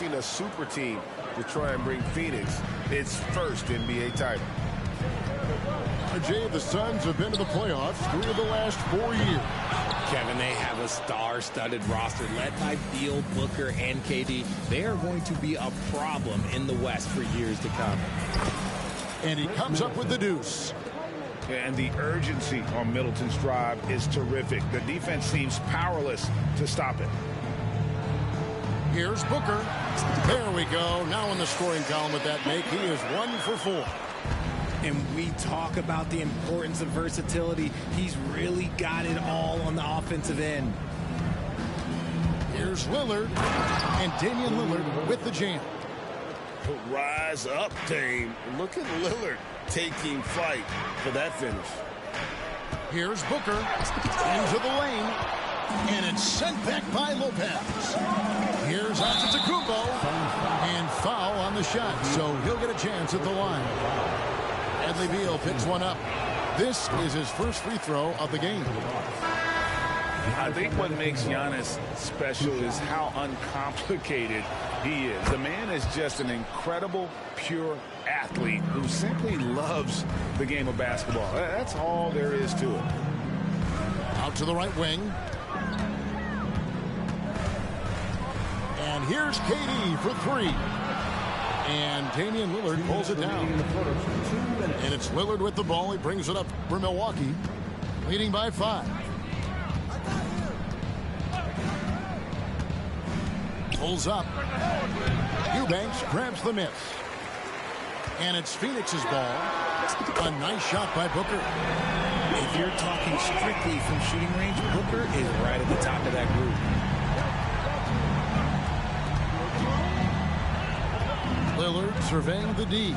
A super team to try and bring Phoenix its first NBA title. Jay, the Suns have been to the playoffs 3 of the last 4 years. Kevin, they have a star-studded roster led by Beal, Booker, and KD. They are going to be a problem in the West for years to come. And he comes up with the deuce. And the urgency on Middleton's drive is terrific. The defense seems powerless to stop it. Here's Booker. There we go. Now in the scoring column with that make, he is 1 for 4. And we talk about the importance of versatility. He's really got it all on the offensive end. Here's Lillard. And Damian Lillard with the jam. Rise up, Dame. Look at Lillard taking flight for that finish. Here's Booker. Into the lane. And it's sent back by Lopez. Here's Antetokounmpo. And foul on the shot, so he'll get a chance at the line. Bradley Beal picks one up. This is his first free throw of the game. I think what makes Giannis special is how uncomplicated he is. The man is just an incredible, pure athlete who simply loves the game of basketball. That's all there is to it. Out to the right wing. And here's KD for 3. And Damian Lillard pulls it down. And it's Lillard with the ball. He brings it up for Milwaukee, leading by 5. Pulls up. Eubanks grabs the miss. And it's Phoenix's ball. A nice shot by Booker. If you're talking strictly from shooting range, Booker is right at the top of that group. Lillard surveying the D.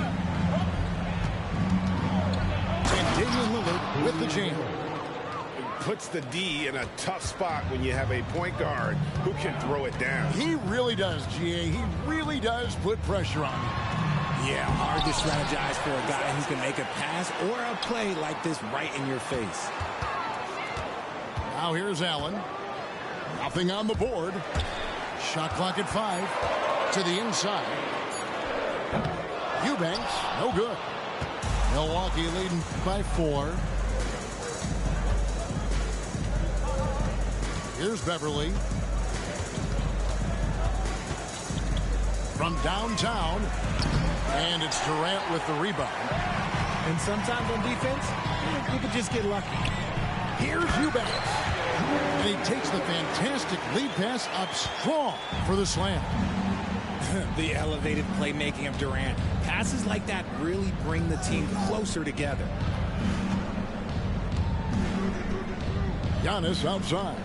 And Damian Lillard with the jam. Puts the D in a tough spot when you have a point guard who can throw it down. He really does, GA. He really does put pressure on you. Yeah, hard to strategize for a guy who can make a pass or a play like this right in your face. Now here's Allen. Nothing on the board. Shot clock at 5. To the inside. Eubanks, no good. Milwaukee leading by 4. Here's Beverly. From downtown. And it's Durant with the rebound. And sometimes on defense, you could just get lucky. Here's Eubanks. And he takes the fantastic lead pass up strong for the slam. The elevated playmaking of Durant. Passes like that really bring the team closer together. Giannis outside.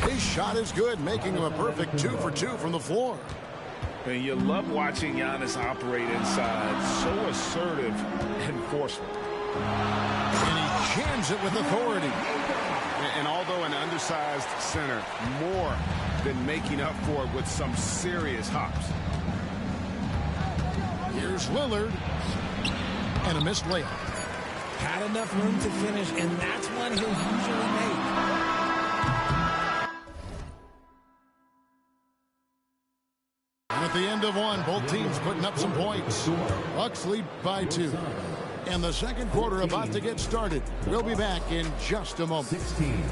His shot is good, making him a perfect 2 for 2 from the floor. And you love watching Giannis operate inside. So assertive and forceful. And he jams it with authority. And although an undersized center, more than making up for it with some serious hops. Here's Lillard. And a missed layup. Had enough room to finish, and that's one he'll usually make. And at the end of one, both teams putting up some points. Bucks lead by 2. And the second quarter about to get started. We'll be back in just a moment. 16.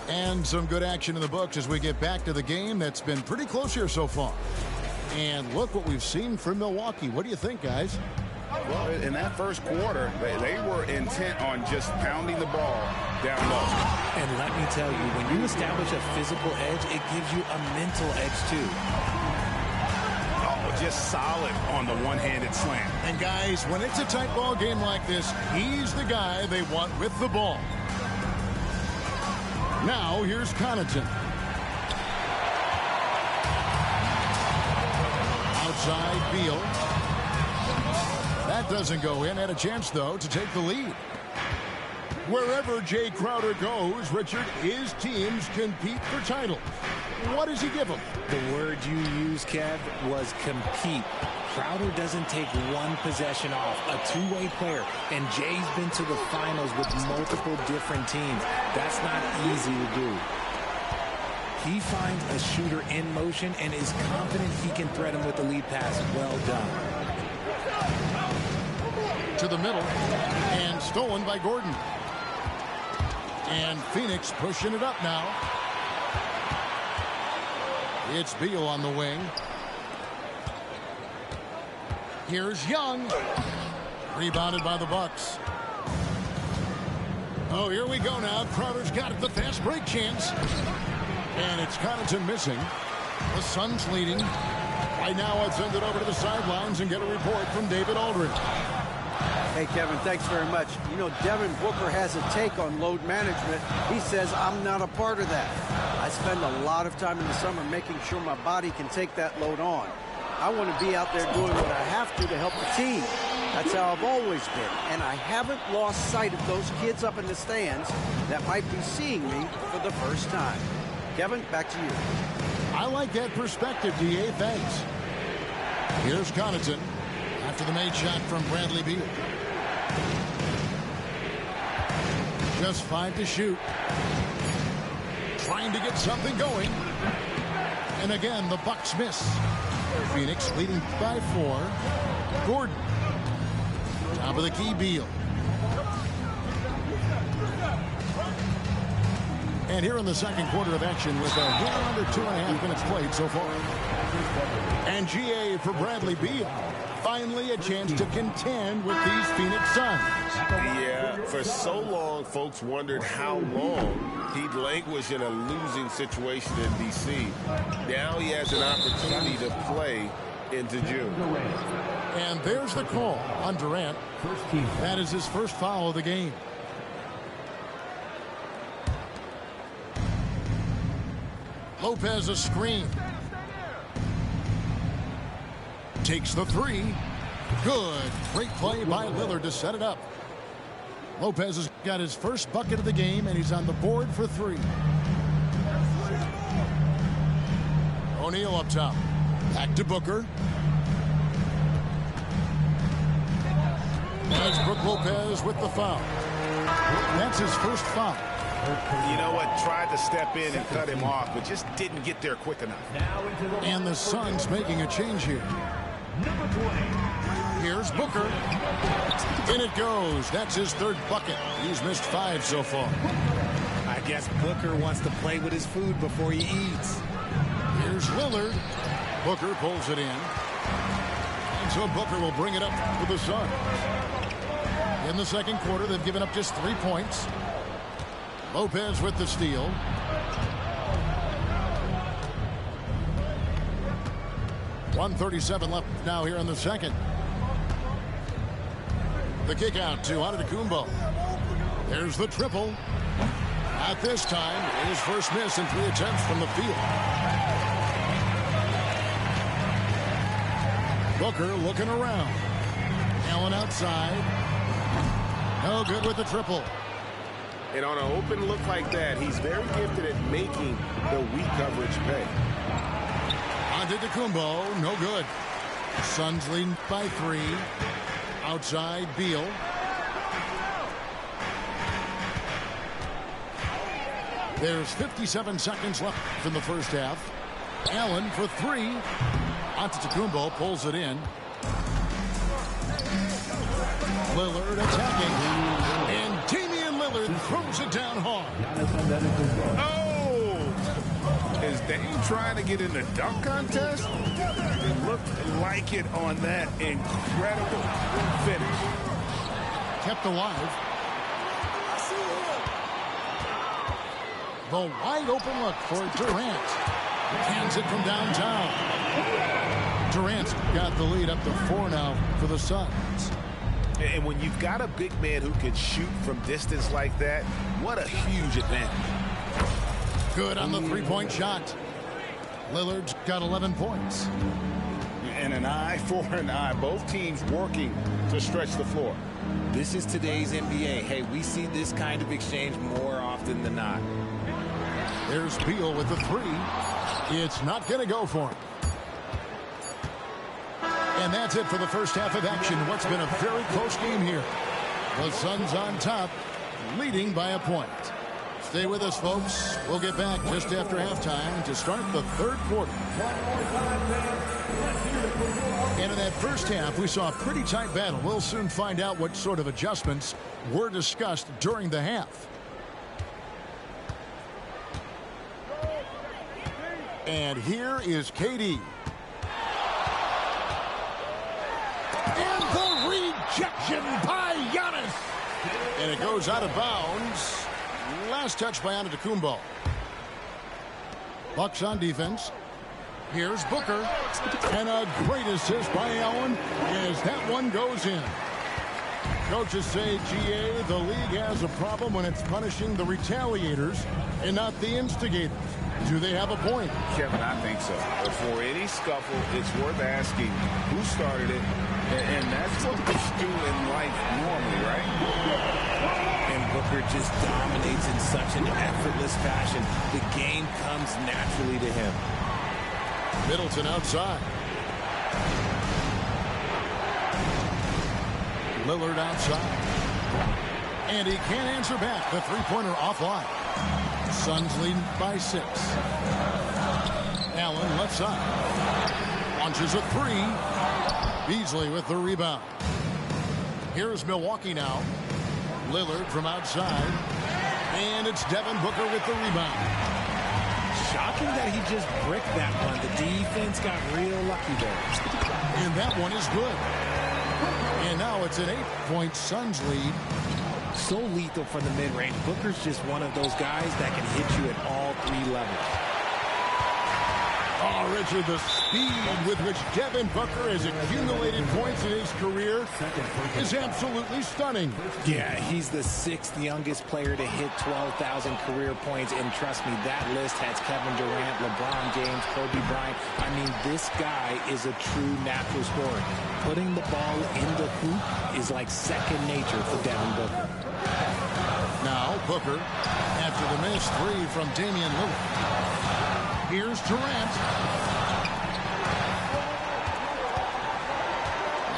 And some good action in the books as we get back to the game that's been pretty close here so far. And look what we've seen from Milwaukee. What do you think, guys? Well, in that first quarter, they were intent on just pounding the ball down low. And let me tell you, when you establish a physical edge, it gives you a mental edge too. Oh, just solid on the one-handed slam. And guys, when it's a tight ball game like this, he's the guy they want with the ball. Now, here's Connaughton. Outside, Beal. That doesn't go in. Had a chance, though, to take the lead. Wherever Jay Crowder goes, Richard, his teams compete for titles. What does he give them? The word you used, Kev, was compete. Crowder doesn't take one possession off, a two-way player, and Jay's been to the finals with multiple different teams. That's not easy to do. He finds a shooter in motion and is confident he can thread him with the lead pass. Well done. To the middle, and stolen by Gordon. And Phoenix pushing it up now. It's Beal on the wing. Here's Young. Rebounded by the Bucks. Oh, here we go now. Crowder's got it. The fast break chance. And it's Connaughton missing. The Suns leading. Right now, I'll send it over to the sidelines and get a report from David Aldridge. Hey, Kevin, thanks very much. You know, Devin Booker has a take on load management. He says, I'm not a part of that. I spend a lot of time in the summer making sure my body can take that load on. I want to be out there doing what I have to help the team. That's how I've always been. And I haven't lost sight of those kids up in the stands that might be seeing me for the first time. Kevin, back to you. I like that perspective, D.A. Thanks. Here's Connaughton after the made shot from Bradley Beal. Just 5 to shoot. Trying to get something going. And again, the Bucks miss. Phoenix leading by 4. Gordon. Top of the key, Beal. And here in the second quarter of action with a little under 2.5 minutes played so far. And GA for Bradley Beal. Finally a chance to contend with these Phoenix Suns. Yeah, for so long, folks wondered how long he'd languish in a losing situation in D.C. Now he has an opportunity to play into June. And there's the call on Durant. That is his first foul of the game. Lopez a screen. Takes the 3. Good. Great play by Lillard to set it up. Lopez has got his first bucket of the game, and he's on the board for 3. O'Neal up top. Back to Booker. And it's Brook Lopez with the foul. That's his first foul. You know what? Tried to step in and cut him off, but just didn't get there quick enough. And the Suns making a change here. Here's Booker. In it goes. That's his 3rd bucket. He's missed 5 so far. I guess Booker wants to play with his food before he eats. Here's Lillard. Booker pulls it in. And so Booker will bring it up for the Suns. In the second quarter, they've given up just 3 points. Lopez with the steal. .137 left now here in the second. The kick out to Antetokounmpo. There's the triple. At this time, his first miss in 3 attempts from the field. Booker looking around. Allen outside. No good with the triple. And on an open look like that, he's very gifted at making the weak coverage pay. Antetokounmpo, no good. Suns leading by 3. Outside, Beal. There's 57 seconds left in the first half. Allen for 3. Antetokounmpo pulls it in. Lillard attacking. And Damian Lillard throws it down hard. Oh! Is Dame trying to get in the dunk contest? It looked like it on that incredible finish. Kept alive. The wide open look for Durant. Hands it from downtown. Durant's got the lead up to 4 now for the Suns. And when you've got a big man who can shoot from distance like that, what a huge advantage. Good on the 3-point shot. Lillard's got 11 points. And an eye for an eye. Both teams working to stretch the floor. This is today's NBA. Hey, we see this kind of exchange more often than not. There's Beal with the three. It's not going to go for him. And that's it for the first half of action. What's been a very close game here. The Suns on top, leading by a point. Stay with us, folks. We'll get back just after halftime to start the third quarter. And in that first half, we saw a pretty tight battle. We'll soon find out what sort of adjustments were discussed during the half. And here is KD. And the rejection by Giannis. And it goes out of bounds. Last touch by Antetokounmpo. Bucks on defense. Here's Booker. And a great assist by Allen as that one goes in. Coaches say, GA, the league has a problem when it's punishing the retaliators and not the instigators. Do they have a point? Kevin, I think so. Before any scuffle, it's worth asking who started it, and that's what we do in life normally, right? And Booker just dominates in such an effortless fashion. The game comes naturally to him. Middleton outside. Lillard outside. And he can't answer back. The three-pointer offline. Suns leading by 6. Allen left side. Launches a three. Beasley with the rebound. Here's Milwaukee now. Lillard from outside. And it's Devin Booker with the rebound. Shocking that he just bricked that one. The defense got real lucky there. And that one is good. And now it's an 8-point Suns lead. So lethal from the mid-range. Booker's just one of those guys that can hit you at all 3 levels. Oh, Richard, the speed with which Devin Booker has accumulated points in his career is absolutely stunning. Yeah, he's the 6th youngest player to hit 12,000 career points. And trust me, that list has Kevin Durant, LeBron James, Kobe Bryant. I mean, this guy is a true natural scorer. Putting the ball in the hoop is like second nature for Devin Booker. Now Booker, after the missed three from Damian Lillard. Here's Durant.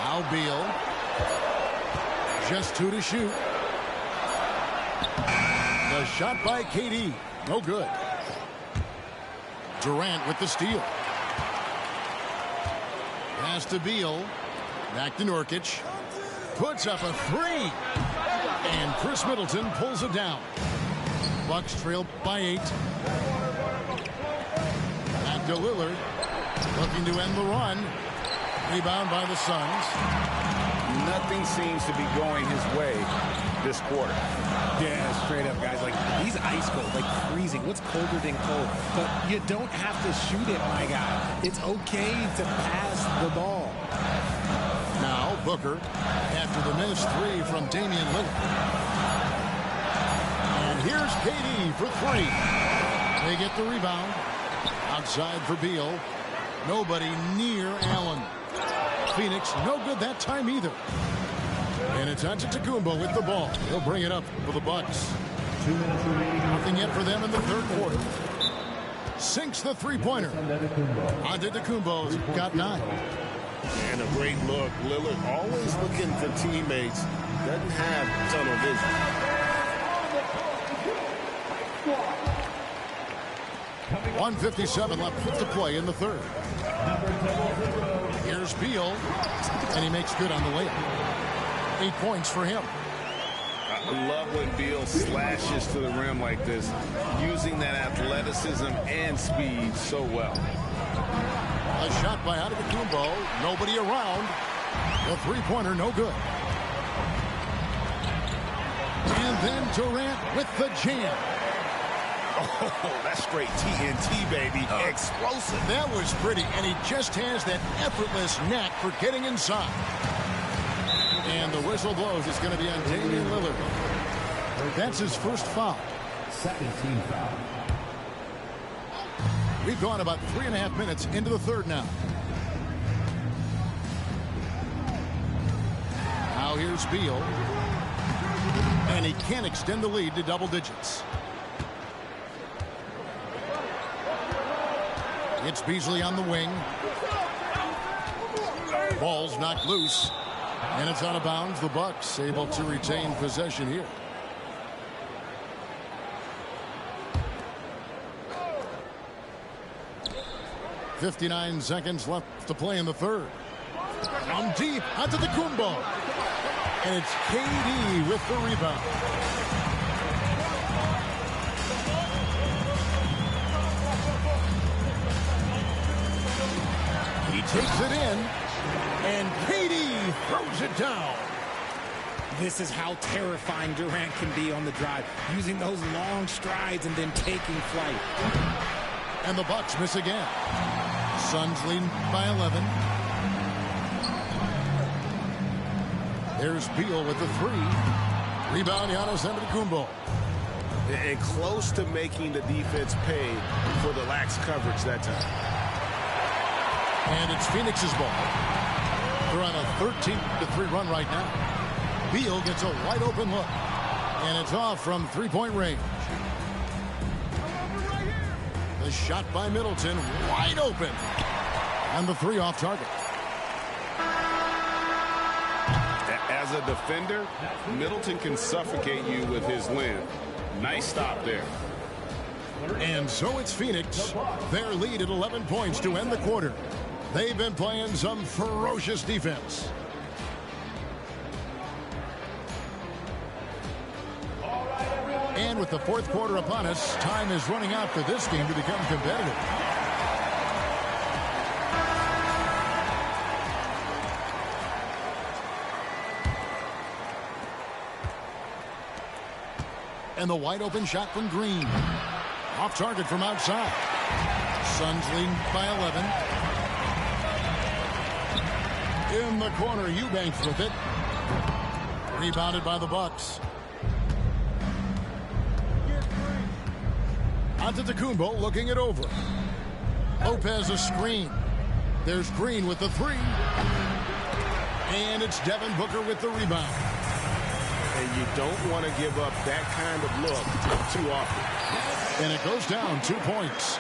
Now Beal. Just 2 to shoot. The shot by KD. No good. Durant with the steal. Pass to Beal. Back to Nurkic. Puts up a three. And Chris Middleton pulls it down. Bucks trail by 8. Back to Lillard. Looking to end the run. Rebound by the Suns. Nothing seems to be going his way this quarter. Yeah, straight up, guys. Like, he's ice cold, like freezing. What's colder than cold? But you don't have to shoot it, my guy. It's okay to pass the ball. Now Booker, after the missed three from Damian Lillard. And here's KD for 3. They get the rebound. Outside for Beal. Nobody near Allen. Phoenix, no good that time either. And it's Antetokounmpo with the ball. He'll bring it up for the Bucks. 2 minutes remaining. Nothing yet for them in the third quarter. Sinks the three-pointer. Antetokounmpo's got 9. And a great look. Lillard always looking for teammates. Doesn't have tunnel vision. 1:57 left to play in the third. Here's Beal, and he makes good on the layup. 8 points for him. I love when Beal slashes to the rim like this, using that athleticism and speed so well. A shot by Antetokounmpo. Nobody around. The three-pointer, no good. And then Durant with the jam. Oh, that's straight TNT, baby. Explosive. That was pretty, and he just has that effortless knack for getting inside. And the whistle blows. It's going to be on Damian Lillard. That's his first foul. Second team foul. We've gone about 3.5 minutes into the third now. here's Beal. And he can't extend the lead to double digits. It's Beasley on the wing. Ball's knocked loose. And it's out of bounds. The Bucks able to retain possession here. .59 seconds left to play in the third. From deep, onto the Kumbo. And it's KD with the rebound. He takes it in, and KD throws it down. This is how terrifying Durant can be on the drive, using those long strides and then taking flight. And the Bucks miss again. Suns lead by 11. There's Beal with the three. Rebound, Giannis Antetokounmpo. And close to making the defense pay for the lax coverage that time. And it's Phoenix's ball. They're on a 13-3 run right now. Beal gets a wide open look. And it's off from three-point range. The shot by Middleton, wide open. And the three off target. As a defender, Middleton can suffocate you with his length. Nice stop there. And so it's Phoenix. Their lead at 11 points to end the quarter. They've been playing some ferocious defense. And with the fourth quarter upon us, time is running out for this game to become competitive. And the wide open shot from Green. Off target from outside. Suns lead by 11. In the corner, Eubanks with it. Rebounded by the Bucks. Antetokounmpo looking it over. Lopez a screen. There's Green with the three. And it's Devin Booker with the rebound. And you don't want to give up that kind of look too often. And it goes down 2 points.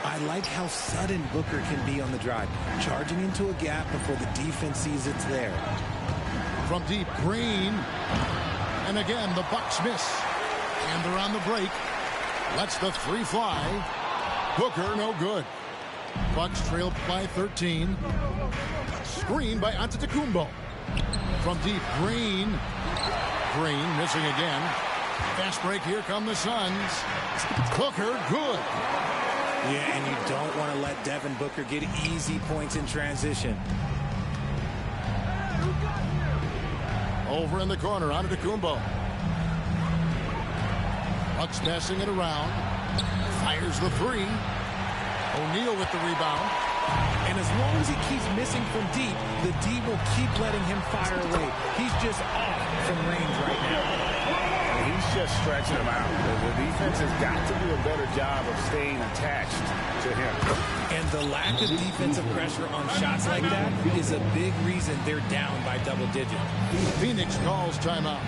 I like how sudden Booker can be on the drive, charging into a gap before the defense sees it's there. From deep, Green. And again, the Bucks miss. And they're on the break. Lets the three fly. Booker, no good. Bucks trail by 13. Screen by Antetokounmpo. From deep, Green. Green missing again. Fast break, here come the Suns. Booker, good. Yeah, and you don't want to let Devin Booker get easy points in transition. Over in the corner, Antetokounmpo. Bucks passing it around. Fires the three. O'Neal with the rebound. And as long as he keeps missing from deep, the D will keep letting him fire away. He's just off from range right now. He's just stretching him out. The defense has got to do a better job of staying attached to him. And the lack of defensive pressure on shots like that is a big reason they're down by double digits. Phoenix calls timeout.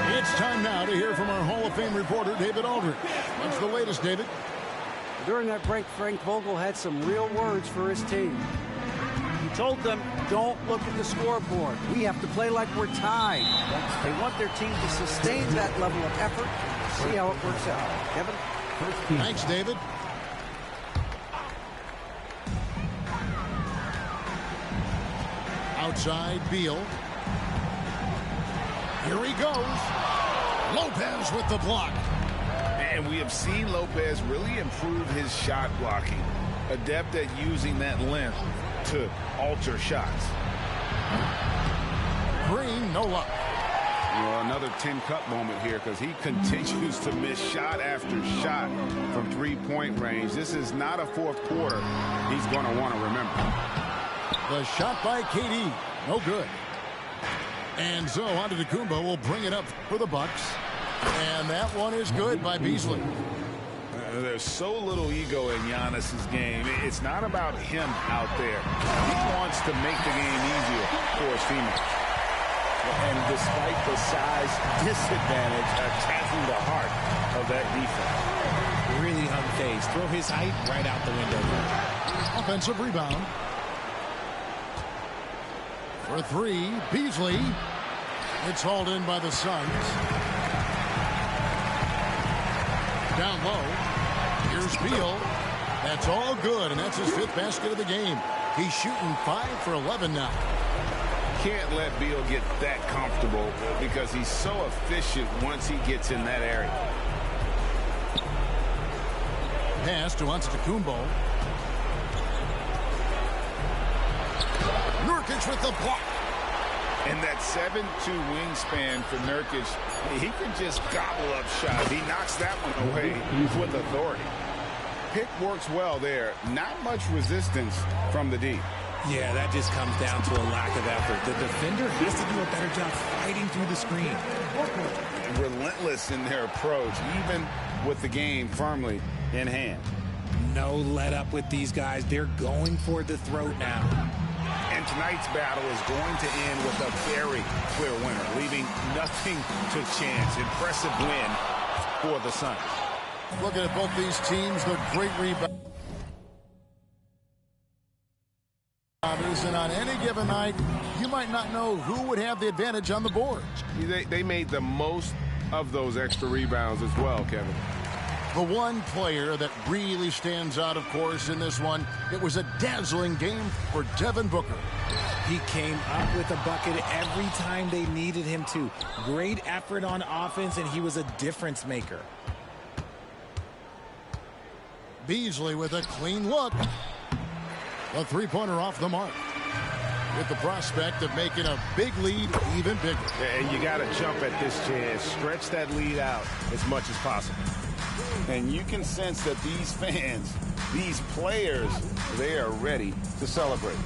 It's time now to hear from our Hall of Fame reporter, David Aldridge. What's the latest, David? During that break, Frank Vogel had some real words for his team. He told them, don't look at the scoreboard. We have to play like we're tied. They want their team to sustain that level of effort. See how it works out. Kevin? Thanks, David. Outside, Beal. Here he goes. Lopez with the block. And we have seen Lopez really improve his shot blocking. Adept at using that length to alter shots. Green, no luck. Well, another 10-cup moment here because he continues to miss shot after shot from three-point range. This is not a fourth quarter he's going to want to remember. The shot by KD. No good. And so Antetokounmpo will bring it up for the Bucks. And that one is good by Beasley. There's so little ego in Giannis's game. It's not about him out there. He wants to make the game easier for his teammates. And despite the size disadvantage, attacking the heart of that defense. Really unfazed. Throw his height right out the window. Offensive rebound. For three, Beasley. It's hauled in by the Suns. Down low. Here's Beal. That's all good, and that's his 5th basket of the game. He's shooting 5 for 11 now. Can't let Beal get that comfortable because he's so efficient once he gets in that area. Pass to Antetokounmpo. Nurkic with the block. And that 7'2" wingspan for Nurkic, he can just gobble up shots. He knocks that one away with authority. Pick works well there. Not much resistance from the D. Yeah, that just comes down to a lack of effort. The defender has to do a better job fighting through the screen. Relentless in their approach, even with the game firmly in hand. No let up with these guys. They're going for the throat now. And tonight's battle is going to end with a very clear winner, leaving nothing to chance. Impressive win for the Suns. Looking at both these teams, they're great rebounders. And on any given night, you might not know who would have the advantage on the boards. They made the most of those extra rebounds as well, Kevin. The one player that really stands out, of course, in this one, it was a dazzling game for Devin Booker. He came up with a bucket every time they needed him to. Great effort on offense, and he was a difference maker. Beasley with a clean look. A three-pointer off the mark. With the prospect of making a big lead even bigger. And you got to jump at this chance. Stretch that lead out as much as possible. And you can sense that these fans, these players, they are ready to celebrate.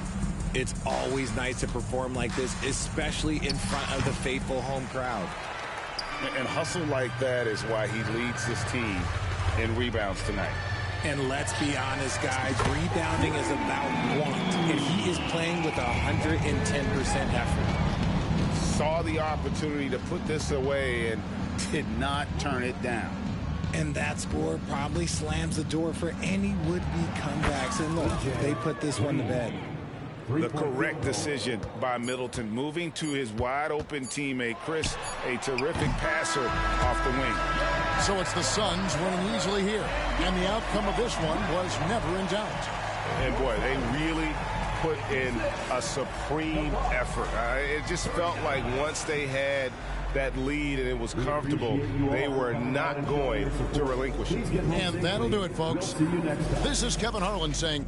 It's always nice to perform like this, especially in front of the faithful home crowd. And hustle like that is why he leads his team in rebounds tonight. And let's be honest, guys, rebounding is about want, and he is playing with 110% effort. Saw the opportunity to put this away and did not turn it down. And that score probably slams the door for any would-be comebacks. And look, they put this one to bed. The correct decision by Middleton, moving to his wide-open teammate, Chris, a terrific passer off the wing. So it's the Suns winning easily here. And the outcome of this one was never in doubt. And, boy, they really put in a supreme effort. It just felt like once they had that lead and it was comfortable, they were not going to relinquish it. And that'll do it, folks. This is Kevin Harlan saying...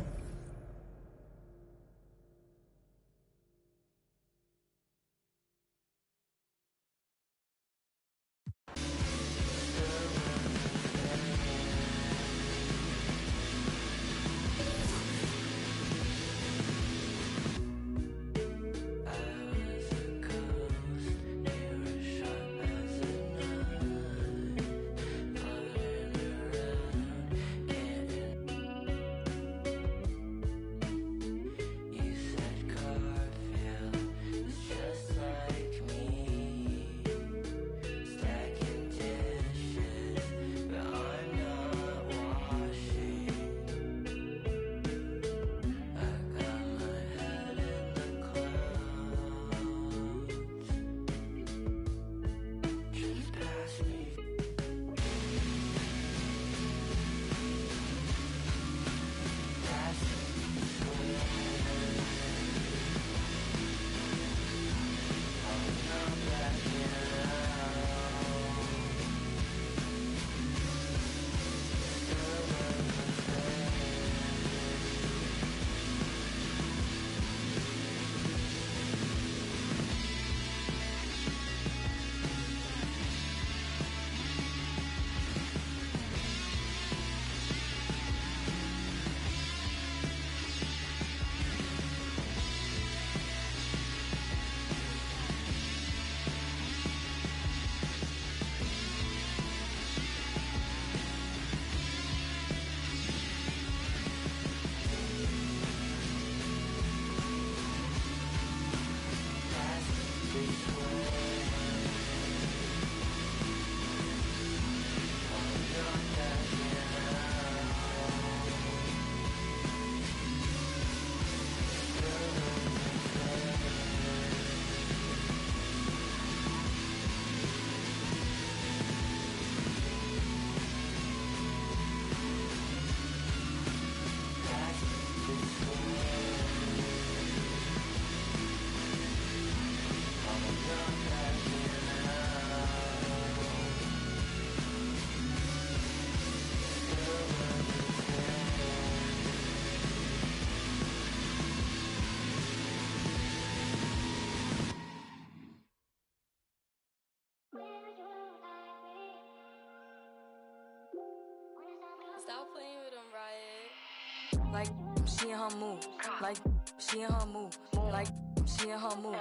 like she in her mood, like she in her mood, like she in her mood,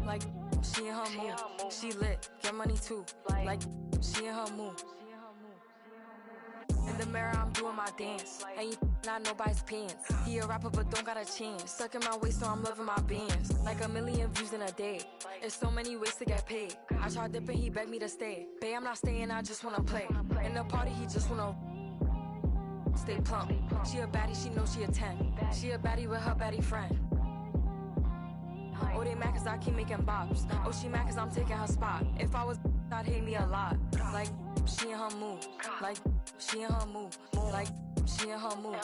like she in her mood. She lit, get money too, like she in her mood. In the mirror, I'm doing my dance. Ain't not nobody's pants. He a rapper, but don't got a chance. Stuck in my waist, so I'm loving my bands. Like 1 million views in a day. There's so many ways to get paid. I tried dipping, he begged me to stay. Babe, I'm not staying, I just wanna play. In the party, he just wanna stay plump. She a baddie, she knows she a 10. She a baddie with her baddie friend. Oh, they mad cause I keep making bops. Oh, she mad cause I'm taking her spot. If I was I'd hate me a lot. Like, she in her mood. Like, she in her mood. Like, she in her mood.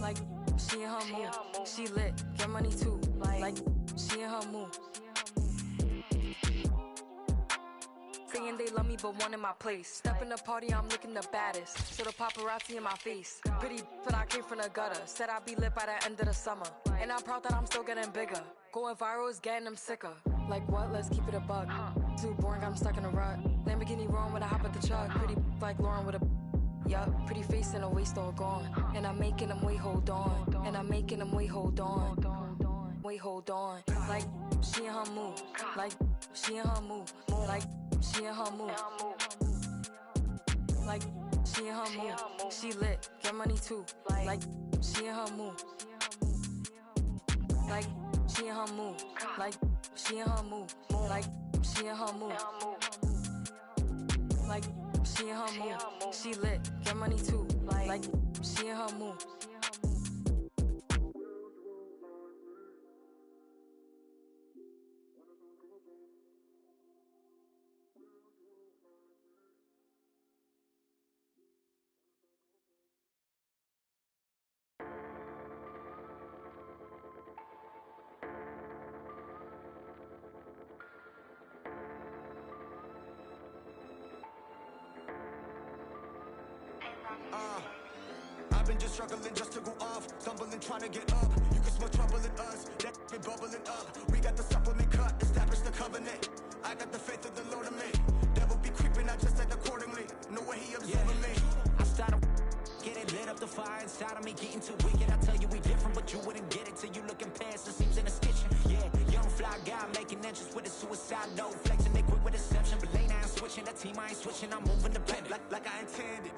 Like, she in her mood. She lit, get money too. Like, she in her mood. Saying they love me but one in my place. Step in the party, I'm looking the baddest. So the paparazzi in my face. Pretty but I came from the gutter. Said I'd be lit by the end of the summer. And I'm proud that I'm still getting bigger. Going viral is getting them sicker. Like what? Let's keep it a buck. Too boring, I'm stuck in a rut. Lamborghini wrong when I hop at the truck. Pretty like Lauren with a yup. Pretty face and a waist all gone. And I'm making them wait, hold on. And I'm making them wait, hold on. Wait, hold on. Like she in her mood. Like she in her mood. Like she in her mood. Like she in her mood. She lit, get money too. Like she in her mood. Like she in her mood. Like she in her mood. Like she in her mood. Like she in her mood. She lit, get money too. Like she in her mood. I've been just struggling just to go off, stumbling trying to get up. You can smell trouble in us, that been bubbling up. We got the supplement cut, establish the covenant. I got the faith of the Lord in me. Devil be creeping, I just act accordingly. No way he observing me. I started getting lit up the fire inside of me, getting too wicked. I tell you we different, but you wouldn't get it till you looking past the seams in the stitching. Yeah, young fly guy making entrance with a suicide note, flexing they quick with deception, but late I ain't switching. That team I ain't switching, I'm moving dependent like I intended.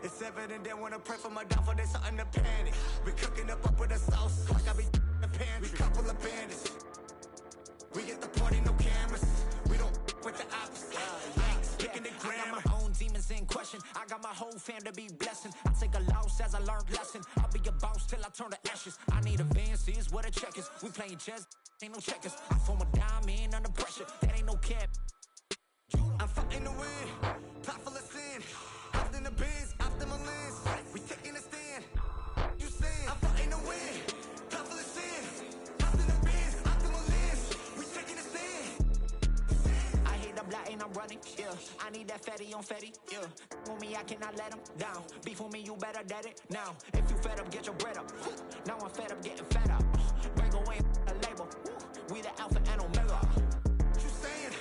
It's evident they wanna pray for my downfall, there's something to panic. We cooking up with a sauce, like I be in the pantry. We couple of bandits. We get the party, no cameras. We don't with the opposite. Speaking the grammar. I got my own demons in question. I got my whole fam to be blessing. I take a loss as I learned lesson. I'll be a boss till I turn to ashes. I need advances, what a checkers. We playing chess, ain't no checkers. I form a diamond under pressure. That ain't no cap. I'm fighting to win, pot full of sin. Hopped in the biz, after my lens. We taking a stand. You saying I'm fighting to win, pot full of sin. Hopped in the biz, after my lens. We taking a stand. I hit the block and I'm running, yeah. I need that fatty on fatty, yeah. On me, I cannot let him down. Beef on me, you better dead it now. If you fed up, get your bread up. Now I'm fed up, getting fed up. Break away a label. We the alpha and omega. You saying?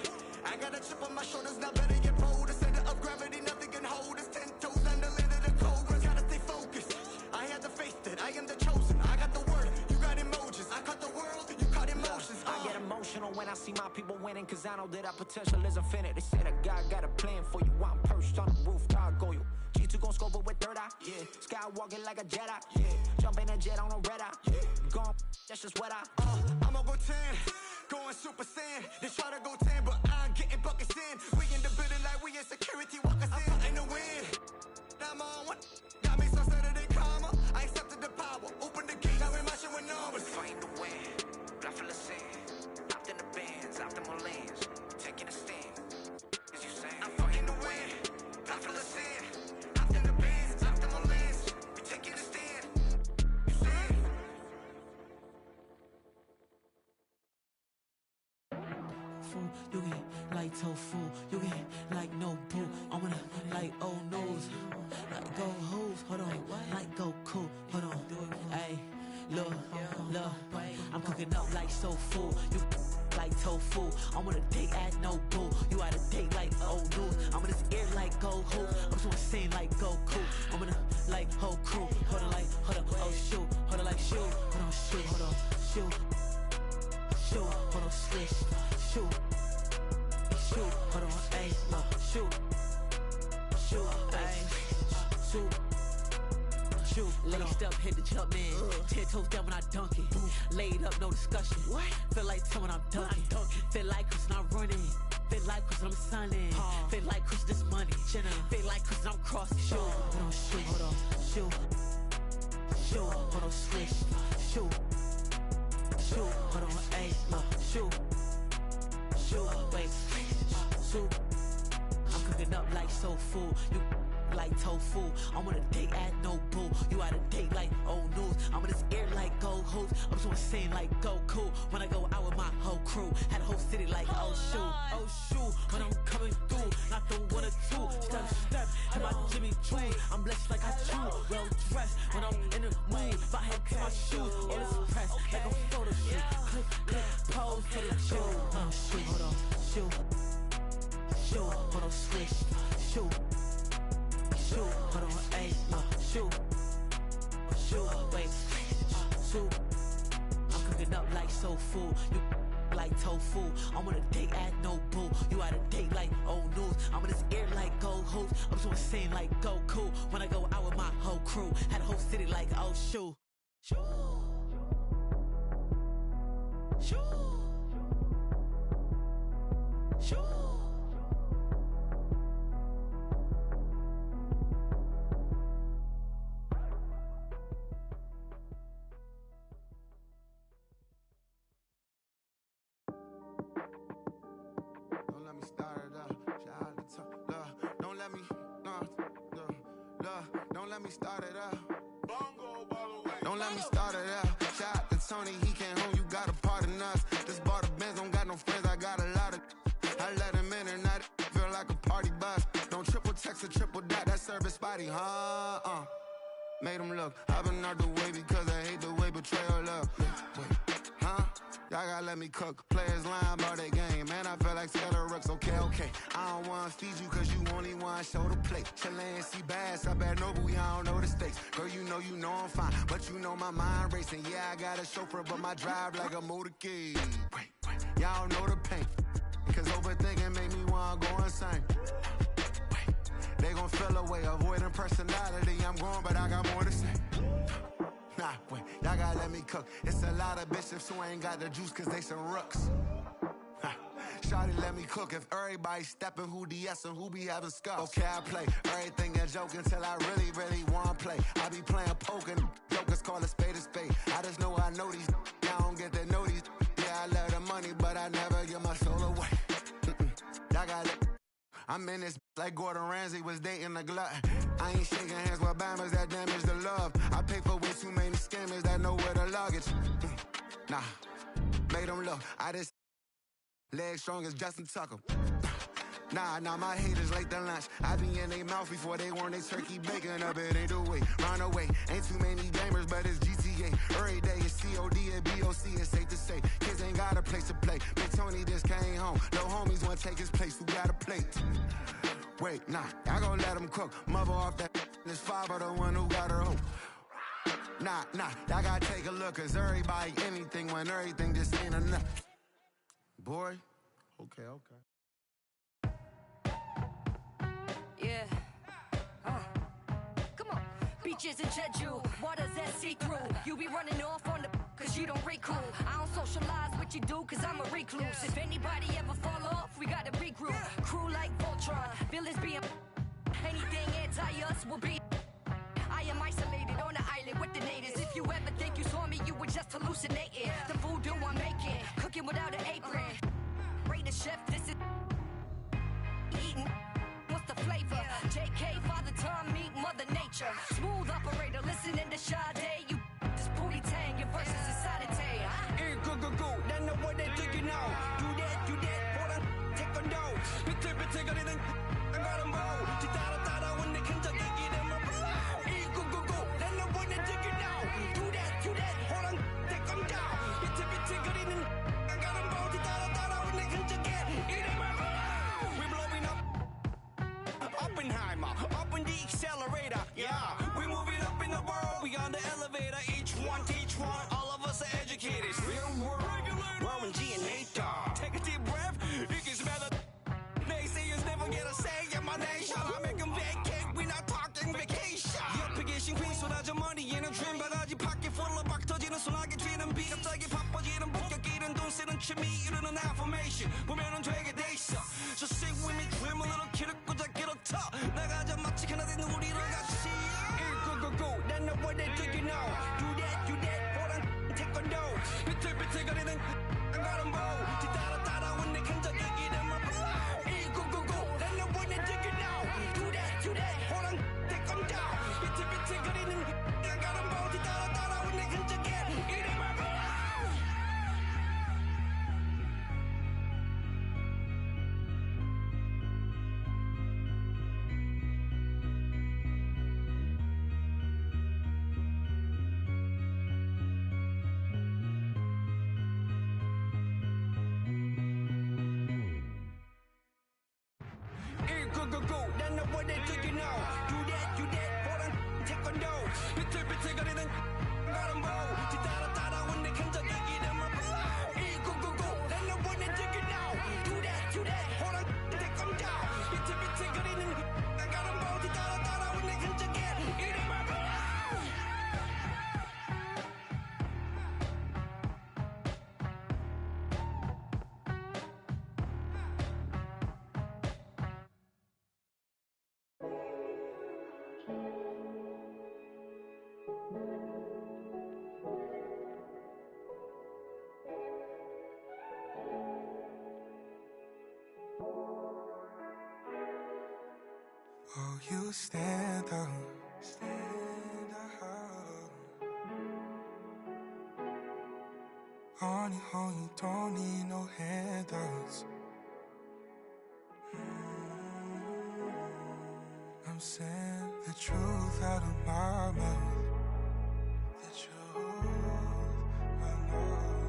I got a chip on my shoulders, now better get bold. The center of gravity, nothing can hold us. 10 toes on the lid of the cobras. Gotta stay focused. I have the faith that I am the chosen. I got the word, you got emojis. I caught the world, you caught emotions. I get emotional when I see my people winning, cause I know that our potential is infinite. They say that God got a plan for you. I'm perched on the roof, God go you. G2 gon' scope it with third eye, yeah. Skywalking like a Jedi, yeah. Jump in a jet on a red eye, yeah. Gone, that's just what I'ma go 10, going super saiyan. They try to go 10, but I'm getting buckets in. We in the building like we in security, walk us in. I'm fighting to win, I'm on one. Got me so Saturday karma, I accepted the power. Open the gate, now we're marching with numbers. Fighting to win, blood full of sin. Hopped in the bands, hopped in my lanes. Taking a stand, as you saying. I'm fighting to win, blood full of sin. Hopped in the bands, hopped in my lanes. We taking a stand, you saying? You get like tofu, you get like no boo. I wanna like old news, like go hooves, hold on, like go cool, hold on. Hey, look, I'm cooking up like soul food. You like like tofu. I'm on a date at no boo. You out of date like old news. I'm in this air like go who. I'm just wanna sing like Goku. I'm in a like whole crew. Hold on, like, hold on, oh shoot. Hold on, like shoot. Hold on, shoot, hold on, shoot. Shoot, hold on, swish. Shoot. Shoot, hold on, ayy, shoot. Shoot, ayy, shoot. Shoot, laced up, hit the jump in. 10 toes down when I dunk it. Laid up, no discussion. What? Feel like 10 when I'm dunking. Feel like Chris when I'm running. Feel like Chris when I'm signing. Feel like Chris this money. Feel like Chris when I'm crossing. Shoot, hold on, shoot, hold on, shoot. Shoot, hold on, swish. Shoot. Shoot, hold on, ayy, shoot. Shoot, wait, shoot. I'm cooking up like soul food. You like tofu. I'm on a date at no boo. You out of date like old news. I'm in this air like go hoes. I'm just wanna sing like Goku. When I go out with my whole crew, had a whole city like oh shoot. When I'm coming through, not the one or two. Step, in my Jimmy Choo. I'm blessed like I chew. Well dressed when I'm in the mood. If I had my shoes, all this press like a photo shoot. Click, pose for the shoot. Shoot, hold on, shoot. Shoot, hold on, swish. Shoot. Shoot, hold on, ayy, shoot. Shoot, wait, shoot. I'm cooking up like soul food. You like tofu. I'm on a date at no boo. You out of date like old news. I'm in this air like go hoes. I'm just wanna sing like Goku. When I go out with my whole crew, had a whole city like oh shoot. Shoot. Shoot. Shoot. Don't let me start it up. Don't let me start it up. Shout out to Tony, he came home, you got a part of us. This bar the Benz, don't got no friends, I got a lot of. I let him in and I feel like a party bus. Don't triple text or triple dot, that service spotty, huh? Made him look, I've been out the way because I hate the way betrayal look. Huh? Y'all gotta let me cook. Players lying about their game. Man, I feel like Scatter Rooks. Okay. I don't wanna feed you cause you only wanna show the plate. Chilean sea bass, I bet Noble, y'all don't know the stakes. Girl, you know I'm fine. But you know my mind racing. Yeah, I got a chauffeur, but my drive like a motorcade. Wait. Y'all know the pain. Cause overthinking make me wanna go insane. Wait. They gon' feel away, avoiding personality. I'm going, but I got more to say. Nah, wait, y'all gotta let me cook. It's a lot of bishops who ain't got the juice cause they some rooks. Shawty let me cook. If everybody stepping, who DS and who be having scuffs? Okay, I play everything a joke until I really wanna play. I be playing poker, jokers call a spade a spade. I just know I know these, y'all don't get to know these. Yeah, I love the money, but I never give my soul away. Y'all got it. I'm in this like Gordon Ramsay was dating a glut. I ain't shaking hands with Bammers that damage the love. I pay for way too many scammers that know where the luggage. Nah, made them look. I just leg strong as Justin Tucker. Nah, my haters late to lunch. I be in they mouth before they want they turkey bacon up. It ain't the way, run away. Ain't too many gamers, but it's GTA. Every day it's COD and BOC, it's safe to say. Kids ain't got a place to play. Big Tony just came home. No homies wanna take his place, who got a plate? Wait, nah, I gon' let him cook. Mother off that, this father the one who got her home. Nah, y'all gotta take a look, cause everybody anything when everything just ain't enough. Boy, okay. Yeah. Come on. Beaches in Jeju, waters that see through. You be running off on the cause you don't recruit. I don't socialize what you do cause I'm a recluse. If anybody ever fall off, we gotta regroup. Crew like Voltron, villains being anything anti-us will be. I am isolated on the island with the natives. If you ever think you saw me, you were just hallucinating. The voodoo I'm making, cooking without an apron. Rate the chef, this is eating. What's the flavor? JK, Father Time, meet Mother Nature. Smooth operator, listening to Sade. You this booty tang, your verses is sanitary. Hey, go, then the boy they take you now. Do that, hold on, take on down. Bit take on it, I got them bow. Tara, when they can take it, them up loud. Hey, go, then the boy they take you now. Do that, hold on, take on down. Bit take on it, I got them bow. Tara, 욕심이 이루는 affirmation 보면은 되게 돼 있어 So sing with me dream a little kid 꽂아 get on top 나가자 마치 하나 된 우리랑 같이 go go go then know what they do you know do that 보란 태권도 비틀비틀거리는 안가는 보 뒤따라 따라온 내 흔적이기 때문에 go go go then know what they do you know do that 보란 태권도 비틀비틀거리는 안가는 보 뒤따라 따라온 내 흔적이기 때문에 go then know what they do you know do that 보란 태권도 비틀비틀거리는 안가는 보 뒤따라 따라온 내 흔적이기 때문에 go then know what they do you know do that 보란 태권도 비틀비틀거리는 안가는 보 뒤따라 따라온 내 흔적이기 때문에 Oh, you stand up. On your own, you don't need no handouts. I'm saying the truth out of my mouth. The truth, my love.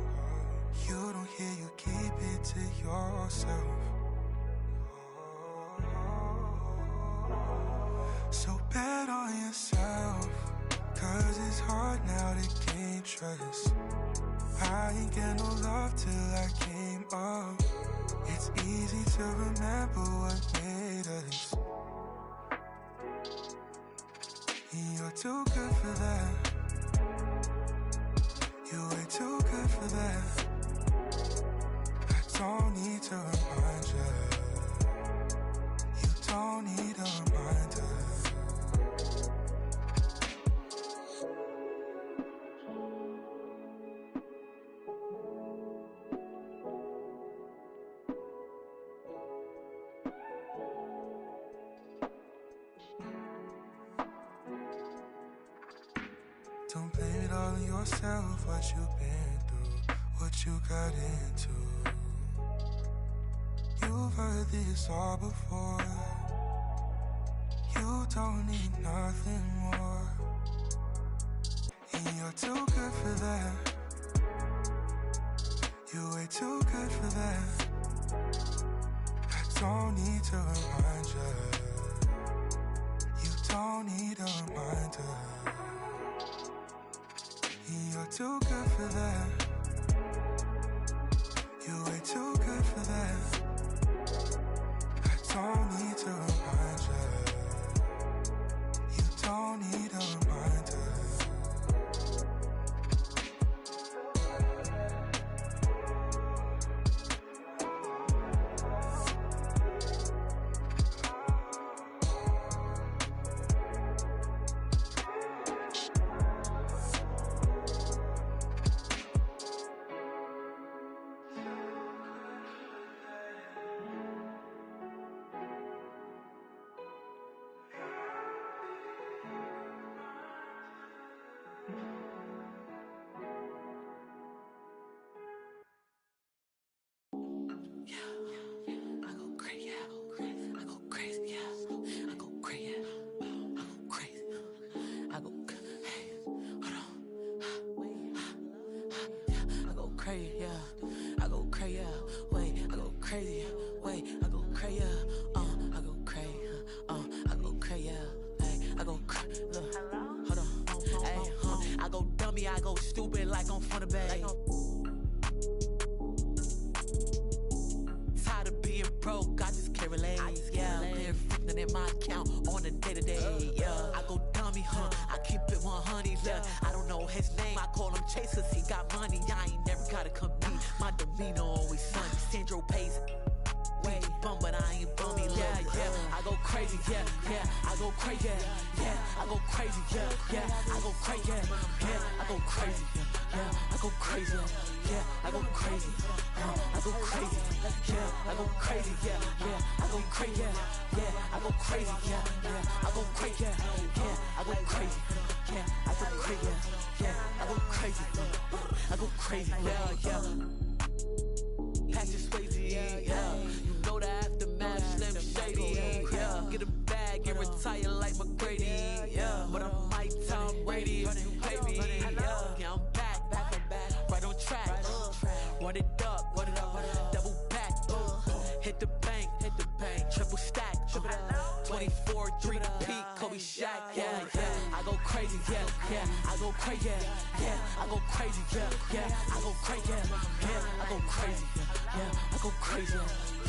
You don't hear, you keep it to yourself. So bet on yourself, 'cause it's hard now to gain trust. I ain't get no love till I came up. It's easy to remember what made us. You're too good for that. You're way too good for that. I don't need to remind you. You don't need a reminder. Don't blame it all on yourself, what you've been through, what you got into. You've heard this all before. You don't need nothing more. And you're too good for that. You're way too good for that. I don't need to remind you. You don't need a reminder. You're too good for that. You're way too good for that. I don't need to remind you. You don't need a reminder. I go stupid like I'm from the bay. Tired of being broke, I just can't relate. Yeah, they're freaking in my account on a day-to-day. Yeah, I go dummy, I keep it 100. Yeah, I don't know his name, I call him Chase 'cause he got money. I ain't never gotta compete. My Vino always sunny. Sandro pays way bum, but I ain't bummy. Yeah, yeah, I go crazy. Yeah, yeah, I go crazy. Yeah, yeah, I go crazy. Yeah, yeah, I go crazy. Yeah, yeah, I go crazy. Yeah, I go crazy. Yeah, I go crazy. I go crazy. Yeah, I go crazy. Yeah, yeah, I go crazy. Yeah, I go crazy. Yeah, yeah, I go crazy. Yeah, I go crazy. Yeah, I go crazy. Yeah, I go crazy. I go crazy. Yeah, yeah. Patch your Swayze, yeah. You know the aftermath, Slim Shady, yeah. Get a bag and retire like McGrady, yeah. But I'm like Tom Brady, if you pay me, yeah. Yeah, I'm back, right on track. Run it up, double back. Hit the bank, triple stack. 24, 3 to peak, Kobe Shaq, yeah, yeah. I go crazy, yeah, yeah. I go crazy, yeah. I go crazy, yeah, yeah. I go crazy, yeah. I go crazy, yeah. I go crazy,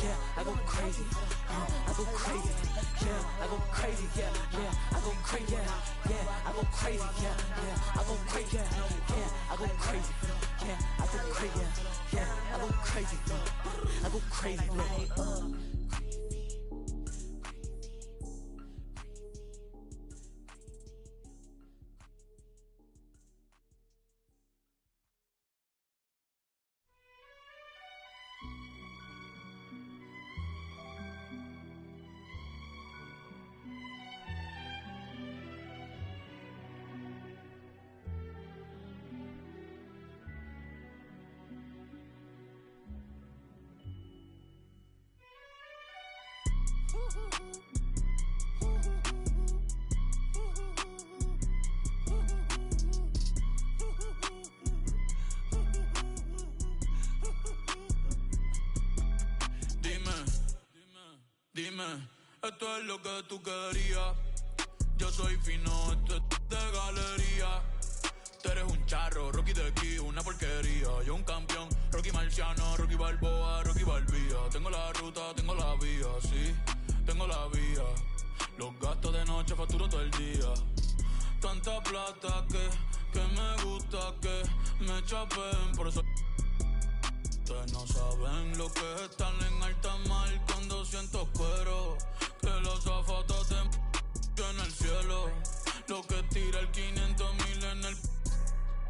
yeah. I go crazy, I go crazy, yeah. I go crazy, yeah, yeah. I go crazy, yeah. I go crazy, yeah, yeah. I go crazy, yeah. I go crazy, yeah. I go crazy, yeah. I go crazy, I go crazy, man. Dime, esto es lo que tú querías. Yo soy fino, esto es de galería. Tú eres un charro, Rocky de aquí, una porquería. Yo un campeón, Rocky Marciano, Rocky Balboa, Rocky Balbía. Tengo la ruta, tengo la vía, sí, tengo la vía. Los gastos de noche facturo todo el día. Tanta plata que me gusta que me chapen, por eso. Ustedes no saben lo que es estar en alta mar con 200 cueros. Que los azafatas te en el cielo. Lo que tira el 500,000 en el.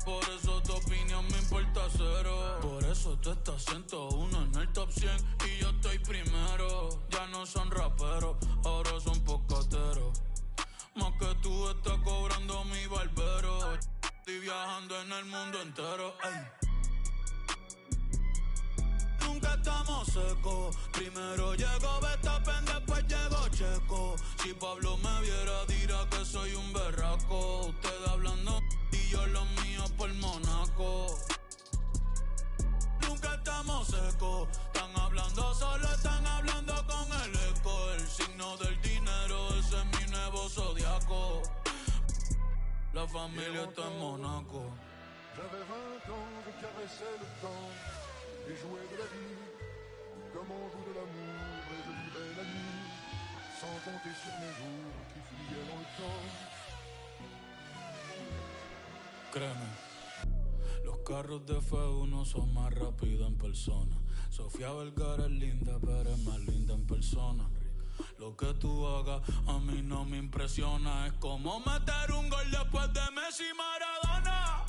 Por eso tu opinión me importa cero. Por eso tú estás 101 en el top 100 y yo estoy primero. Ya no son raperos, ahora son pocateros. Más que tú estás cobrando mi barbero. Estoy viajando en el mundo entero, ey. Nunca estamos secos. Primero llegó Verstappen, después llegó Checo. Si Pablo me viera dirá que soy un berraco. Ustedes hablando y yo los míos por Monaco. Nunca estamos secos. Están hablando solo, están hablando con el eco. El signo del dinero, ese es mi nuevo zodiaco. La familia está en Monaco. J'avais 20 ans, je caressais le temps et jouais de la vie comme on joue de l'amour, et je vivais la nuit sans compter sur mes jours qui fuyaient dans le temps. Créeme, los carros de F1 son más rápidos en persona. Sofía Vergara es linda, pero es más linda en persona. Lo que tú hagas a mí no me impresiona. Es como meter un gol después de Messi y Maradona.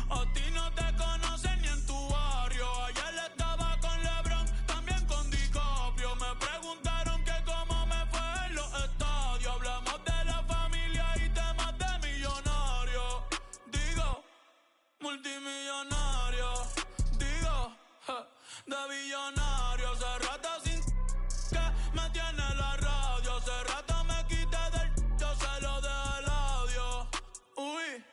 A ti no te conocen ni en tu barrio. Ayer estaba con LeBron, también con DiCaprio. Me preguntaron que cómo me fue en los estadios. Hablamos de la familia y temas de millonarios. Digo, multimillonario. Digo, de billonario. Hace rato sin que me tiene la radio. Hace rato me quité del yo se lo dejé el audio. Uy,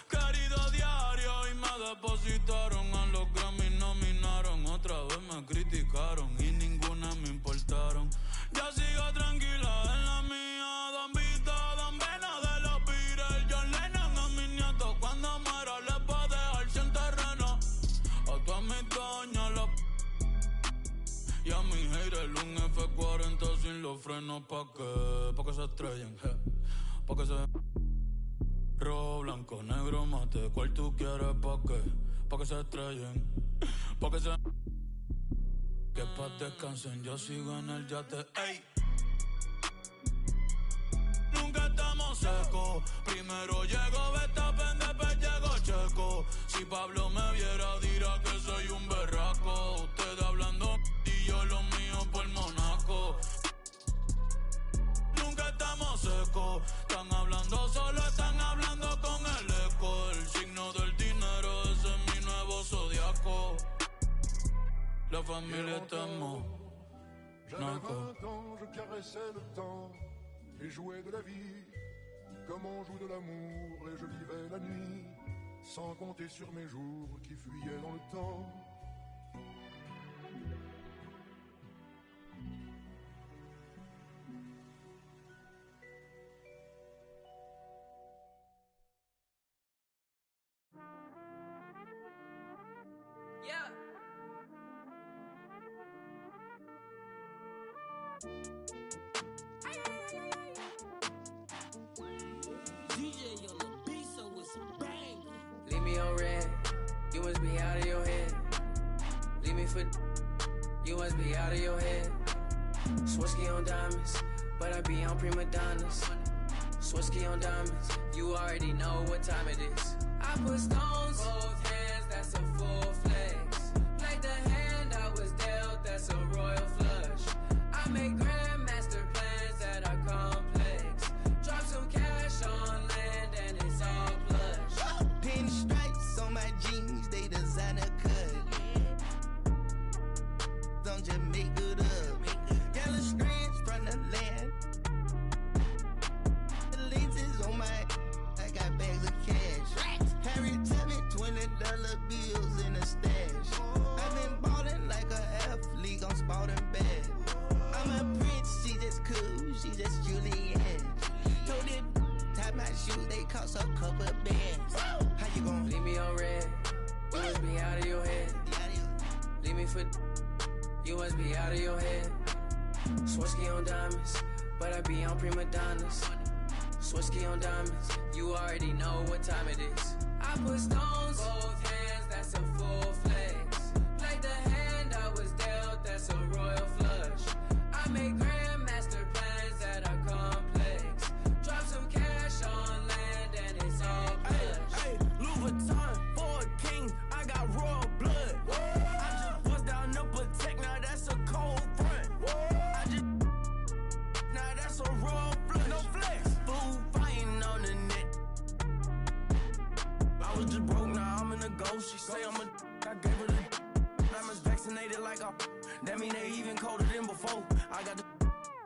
querido diario. Y me depositaron a los Grammy, nominaron. Otra vez me criticaron y ninguna me importaron. Ya sigo tranquila en la mía. Don Vito, Don Vena de los Beatles. John Lennon a mis nietos. Cuando muera les voy a dejar sin terreno. A todas mis doñas la y a mi haters un F40 sin los frenos. ¿Pa' qué? Pa' que se estrellen, pa' que se... Rojo, blanco, negro, mate, ¿cuál tú quieres? ¿Pa' qué? Pa' que se estrellen. porque se... Que paz descansen, yo sigo en el yate, ey. Nunca estamos secos. Primero llego Verstappen, después llego Checo. Si Pablo me viera, dirá que soy un berraco. Ustedes hablando y yo lo mío por Monaco. Nunca estamos secos. Están hablando solo, están hablando con el eco. El signo del dinero, ese es mi nuevo zodiaco. La familia estamos. J'avais 20 ans, je caressais le temps et jouais de la vie comme on joue de l'amour, et je vivais la nuit sans compter sur mes jours qui fuyaient dans le temps. Yeah. DJ on the beat, so it's a bang. Leave me on red, you must be out of your head. Leave me for, you must be out of your head. Swirsky on diamonds, but I be on prima donnas. Swirsky on diamonds, you already know what time it is. I put stones, both hands, that's a full flex. Played the hand I was dealt, that's a royal flush. I make grandmaster plans that are complex. Drop some cash on land and it's all plush. Pinstripes on my jeans, they designer cut. Don't just make good up. Yellow strands from the land. The lenses on my, I got bags of cash. Harry tell me $20 bills in a stash. I've been ballin' like a athlete, I'm sporting bad. I'm a prince, she just cool, she just Julianne. Told it, tie my shoes, they cost a couple bands. How you gon' leave me on red? You must be out of your head. Leave me for, you must be out of your head. Swirsky on diamonds, but I be on prima donnas. Swirsky on diamonds, you already know what time it is. I put stones, both hands, that's a full flex. Played the hand I was dealt, that's a royal flush. I make grandmaster plans that are complex. Drop some cash on land and it's all plush. Hey, Louis Vuitton for a king, I got royal blood. I just bust down the protect, now that's a cold front. I just, now that's a royal blood. No flex, food fighting on the net. I was just broke, now I'm in the ghost. She say I'm a, I gave her the, diamonds vaccinated like a, that mean they even colder than before. I got the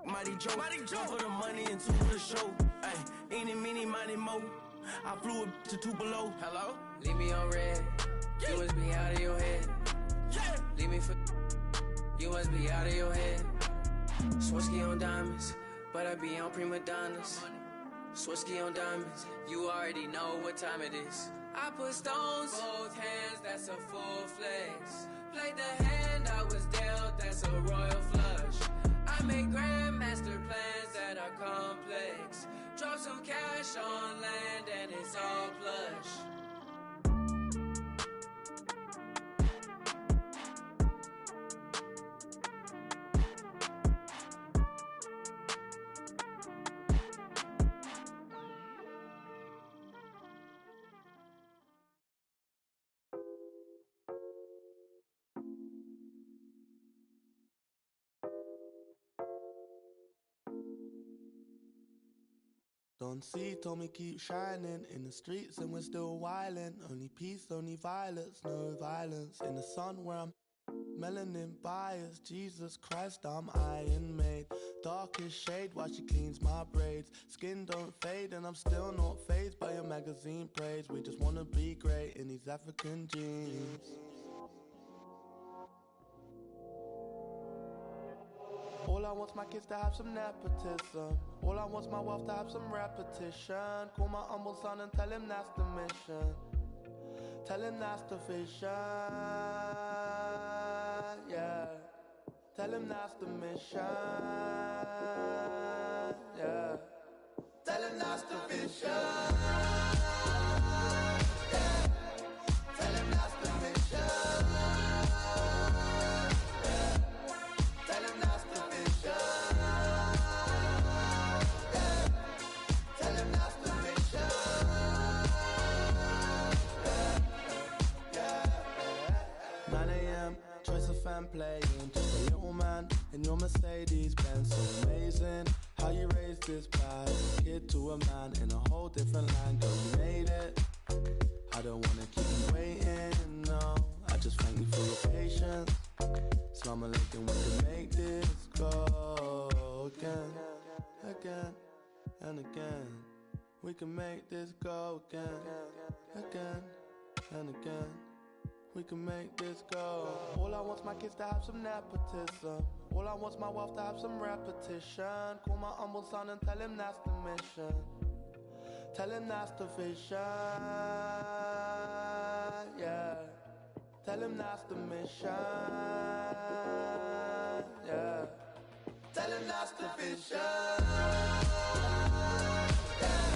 mighty joke, one for the money and two for the show. Ay, eeny, meeny, miny, mo. I flew it to two below. Hello? Leave me on red. You must be out of your head. Leave me for, you must be out of your head. Swirsky on diamonds, but I be on prima donnas. Swirsky on diamonds, you already know what time it is. I put stones, both hands, that's a full flex. Played the hand I was dealt, that's a royal flush. I make grandmaster plans that are complex. Drop some cash on land and it's all plush. Don't see, told me keep shining in the streets and we're still wildin'. Only peace, only violence, no violence. In the sun where I'm melanin biased. Jesus Christ, I'm iron made. Darkest shade while she cleans my braids. Skin don't fade and I'm still not fazed by your magazine praise. We just wanna be great in these African jeans. All I want's my kids to have some nepotism. All I want's my wealth to have some repetition. Call my humble son and tell him that's the mission. Tell him that's the vision. Yeah. Tell him that's the mission. Yeah. Tell him that's the vision. Yeah. Tell him that's the mission. FM playing. Just a little man in your Mercedes Benz. So amazing how you raised this bad kid to a man in a whole different land. Girl, you made it. I don't wanna keep you waiting, no. I just thank you for your patience. Slum alaikum, we can make this go again, again, and again. We can make this go again, again, and again. We can make this go. All I want's my kids to have some nepotism. All I want's my wealth to have some repetition. Call my humble son and tell him that's the mission. Tell him that's the vision, yeah. Tell him that's the mission, yeah. Tell him that's the vision, yeah.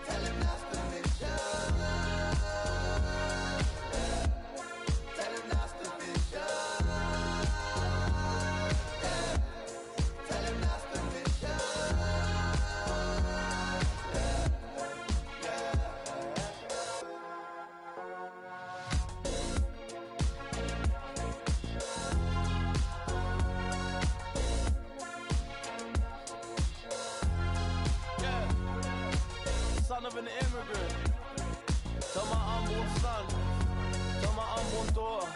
Tell him that's the mission, yeah. Tell him that's the vision, yeah. Tell him that's the mission. Son of an immigrant, tell my unborn son, tell my unborn daughter,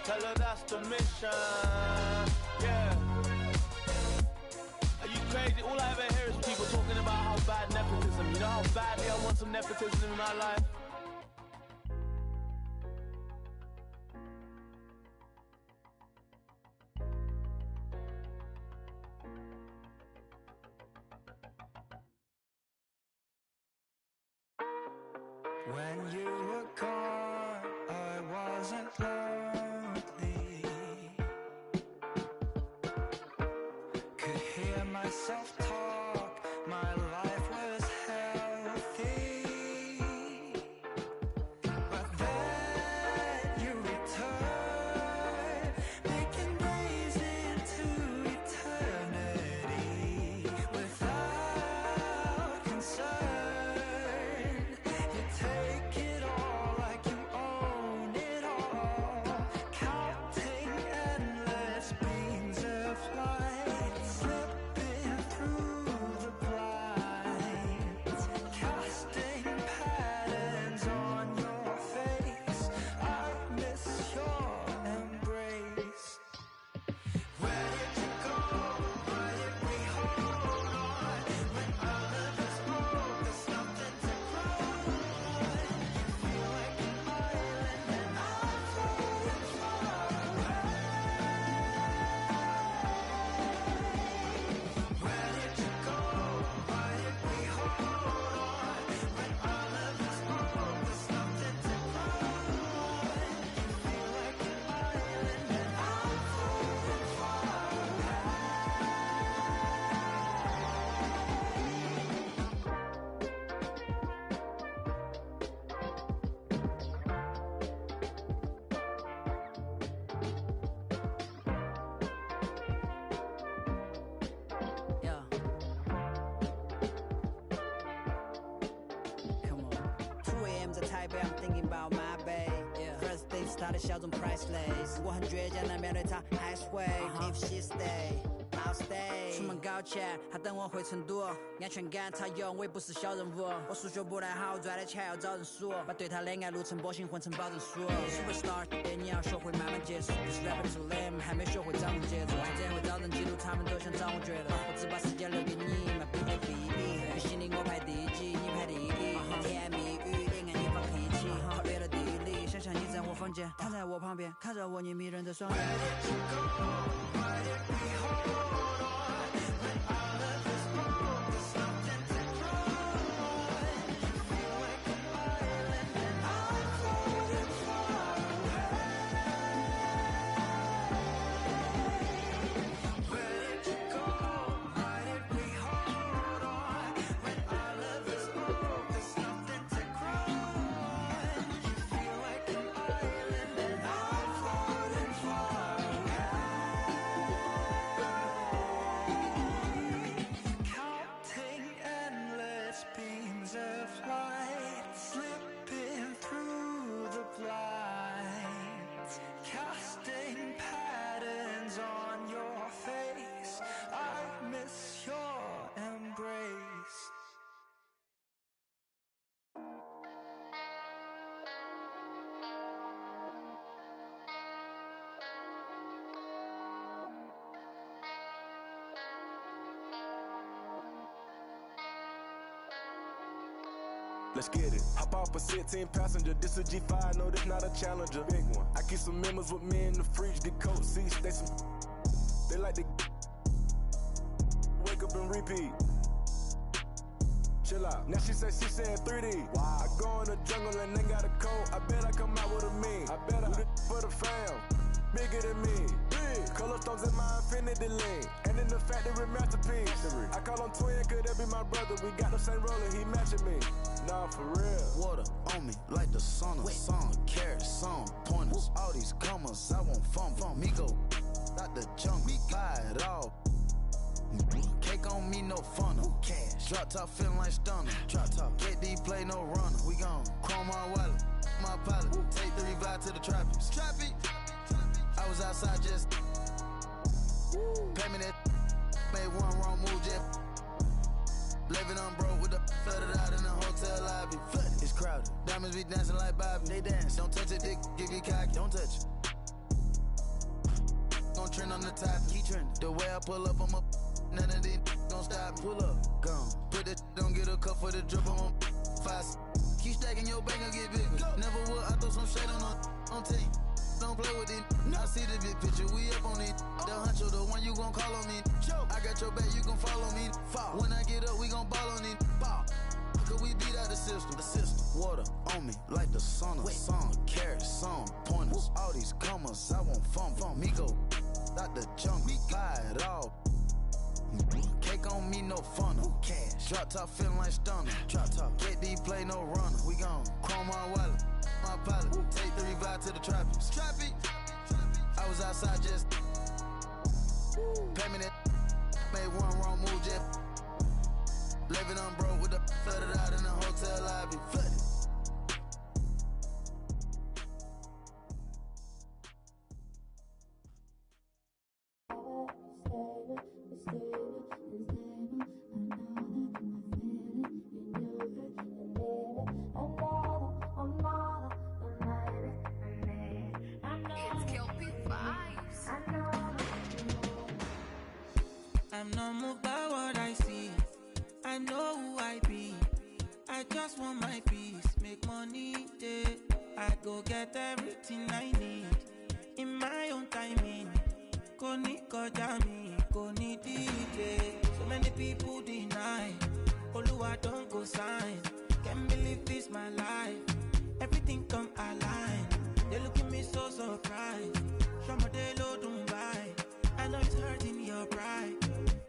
tell her that's the mission, yeah. Are you crazy? All I ever hear is people talking about how bad nepotism. You know how badly I want some nepotism in my life? When you were gone, I wasn't lonely. Could hear myself talk, my life was healthy. But then you returned, making days into eternity without concern. Take it all like you own it all, counting endless beams of light, slipping through the blinds, casting patterns on your face. I miss your embrace. Where did you go? Why did we hold on? When all of us broke, there's nothing to grow. Yeah. Come on. 2 a.m. 在台北 I'm thinking about my babe. First things started 小众 priceless. 我很倔强地面对她还是会 If she stay I'll stay. 出门搞钱，她等我回成都，安全感她有，我也不是小人物。我数学不太好，赚的钱要找人数，把对她的爱路程波形混成保证书。Superstar， 你要学会慢慢接触，不是 rapper too lame， 还没学会掌握节奏。这样会找人记录，他们都想掌握觉得，我只把时间留给你，买不费费力。你心里我排第几，你排第一。甜言蜜语，恋爱你发脾气，超越了地理。想象你在我房间，躺在我旁边，看着我你迷人的双眼。Let's get it. Hop off a 16 passenger. This a G5, no, this not a Challenger. Big one. I keep some members with me in the fridge. Get coat seats. They like to wake up and repeat. Chill out. Now she say she saying 3D. Wow. I go in the jungle and they got a coat. I bet I come out with a mean. I bet I do this for the fam. Bigger than me. Big. Color stones in my infinity lane. And in the factory masterpiece. I call him twin, could that be my brother? We got the same roller, he matching me. Nah, for real. Water on me like the sauna. Some carrots, some pointers. All these commas, I want fun. Me go out the jungle. Buy it all. Cake on me, no funnel. Cash. Drop top feeling like stunner. Drop top. KD play no runner. We gon' chrome my wallet. My pilot. Take the revive to the trappies. Trappy. I was outside just. Pay me that. Made one wrong move, just. Living on broke with the flooded out in the hotel lobby. Flooded. It's crowded. Diamonds be dancing like Bobby. They dance. Don't touch it, dick. Give me cocky. Don't touch it. Gon' trend on the top. Keep trending. The way I pull up, I'm up. None of these gon' stop me. Pull up, gone. Put that don't get a cup for the drip on 5. Keep stacking your bank and get bigger. Never would, I throw some shade on team. Don't play with it. I see the big picture, we up on it. The huncho, the one you gon' call on me. I got your back, you gon' follow me. When I get up, we gon' ball on it. Cause we beat out the system. Water on me like the sauna. Some carrots, some pointers. All these commas, I want fun. Me go out the jungle. Buy it all. Cake on me, no funnel. Cash. Drop top feeling like stunner. Drop top. KD play no runner. We gon' chrome my wallet. My pilot. Take the revive to the trappies. Trappy. I was outside just. Pay me that. Made one wrong move, just. Living on broke with the flooded out in the hotel lobby. Flooded. I'm not moved by what I see. I know who I be. I just want my peace. Make money, yeah. I go get everything I need in my own timing. Go need Kojami, go need DJ. So many people deny. Oluwa don't go sign. Can't believe this my life. Everything come align. They look at me so surprised. Shamadelo don't buy. I know it's hurting your pride.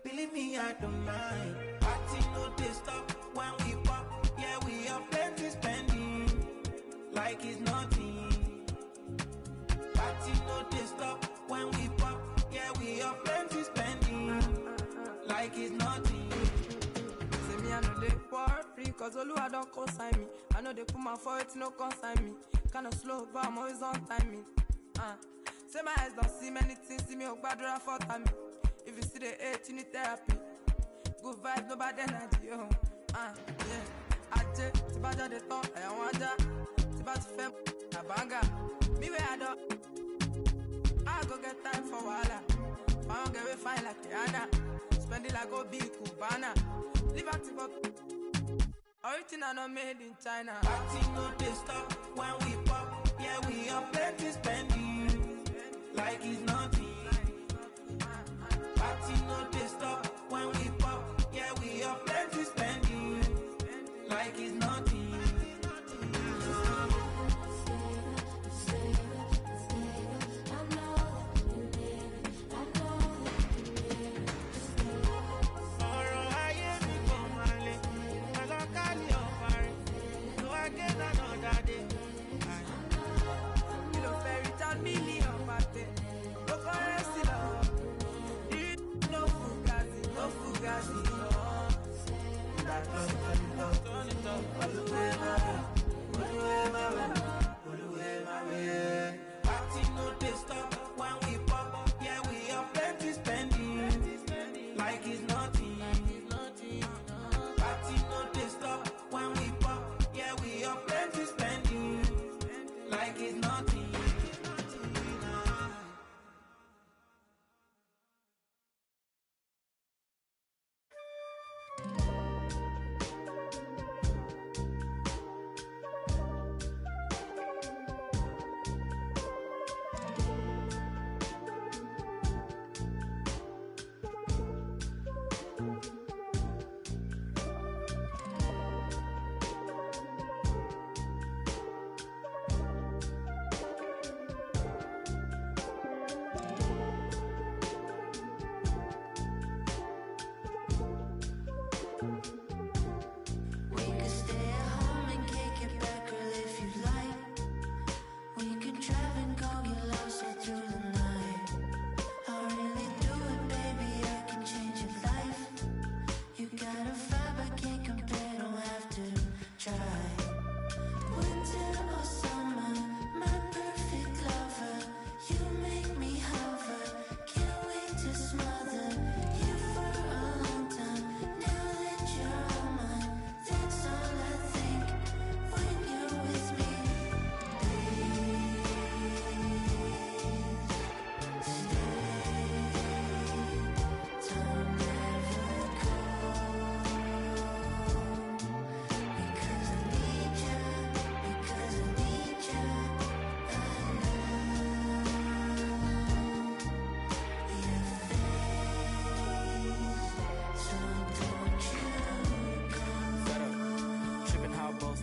Believe me, I don't mind. Party no they stop when we pop. Yeah, we have plenty spending like it's nothing. Party no they stop when we pop. Yeah, we have plenty spending like it's nothing. Say me I know they war free cause Oluwa don't consign me. I know they put my foot no consign me. Kinda slow but I'm always on timing. Say my eyes don't see many things. See me oh bad for time. If you see the hate, you need therapy. Good vibes, no bad energy, yo. Yeah. Aje, si baja de ton, I wanja. Si baja fem, a banga. Me where I do. I go get time for wala. If I don't get way fine like Rihanna. Spend it like Obi Cubana. Liberty but everything I know made in China. Party no they stop when we pop. Yeah, we have plenty spending like it's nothing. Party no they stop when we pop. Yeah, we have plenty spending like it's nothing. Ọ̀rọ̀ ayé mi kò máa le, ọlọ́kàlì ọ̀fàrẹ̀, so again another day. Kilo fairy tell million party. Look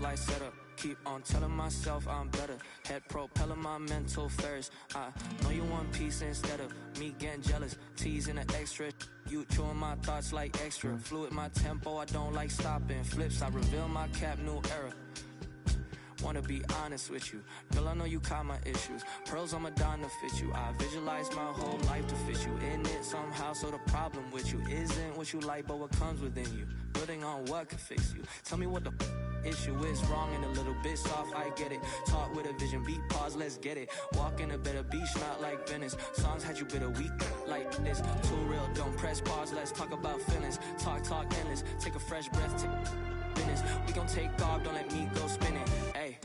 light setup. Keep on telling myself I'm better. Head propelling my mental Ferris. I know you want peace instead of me getting jealous. Teasing the extra. You chewing my thoughts like extra. Fluid my tempo, I don't like stopping. Flips, I reveal my cap, new era. Wanna be honest with you. Girl, I know you caught my issues. Pearls on Madonna fit you. I visualize my whole life to fit you in it somehow. So the problem with you isn't what you like, but what comes within you. Building on what could fix you. Tell me what the issue is. Wrong and a little bit soft, I get it. Talk with a vision, beat pause, let's get it. Walk in a better beach, not like Venice. Songs had you bitter weak like this. Too real, don't press pause, let's talk about feelings. Talk endless, take a fresh breath, take business. We gon' take off, don't let me go spinning. Hey.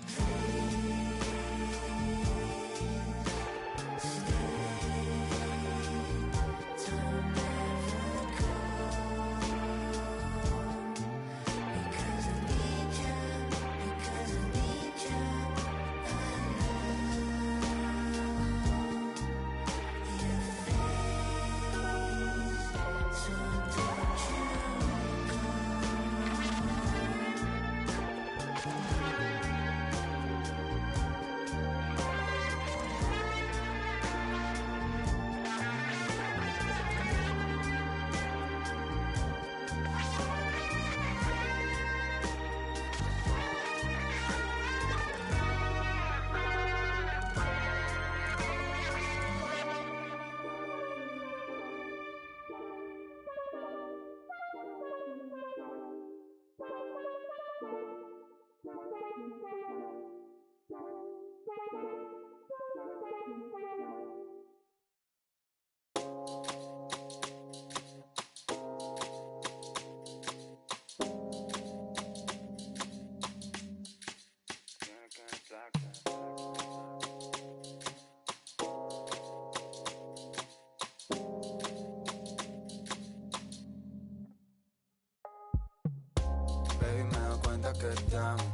Baby, me doy cuenta que te amo,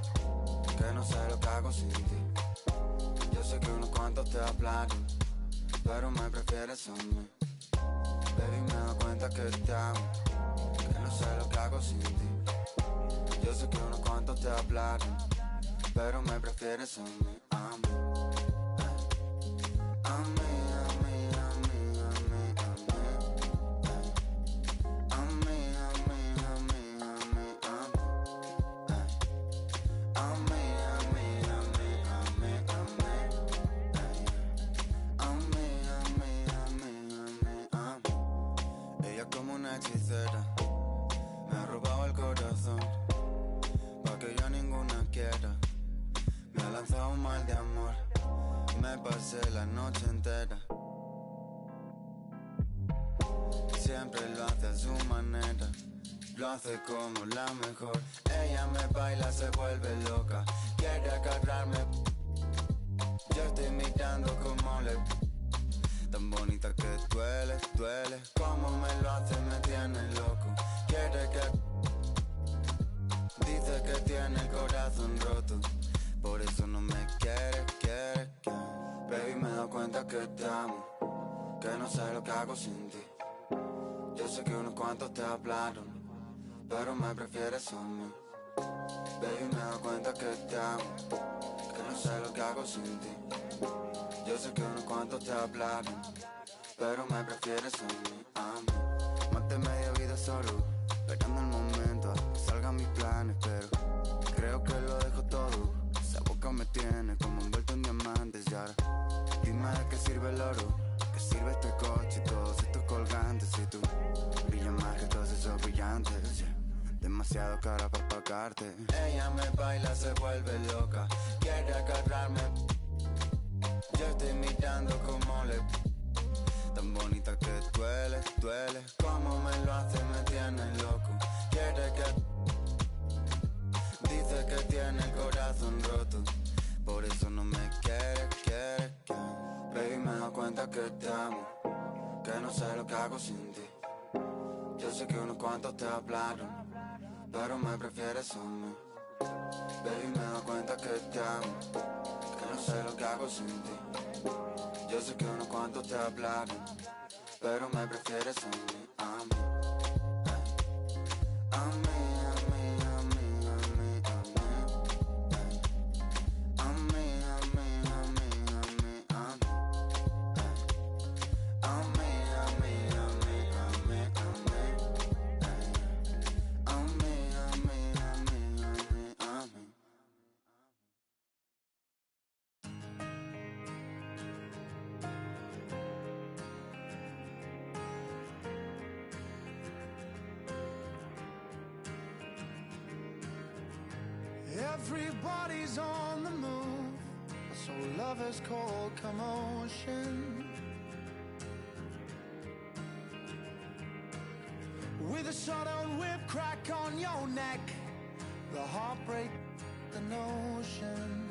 que no sé lo que hago sin ti. Yo sé que unos cuantos te hablaron, pero me prefieres a mí. Baby, me doy cuenta que te amo, que no sé lo que hago sin ti. Yo sé que unos cuantos te hablaron, pero me prefieres a mí. A mí, a mí, a mí, a mí, a mí, a mí. A mí, a mí, a mí, a mí, a mí. A mí, a mí, a mí, a mí, a mí. A mí, a mí, a mí, a mí, a mí. Ella como una hechicera me ha robado el corazón, pa' que yo ninguna quiera. Me ha lanzado un mal de amor, me pasé la noche entera. Siempre lo hace a su manera, lo hace como la mejor. Ella me baila, se vuelve loca, quiere agarrarme. Yo estoy mirando como le... Tan bonita que duele, duele. Como me lo hace, me tiene loco. Quiere que... Dice que tiene el corazón roto, por eso no me quiere, quiere. Baby, me doy cuenta que te amo, que no sé lo que hago sin ti. Yo sé que unos cuantos te hablaron, pero me prefieres a mí. Baby, me doy cuenta que te amo, que no sé lo que hago sin ti. Yo sé que unos cuantos te hablaron, pero me prefieres a mí, a mí. Maté media vida solo, esperando el momento a que salgan mis planes, pero creo que lo dejo todo. Esa boca me tiene como envuelto en diamantes y ahora dime de qué sirve el oro, qué sirve este coche y todos estos colgantes. Si tú brillas más que todos esos brillantes, yeah. Demasiado cara para pagarte. Ella me baila, se vuelve loca, quiere agarrarme. Yo estoy mirando como le... Tan bonita que duele, duele. Como me lo hace, me tiene loco. Quiere que... Dice que tiene el corazón roto, por eso no me quiere, quiere, quiere. Baby, me doy cuenta que te amo, que no sé lo que hago sin ti. Yo sé que unos cuantos te hablaron, pero me prefieres a mí. Baby, me doy cuenta que te amo, que no sé lo que hago sin ti. Yo sé que unos cuantos te hablaron, pero me prefieres a mí, a mí. A mí, a mí, a mí, a mí, a mí. Everybody's on the move, so lovers call commotion. With a sudden whip crack on your neck, the heartbreak, the notion.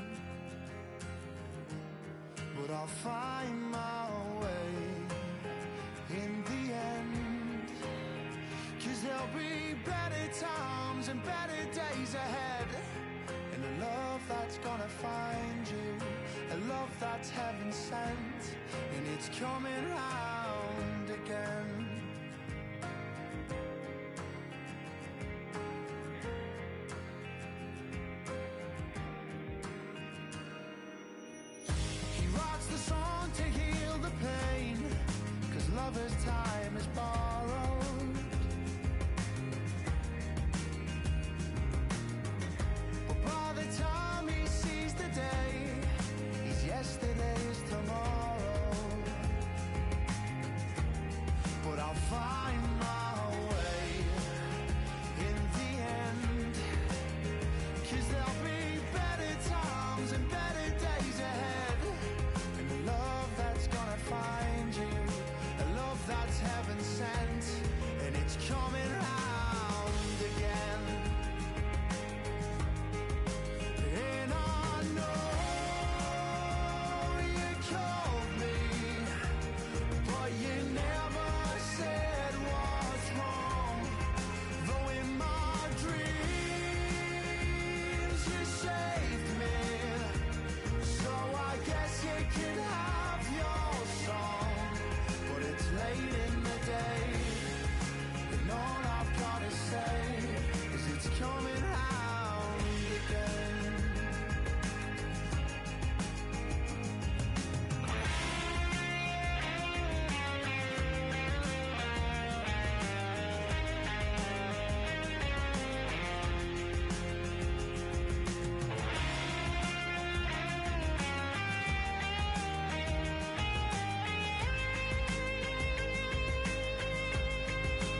But I'll find my way in the end, 'cause there'll be better times and better days ahead. And a love that's gonna find you, a love that's heaven sent, and it's coming round again. He writes the song to heal the pain, 'cause lover's time is borrowed. But by the time he sees the day, he's yesterday's tomorrow. But I'll find my way in the end, 'cause there'll be better times and better days ahead. And a love that's gonna find you, a love that's heaven sent, and it's coming round again. And I know you called me, but you never said what's wrong. Though in my dreams you saved me, so I guess you can have your song. But it's late in the day, and all I've gotta say is it's coming round again.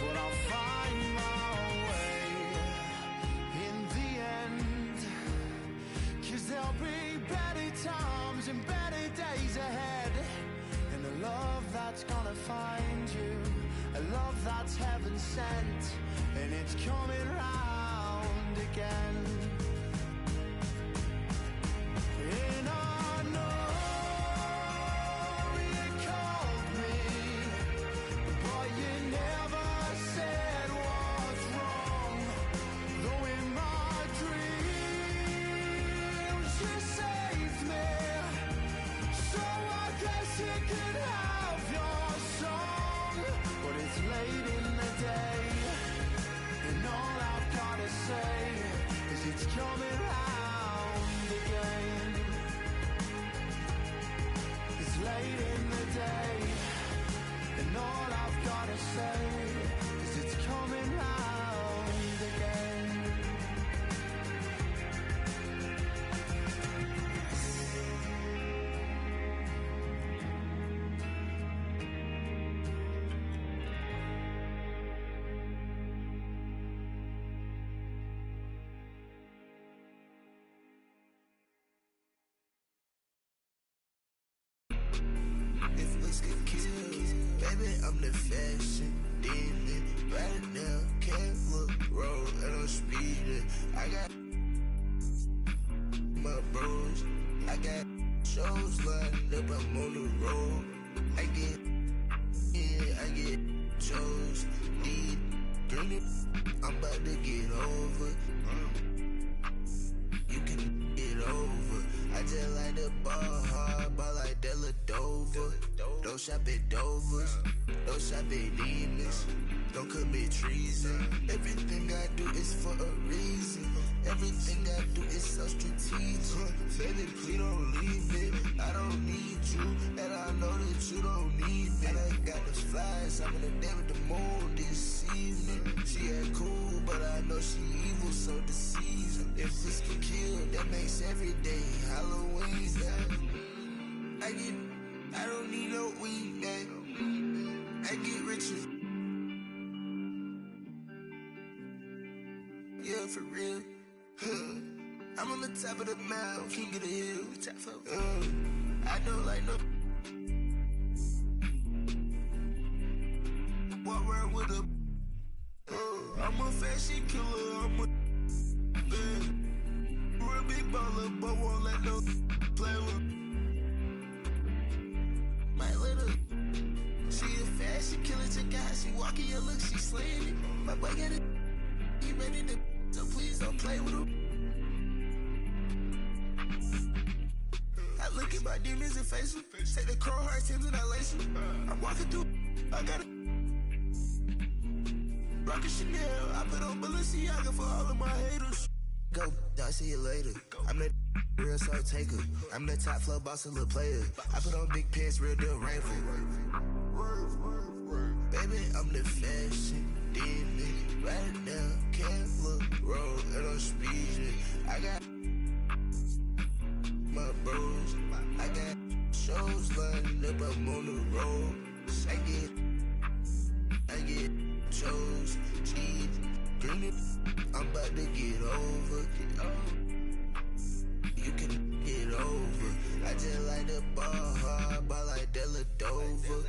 But I'll find my way in the end, 'cause there'll be better times and better days ahead. And a love that's gonna find you, a love that's heaven sent, and it's coming round again. And I know you called me, but you never said what's wrong. Though in my dreams you saved me, so I guess you could have your song. But it's late in the day, and all I've gotta say is it's coming round again. It's late in the day, and all I've gotta say is it's coming round again. If looks could kill, baby, I'm the fashion demon. Right now, camera roll and I'm speeding. I got my bros, I got shows lined up, I'm on the road. I get chose, need bring it. I'm about to get over. You can get over. I just like the ball hard, ball like Della Dover. Don't shop at Dover's, don't shop at Demons. Don't commit treason. Everything I do is for a reason. Everything I do is so strategic. Baby, please don't leave me. I don't need you, and I know that you don't need me. And I got those flies, I'm in the day with the moon this evening. She ain't cool, but I know she evil, so deceiving. If this can kill, that makes every day Halloween. I don't need no weed, man. I get richer. Yeah, for real. I'm on the top of the mountain, king of the hill. I don't like no. Walk around with a. I'm a fashion killer. I'm a. Real big baller, but won't let no play with. My little. She a fashion killer. Check out how she walking your look. She slaying it. My boy got it. He ready to. So please don't play with him. I look at my demons and face them. Take the crow heart Timbs and I lace them. I'm walking through. I got it. Rockin' Chanel. I put on Balenciaga for all of my haters. Go, I'll see you later. I'm the real soul taker. I'm the top flow boss and little player. I put on big pants, real deal rainful. Baby, I'm the fashion demon. Right now, can't look road and I'm speeding. I got my bros. I got shows lined up, I'm on the road. I get chose, cheese, bring it. I'm about to get over. You can get over. I just like the ball hard, ball like Della Dover.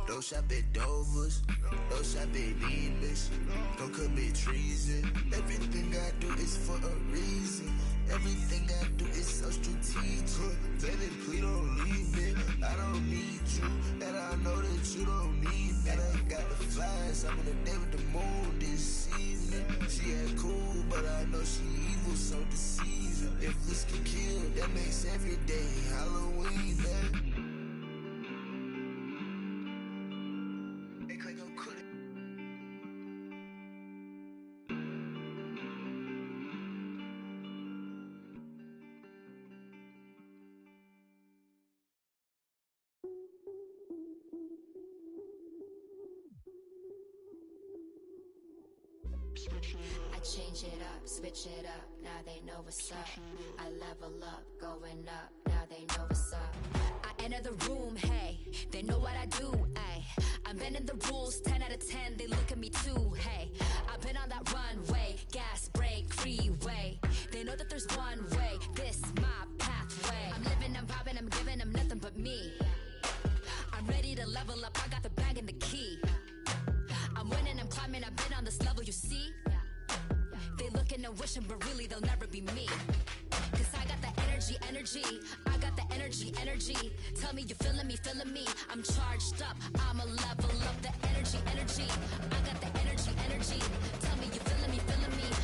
Don't shop at Dover's, don't shop at Nemus. Don't commit treason. Everything I do is for a reason. Everything I do is so strategic. Baby, please don't leave me. I don't need you, and I know that you don't need me. And I got the flies. I'm on a day with the moon this evening. She ain't cool, but I know she evil, so deceiving. If this can kill, that makes every day Halloween, man. Hey, Clay, go cut it. I change it up, switch it up, now they know what's up. I level up, going up, now they know what's up. I enter the room, hey, they know what I do, ay. I'm bending the rules, 10 out of 10, they look at me too, hey. I've been on that runway, gas, brake, freeway. They know that there's one way, this my pathway. I'm living, I'm vibing, I'm giving them nothing but me. I'm ready to level up, I got the bag and the key. I'm winning, I'm climbing, I've been on this level, you see? They looking and wishing, but really they'll never be me. Cause I got the energy, I got the energy. Tell me you feeling me, I'm charged up, I'ma level up the energy. I got the energy. Tell me you feeling me,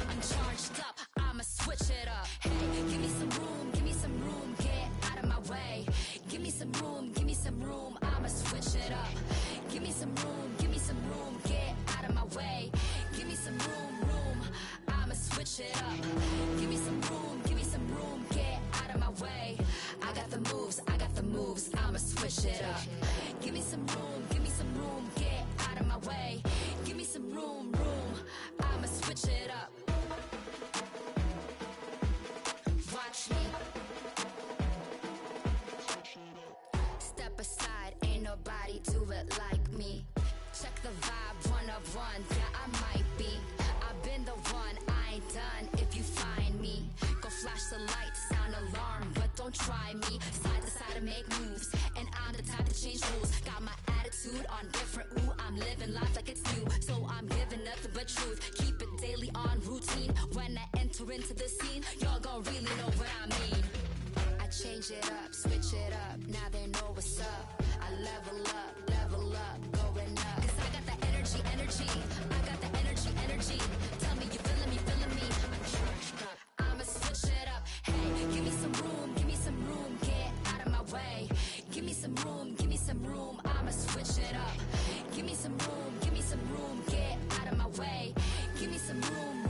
I'm charged up, I'ma switch it up. Hey, give me some room, get out of my way. Give me some room, I'ma switch it up. Give me some room, get out of my way. Give me some room, I'ma switch it up. Give me some room, get out of my way. I got the moves, I'ma switch it up. Give me some room, get out of my way. Give me some room, I'ma switch it up. Watch me. Step aside, ain't nobody do it like me. Check the vibe, 1 of 1, yeah, I might be. I've been the one, I ain't done if you find me. Go flash the lights, sound alarm, but don't try me. Side to side to make moves, and I'm the type to change rules. Got my attitude on different, ooh, I'm living life like it's new. So I'm giving nothing but truth, keep it daily on routine. When I enter into the scene, y'all gon' really know what I mean. I change it up, switch it up, now they know what's up. I level up, going up. Cause I got the energy. I got the energy. Tell me you feeling me, I'm charged up, I'ma switch it up. Hey, give me some room, get out of my way. Give me some room, I'ma switch it up. Give me some room, get out of my way. Give me some room,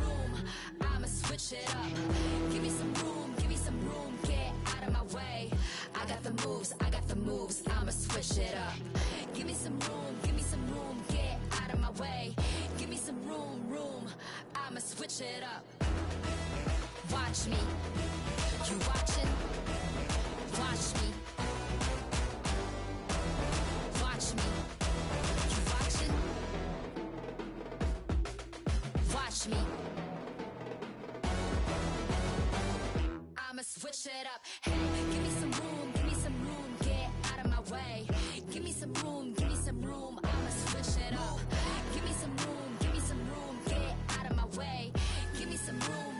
I'ma switch it up. Give me some room, get out of my way. I got the moves, I'ma switch it up. Give me some room, get out of my way. Give me some room, I'ma switch it up. Watch me, you watching? Watch me. Watch me, you watching? Watch me. switch it up. Hey, give me some room, get out of my way. Give me some room, I'ma switch it up. Give me some room, get out of my way. Give me some room,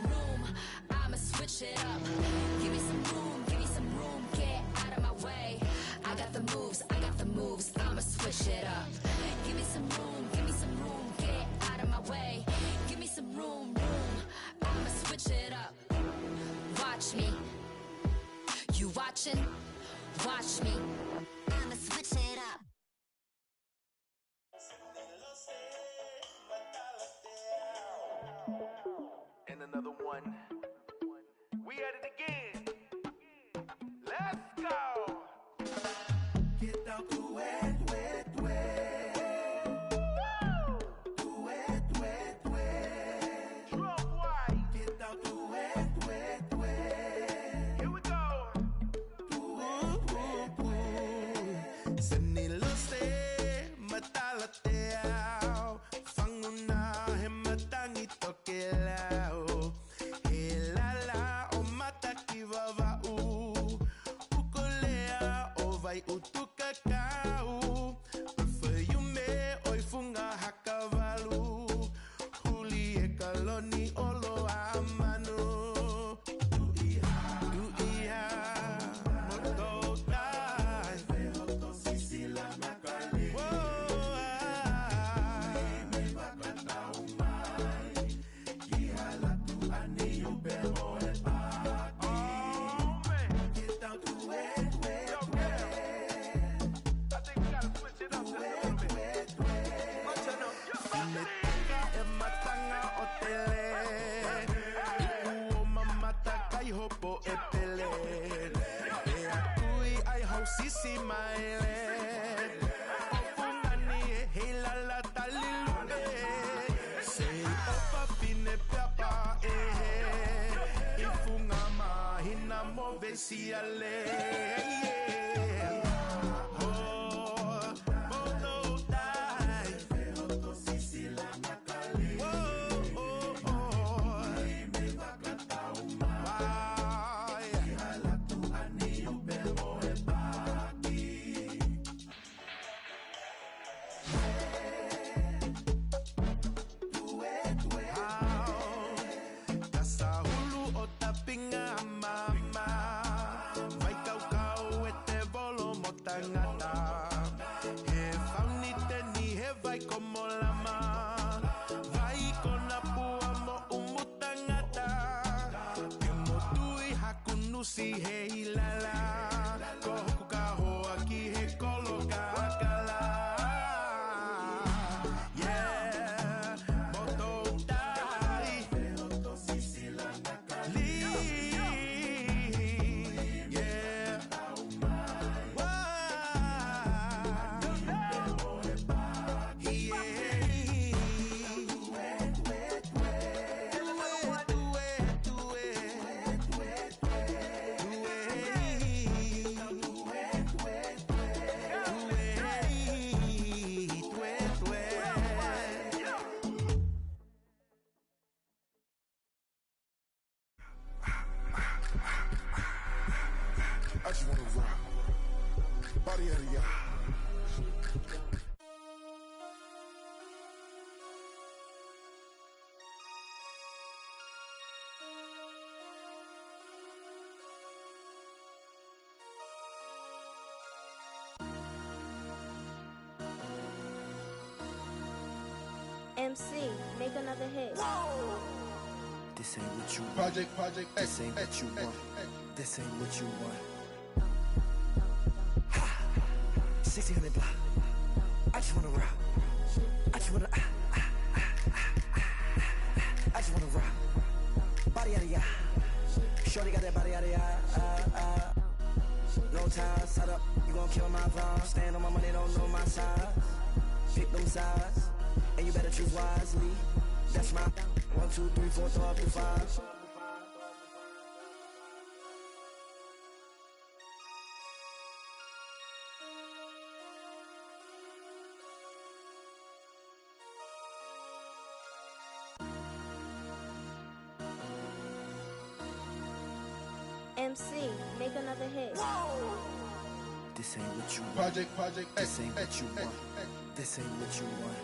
I'ma switch it up. Give me some room, get out of my way. I got the moves, I'ma switch it up. Give me some room, get out of my way. Give me some room, I'ma switch it up. Watch me, you watching? Watch me, I'ma switch it up. And another one. We at it again. Let's go. Get down to wet, wet, wet. To wet, wet, wet. Drum white. Get down to wet, wet, wet. Here we go. To wet, wet, wet. Senilose matalateao. Fanguna hematangito kelao. Helala o matakivava u. Ukolea o vai utukakau. Perfume oi funga hakavalu. Huli e kaloni olo amano. Duia, mototai. Vehoto sisila makali. Me bakata umai. Gihala tu ani ubebo e paki. Get down to wet, wet, wet. I think we gotta switch it up just a little bit. Metaka e matanga otele. Iku o mamata kai hopo e pele. E akui ai hau sisi maele. Ofungani e heilala taliluke. Sei opa fine papa e. Ifunga mahina move siale. Tasahulu o tapinga mama. Vai kau e te volo mo tangata. He faunite ni he vai como lama. Vai kona pua mo umutangata. Ke mo tui hakunusi he ilala. Kohoku kaho aki he koloka akala. Yeah, moto tai. Yeah. I just wanna rock. Body out of y'all. MC, make another hit. This ain't what you want. Project, This ain't what you want. This ain't what you want. 1600 block. I just wanna rock. I just wanna. I just wanna rock. Body out of ya. Shorty got that body out of ya. No time, set up. You gon' kill my vibe. Stand on my money, don't know my size. Pick them sides, and you better choose wisely. That's my 1, 2, 3, 4, 5. MC, make another hit. This ain't what you want. Project, This ain't what you want. This ain't what you want.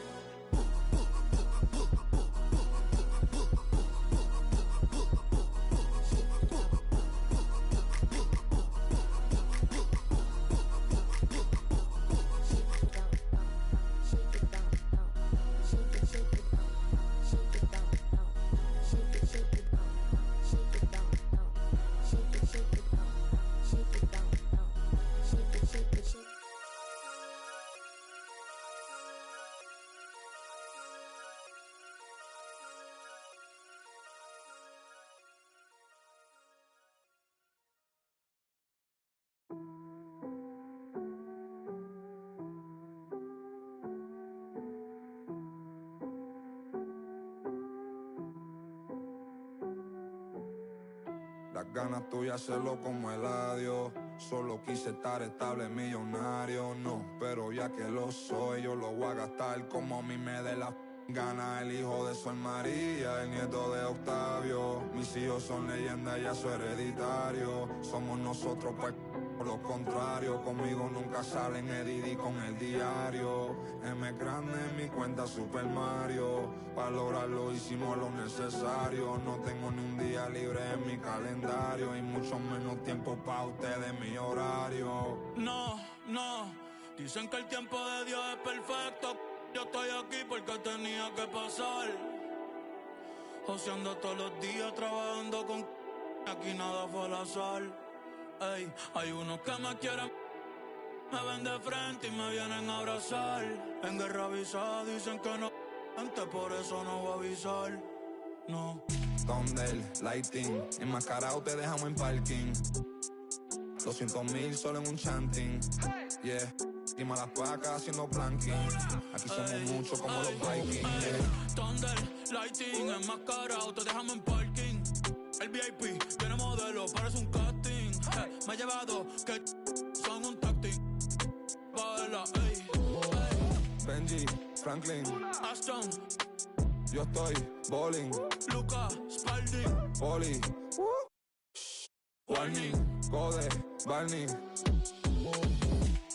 Las ganas tuyas hacerlo como el adiós. Solo quise estar estable, millonario, no. Pero ya que lo soy, yo lo voy a gastar como a mí me dé la gana. El hijo de Sol María, el nieto de Octavio. Mis hijos son leyendas, ya soy hereditario. Somos nosotros, pues, por lo contrario. Conmigo nunca salen Edidi con el diario. M grande en mi cuenta Super Mario. Para lograrlo hicimos lo necesario. No tengo ni un día libre en mi calendario. Y mucho menos tiempo pa' ustedes, mi horario. No, dicen que el tiempo de Dios es perfecto. Yo estoy aquí porque tenía que pasar. Joseando todos los días, trabajando con aquí nada fue al azar. Ey, hay unos que me quieren, me ven de frente y me vienen a abrazar. En guerra avisada dicen que no, antes por eso no voy a avisar. No. Thunder, lighting, enmascarado te dejamos en parking. 200,000 solo en un chanting. Yeah, y malas pacas haciendo planking. Aquí somos muchos como los Vikings. Yeah. Thunder, lighting, enmascarado te dejamos en parking. El VIP tiene modelo, parece un casting. Me he llevado que son un tacting. Baila, ey. Benji, Franklin, Aston, yo estoy bowling. Luca, Spalding, Poli, Warning, Code, Barney,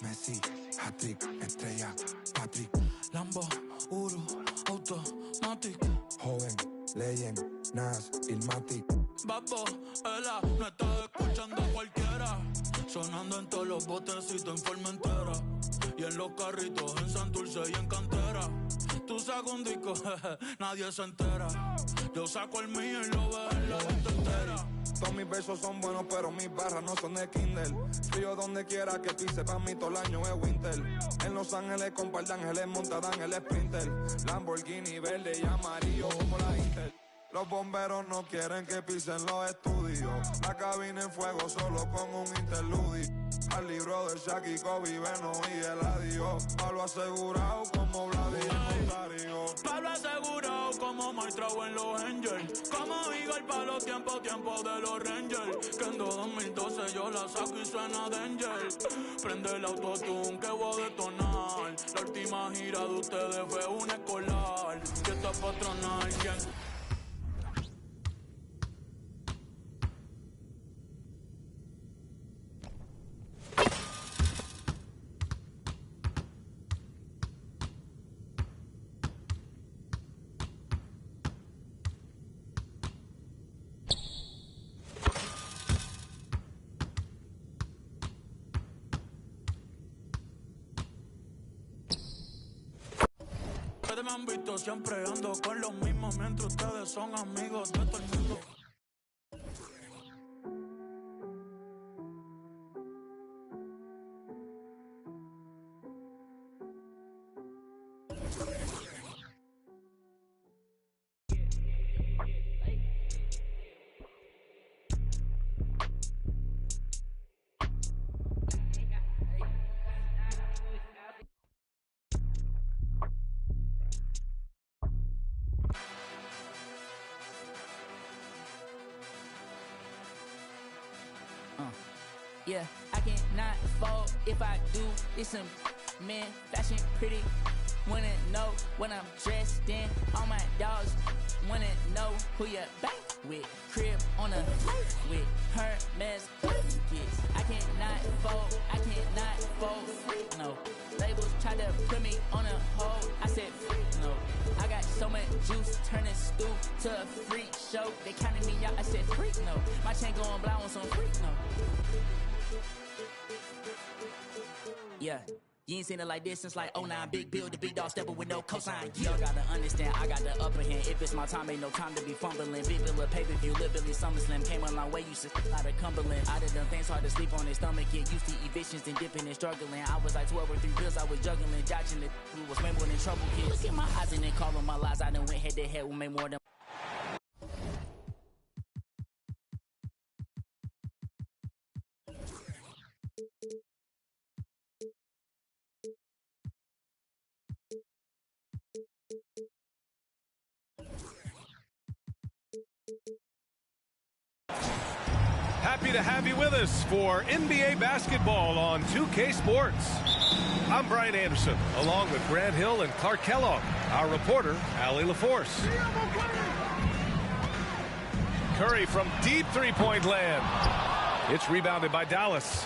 Messi, hat-trick, estrella, Patrick, Lambo, Uru, Automatic, joven, legend, Nas, Ilmatic. Babo, Ela, no estás escuchando a cualquiera. Sonando en todos los botecitos en Formentera. Y en los carritos en Santurce y en Cantera. Tú sacas un disco, nadie se entera. Yo saco el mío y lo veo en la gente entera. Todos mis versos son buenos, pero mis barras no son de Kindle. Frío donde quiera que pise, pa' mí todo el año es winter. En Los Ángeles con par de ángeles montadan el Sprinter. Lamborghini verde y amarillo como la Inter. Los bomberos no quieren que pisen los estudios. La cabina en fuego solo con un interludio. Al libro de Shaq y Kobe, Beno y Eladio. Pablo asegurado como Vladimir Montario. Pablo asegurado como Maestrao en los Angels. Como Eagle para los tiempos de los Rangers. Que en 2012 yo la saco y suena Danger. Prende el autotune que voy a detonar. La última gira de ustedes fue un escolar. Que está patronal, ¿quién? Ustedes me han visto siempre ando con los mismos mientras ustedes son amigos de todo el mundo. Yeah, I cannot fold. If I do, it's some man fashion pretty. wanna know what I'm dressed in. All my dogs wanna know who you bank with. Crib on a lake with Hermes blankets. I cannot fold, freak no. Labels try to put me on a hold, I said freak no. I got so much juice, turning stew to a freak show. They counted me out, I said freak no. My chain going blind on some freak no. Yeah. You ain't seen it like this since like 09. Big bill, the big dog stepping with no cosign. Y'all gotta understand, I got the upper hand. If it's my time, ain't no time to be fumbling. Big bill of pay-per-view, literally SummerSlam. Came a long way, used to out of Cumberland. I done things hard to sleep on his stomach. Get used to evictions and dipping and struggling. I was like 12 or 3 bills, I was juggling. Dodging the who was way more than trouble kids. Look at my eyes and then call on my lies. I done went head to head with me more than. Happy to have you with us for NBA basketball on 2K Sports. I'm Brian Anderson, along with Grant Hill and Clark Kellogg, our reporter, Allie LaForce. Curry from deep three-point land. It's rebounded by Dallas.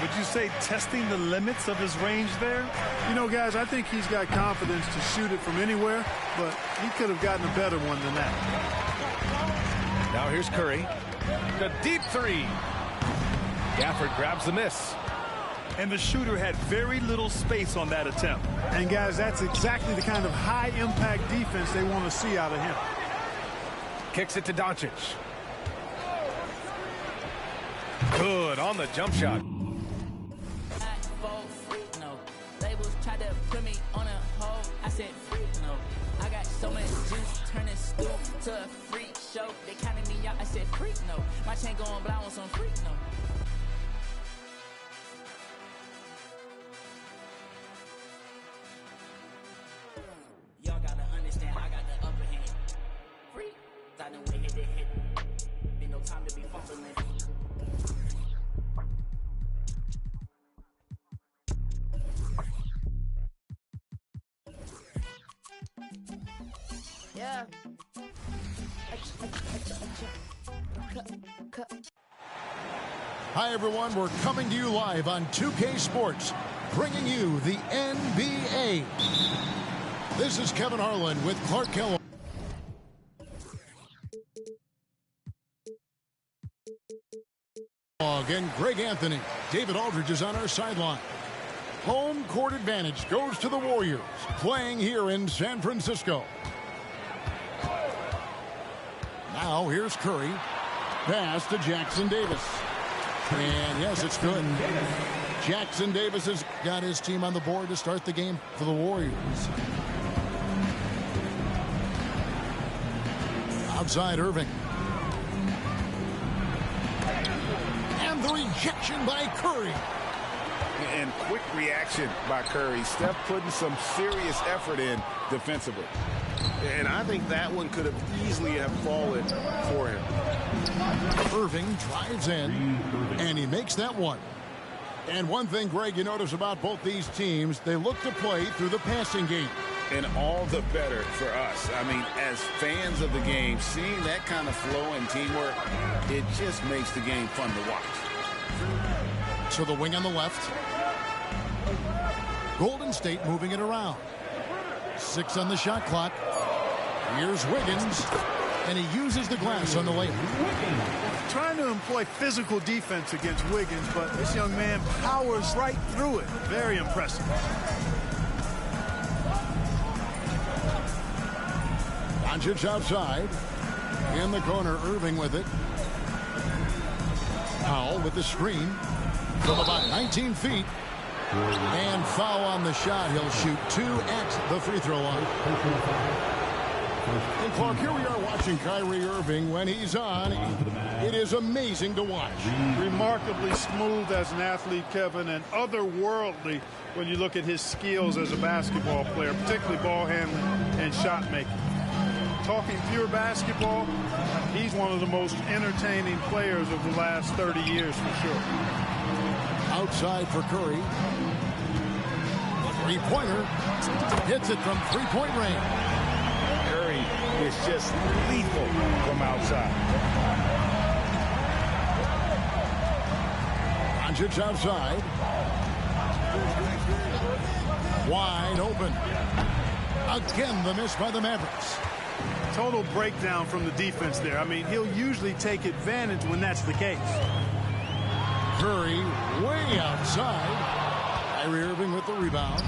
Would you say testing the limits of his range there? You know, guys, I think he's got confidence to shoot it from anywhere, but he could have gotten a better one than that. Now here's Curry. The deep three. Gafford grabs the miss. And the shooter had very little space on that attempt. And, guys, that's exactly the kind of high-impact defense they want to see out of him. Kicks it to Doncic. Good on the jump shot. Labels try to put me on a hold, I said freak no. I got so much juice, turning stew to a freak show. They counted me out, I said freak no. My chain going blind on some freak no. Y'all gotta understand, I got the upper hand. Freak, I done went hit to hit. Ain't no time to be fumbling. Yeah. Hi, everyone. We're coming to you live on 2K Sports, bringing you the NBA. This is Kevin Harlan with Clark Kellogg. And Greg Anthony. David Aldridge is on our sideline. Home court advantage goes to the Warriors, playing here in San Francisco. Now here's Curry. Pass to Jackson Davis. And yes, it's good. Jackson Davis has got his team on the board to start the game for the Warriors. Outside Irving. And the rejection by Curry. And quick reaction by Curry. Steph putting some serious effort in defensively. And I think that one could have easily have fallen for him. Irving drives in, and he makes that one. And one thing, Greg, you notice about both these teams, they look to play through the passing game. And all the better for us. I mean, as fans of the game, seeing that kind of flow and teamwork, it just makes the game fun to watch. So the wing on the left. Golden State moving it around. 6 on the shot clock. Here's Wiggins, and he uses the glass on the layup. Trying to employ physical defense against Wiggins, but this young man powers right through it. Very impressive. Doncic outside. In the corner, Irving with it. Powell with the screen from about 19 feet. And foul on the shot. He'll shoot 2 at the free throw line. And Clark, here we are watching Kyrie Irving. When he's on, it is amazing to watch. Remarkably smooth as an athlete, Kevin, and otherworldly when you look at his skills as a basketball player, particularly ball handling and shot making. Talking pure basketball, he's one of the most entertaining players of the last 30 years for sure. Outside for Curry. Three-pointer. Hits it from three-point range. Curry is just lethal from outside. Doncic outside. Wide open. Again, the miss by the Mavericks. Total breakdown from the defense there. I mean, he'll usually take advantage when that's the case. Curry way outside. Kyrie Irving with the rebound.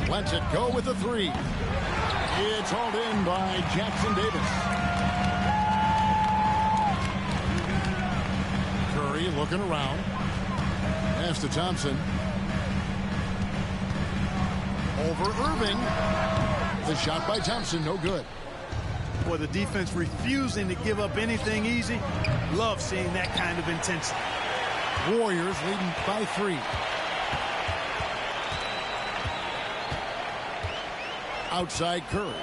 Lets it go with the three. It's hauled in by Jackson Davis. Curry looking around. Pass to Thompson. Over Irving. The shot by Thompson, no good. Boy, the defense refusing to give up anything easy. Love seeing that kind of intensity. Warriors leading by 3. Outside Curry.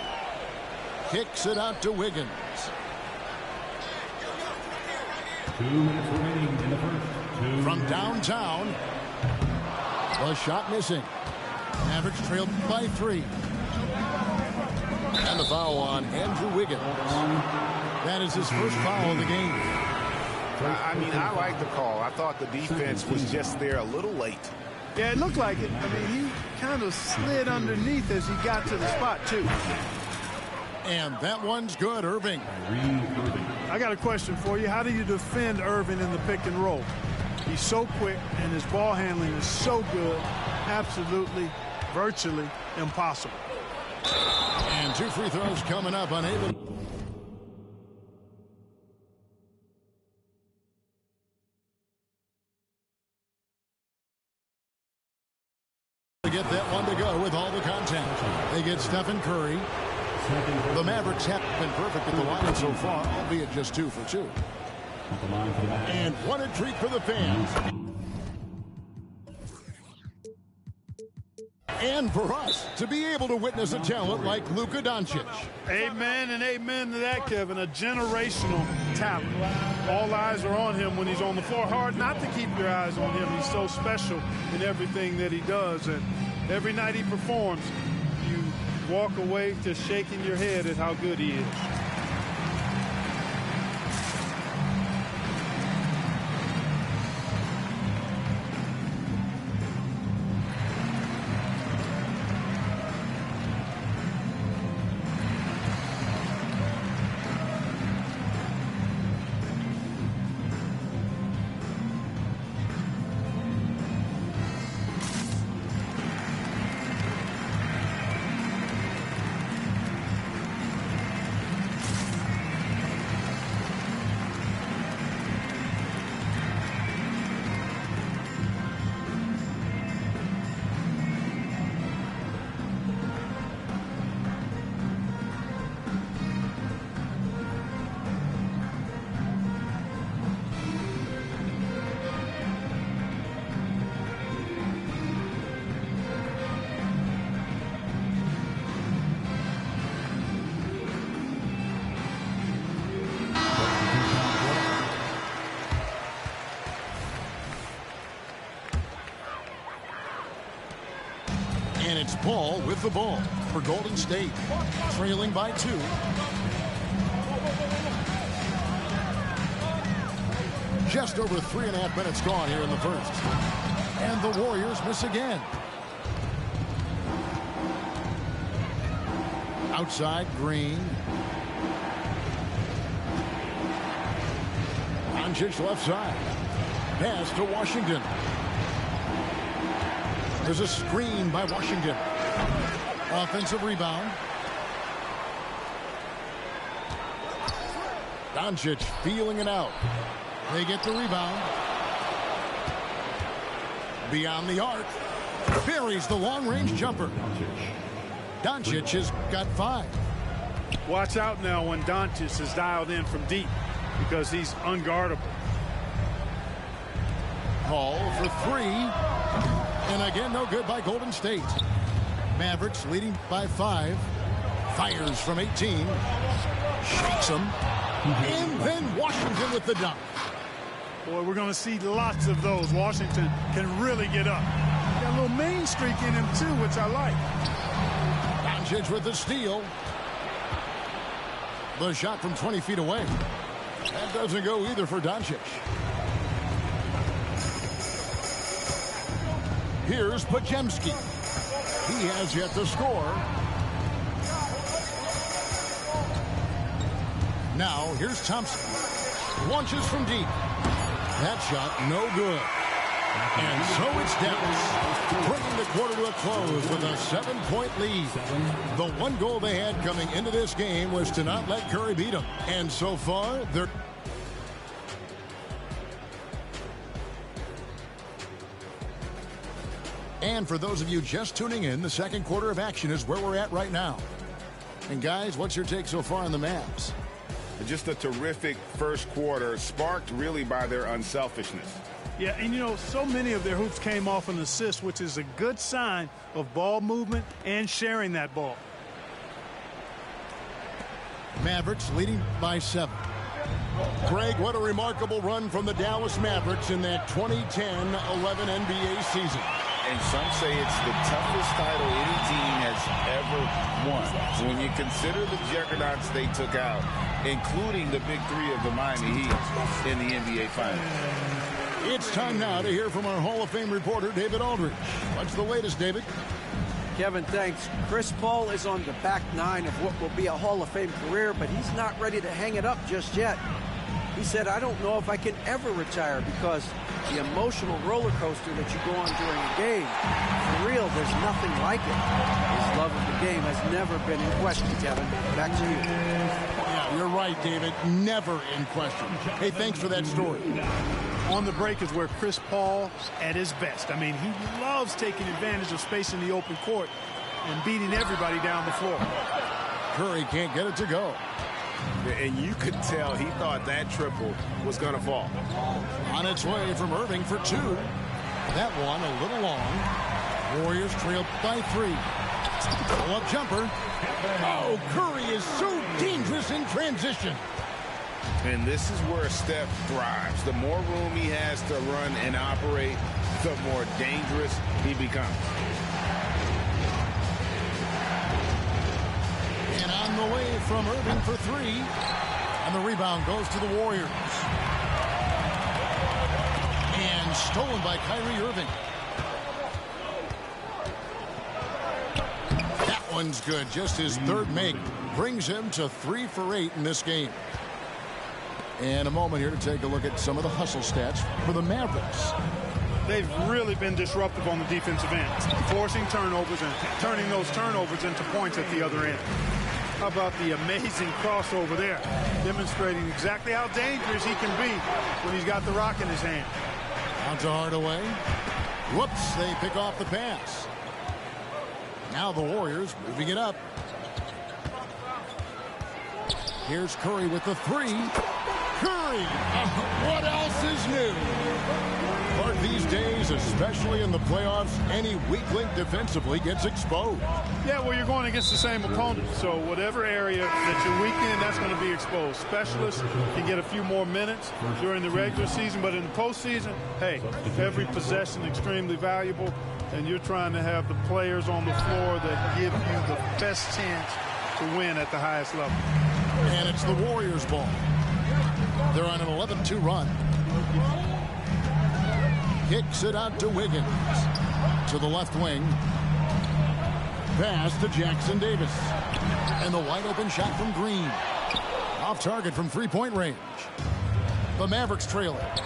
Kicks it out to Wiggins. 2 minutes remaining in the first. From downtown. The shot missing. Mavericks trailed by 3. And the foul on Andrew Wiggins. That is his first foul of the game. I mean, I like the call. I thought the defense was just there a little late. Yeah, it looked like it. I mean, he kind of slid underneath as he got to the spot, too. And that one's good, Irving. I got a question for you. How do you defend Irving in the pick and roll? He's so quick, and his ball handling is so good. Absolutely, virtually impossible. And 2 free throws coming up, unable to get that one to go with all the contact. They get Stephen Curry. The Mavericks have been perfect at the line so far, albeit just 2 for 2. And what a treat for the fans. And for us to be able to witness a talent like Luka Doncic. Amen and amen to that, Kevin. A generational talent. All eyes are on him when he's on the floor. Hard not to keep your eyes on him. He's so special in everything that he does. And every night he performs, you walk away just shaking your head at how good he is. And it's Paul with the ball for Golden State, trailing by 2. Just over 3.5 minutes gone here in the first. And the Warriors miss again. Outside Green. Doncic left side. Pass to Washington. There's a screen by Washington. Offensive rebound. Doncic feeling it out. They get the rebound. Beyond the arc. Buries the long-range jumper. Doncic has got 5. Watch out now when Doncic is dialed in from deep because he's unguardable. Hall for 3. And again, no good by Golden State. Mavericks leading by 5. Fires from 18. Shakes them. And then Washington with the dunk. Boy, we're going to see lots of those. Washington can really get up. Got a little mean streak in him, too, which I like. Doncic with the steal. The shot from 20 feet away. That doesn't go either for Doncic. Here's Pajemski. He has yet to score. Now, here's Thompson. Launches from deep. That shot, no good. And so it's Dallas, bringing the quarter to a close with a 7-point lead. The one goal they had coming into this game was to not let Curry beat them. And so far, they're... And for those of you just tuning in, the second quarter of action is where we're at right now. And guys, what's your take so far on the Mavs? Just a terrific first quarter, sparked really by their unselfishness. Yeah, and you know, so many of their hoops came off an assist, which is a good sign of ball movement and sharing that ball. Mavericks leading by 7. Greg, what a remarkable run from the Dallas Mavericks in that 2010-11 NBA season. And some say it's the toughest title any team has ever won. When you consider the juggernauts they took out, including the big three of the Miami Heat in the NBA Finals. It's time now to hear from our Hall of Fame reporter, David Aldridge. What's the latest, David? Kevin, thanks. Chris Paul is on the back nine of what will be a Hall of Fame career, but he's not ready to hang it up just yet. He said, I don't know if I can ever retire because the emotional roller coaster that you go on during a game, for real, there's nothing like it. His love of the game has never been in question, Kevin. Back to you. Yeah, you're right, David. Never in question. Hey, thanks for that story. On the break is where Chris Paul's at his best. I mean, he loves taking advantage of space in the open court and beating everybody down the floor. Curry can't get it to go. And you could tell he thought that triple was going to fall. On its way from Irving for 2. That one a little long. Warriors trail by 3. Pull-up jumper. Oh, Curry is so dangerous in transition. And this is where Steph thrives. The more room he has to run and operate, the more dangerous he becomes. And on the way from Irving for 3. And the rebound goes to the Warriors. And stolen by Kyrie Irving. That one's good. Just his third make. Brings him to 3 for 8 in this game. And a moment here to take a look at some of the hustle stats for the Mavericks. They've really been disruptive on the defensive end, forcing turnovers and turning those turnovers into points at the other end. How about the amazing crossover there, demonstrating exactly how dangerous he can be when he's got the rock in his hand. Out to Hardaway. Whoops, they pick off the pass. Now the Warriors moving it up. Here's Curry with the 3. Curry! What else is new? But these days, especially in the playoffs, any weak link defensively gets exposed. Yeah, well, you're going against the same opponent, so whatever area that you're weak in, that's going to be exposed. Specialists can get a few more minutes during the regular season, but in the postseason, hey, every possession extremely valuable, and you're trying to have the players on the floor that give you the best chance to win at the highest level. And it's the Warriors' ball. They're on an 11-2 run. Kicks it out to Wiggins. To the left wing. Pass to Jackson Davis. And the wide open shot from Green. Off target from 3-point range. The Mavericks trail it.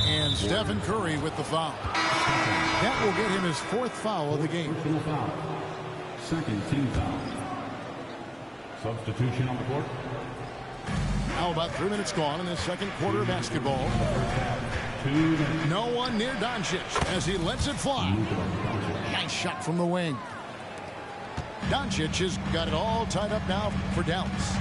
And Stephen Curry with the foul. That will get him his 4th foul of the game. Second team foul. Substitution on the court. Now about 3 minutes gone in the second quarter of basketball. No one near Doncic as he lets it fly. Nice shot from the wing. Doncic has got it all tied up now for Dallas.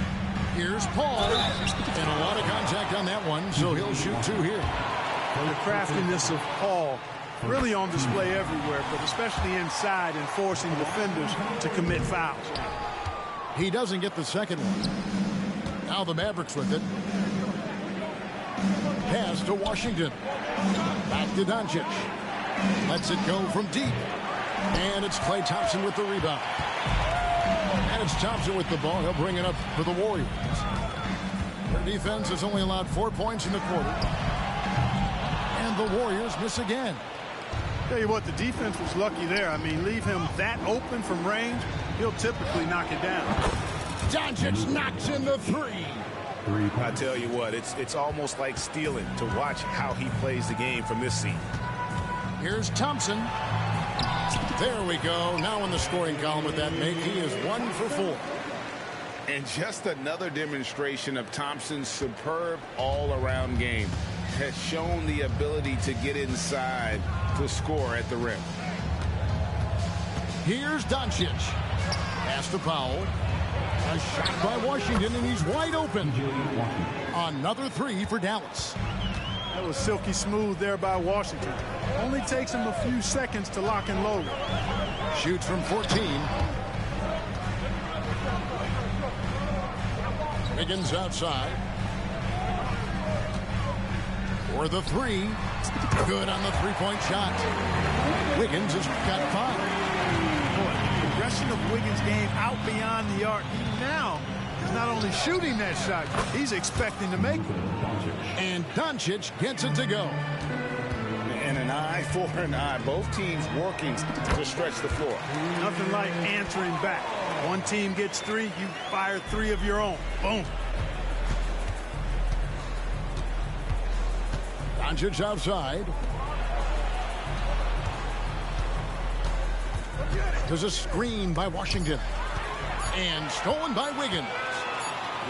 Here's Paul. And a lot of contact on that one, so he'll shoot 2 here. Well, the craftiness of Paul really on display everywhere, but especially inside and forcing defenders to commit fouls. He doesn't get the second one. Now the Mavericks with it. Pass to Washington. Back to Doncic. Lets it go from deep. And it's Klay Thompson with the rebound. And it's Thompson with the ball. He'll bring it up for the Warriors. Their defense has only allowed 4 points in the quarter. And the Warriors miss again. Tell you what, the defense was lucky there. I mean, leave him that open from range, he'll typically knock it down. Doncic knocks in the three. I tell you what, it's almost like stealing to watch how he plays the game from this seat. Here's Thompson. There we go. Now in the scoring column with that make, he is 1 for 4. And just another demonstration of Thompson's superb all-around game. Has shown the ability to get inside to score at the rim. Here's Doncic. Pass to Powell. A shot by Washington, and he's wide open. Another three for Dallas. That was silky smooth there by Washington. Only takes him a few seconds to lock and load. Shoots from 14. Wiggins outside. For the three. Good on the three-point shot. Wiggins has got 5. Boy, the progression of Wiggins' game out beyond the arc. He now is not only shooting that shot, he's expecting to make it. And Doncic gets it to go. And an eye for an eye. Both teams working to stretch the floor. Nothing like answering back. One team gets 3, you fire 3 of your own. Boom. Doncic outside. There's a screen by Washington. And stolen by Wiggins.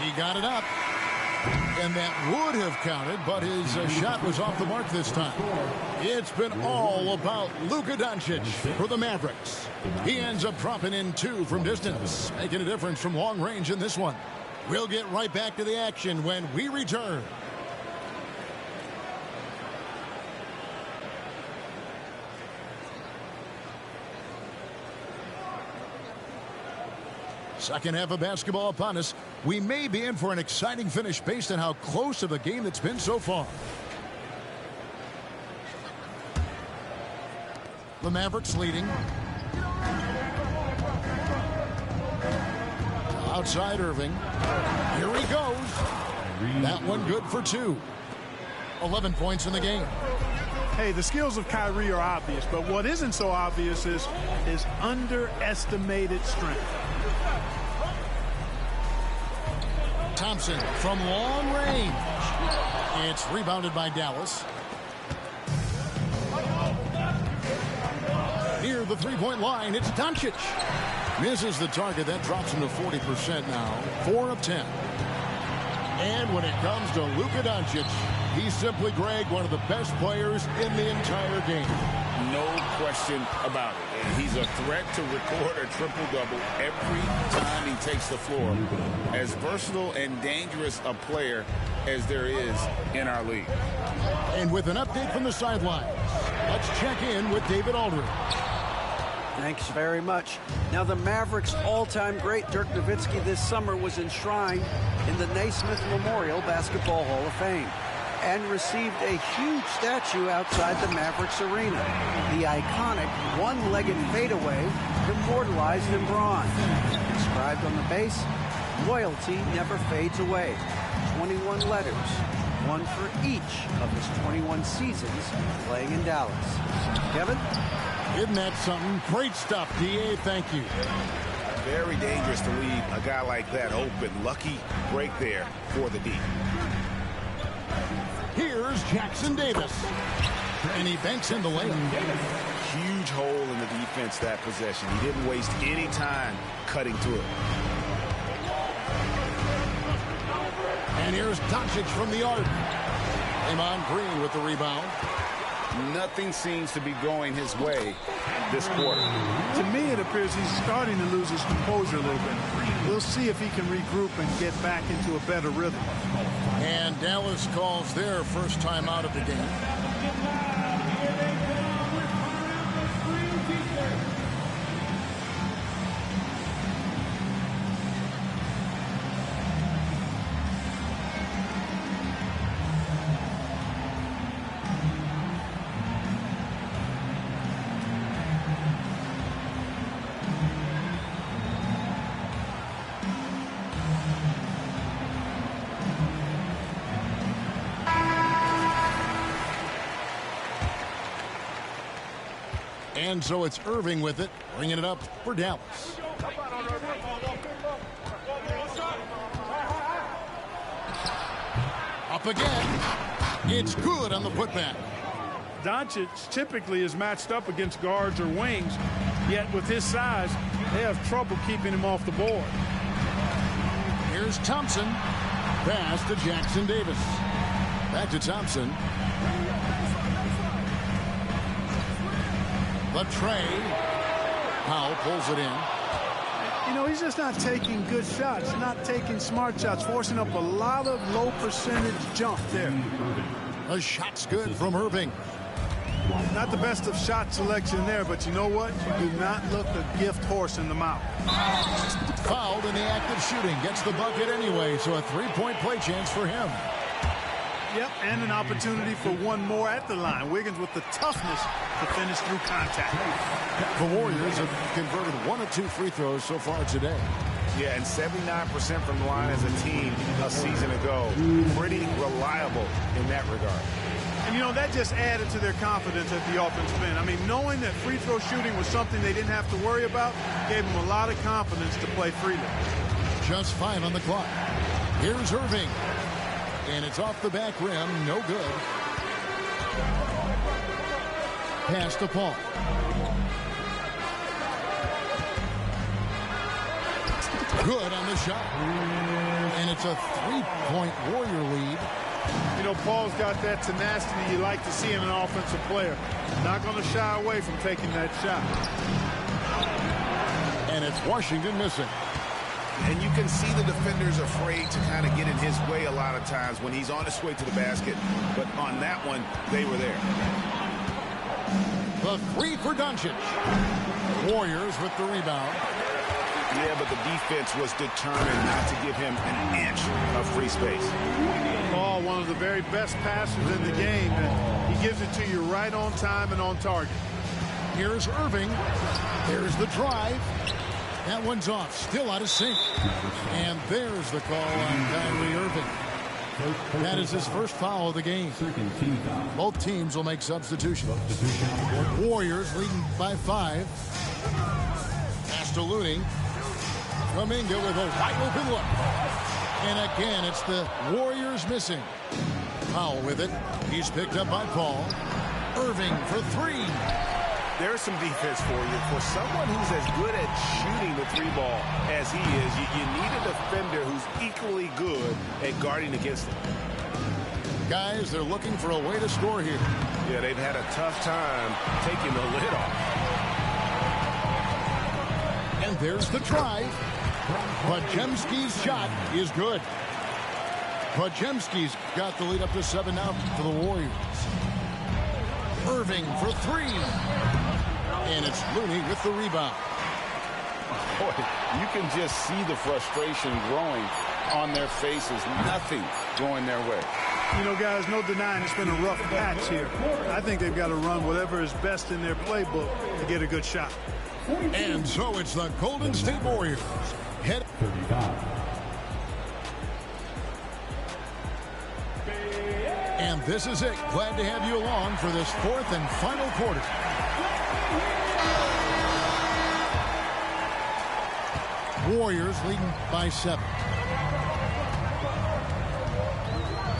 He got it up. And that would have counted, but his shot was off the mark this time. It's been all about Luka Doncic for the Mavericks. He ends up dropping in 2 from distance, making a difference from long range in this one. We'll get right back to the action when we return. Second half of basketball upon us. We may be in for an exciting finish based on how close of a game it's been so far. The Mavericks leading. Outside Irving. Here he goes. That one good for 2. 11 points in the game. Hey, the skills of Kyrie are obvious, but what isn't so obvious is his underestimated strength. Thompson from long range. It's rebounded by Dallas. Near the three-point line, it's Doncic. Misses the target. That drops him to 40% now. 4 of 10. And when it comes to Luka Doncic, he's simply, Greg, one of the best players in the entire game. No question about it. And he's a threat to record a triple-double every time he takes the floor. As versatile and dangerous a player as there is in our league. And with an update from the sidelines, let's check in with David Aldridge. Thanks very much. Now, the Mavericks' all-time great Dirk Nowitzki this summer was enshrined in the Naismith Memorial Basketball Hall of Fame and received a huge statue outside the Mavericks arena. The iconic one-legged fadeaway immortalized in bronze. Inscribed on the base, loyalty never fades away. 21 letters, one for each of his 21 seasons playing in Dallas. Kevin? Isn't that something? Great stuff, D.A. Thank you. Very dangerous to leave a guy like that open. Lucky break there for the D. Here's Jackson Davis. And he banks in the lane. Huge hole in the defense that possession. He didn't waste any time cutting through it. And here's Doncic from the arc. Draymond Green with the rebound. Nothing seems to be going his way this quarter. To me, it appears he's starting to lose his composure a little bit. We'll see if he can regroup and get back into a better rhythm. And Dallas calls their first time out of the game. And so it's Irving with it, bringing it up for Dallas. Up again. It's good on the putback. Doncic typically is matched up against guards or wings, yet with his size, they have trouble keeping him off the board. Here's Thompson. Pass to Jackson Davis. Back to Thompson. The tray. Powell pulls it in. You know, he's just not taking good shots, not taking smart shots, forcing up a lot of low percentage jump there. A shot's good from Irving. Not the best of shot selection there, but you know what? You do not look a gift horse in the mouth. Fouled in the act of shooting. Gets the bucket anyway, so a three-point play chance for him. Yep, and an opportunity for one more at the line. Wiggins with the toughness to finish through contact. The Warriors have converted 1 of 2 free throws so far today. Yeah, and 79% from the line as a team a season ago. Pretty reliable in that regard. And, you know, that just added to their confidence at the offensive end. I mean, knowing that free throw shooting was something they didn't have to worry about gave them a lot of confidence to play freely. Just 5 on the clock. Here's Irving. And it's off the back rim. No good. Pass to Paul. Good on the shot. And it's a 3-point Warrior lead. You know, Paul's got that tenacity you like to see in an offensive player. Not going to shy away from taking that shot. And it's Washington missing. And you can see the defenders afraid to kind of get in his way a lot of times when he's on his way to the basket. But on that one, they were there. The 3 for Doncic. Warriors with the rebound. Yeah, but the defense was determined not to give him an inch of free space. Paul, one of the very best passers in the game, and he gives it to you right on time and on target. Here's Irving. There's the drive. That one's off, still out of sync. And there's the call on Kyrie Irving. That is his first foul of the game. Both teams will make substitutions. Warriors leading by 5. Pass to Looney. Kuminga with a wide open look. And again, it's the Warriors missing. Powell with it. He's picked up by Paul. Irving for 3. There's some defense for you. For someone who's as good at shooting the 3-ball as he is, you need a defender who's equally good at guarding against him. Guys, they're looking for a way to score here. Yeah, they've had a tough time taking the lid off. And there's the drive. Podziemski's shot is good. Podziemski's got the lead up to 7 now for the Warriors. Irving for 3. And it's Looney with the rebound. Boy, you can just see the frustration growing on their faces. Nothing going their way. You know, guys, no denying it's been a rough patch here. I think they've got to run whatever is best in their playbook to get a good shot. And so it's the Golden State Warriors. Head 35. And this is it. Glad to have you along for this 4th and final quarter. Warriors leading by 7.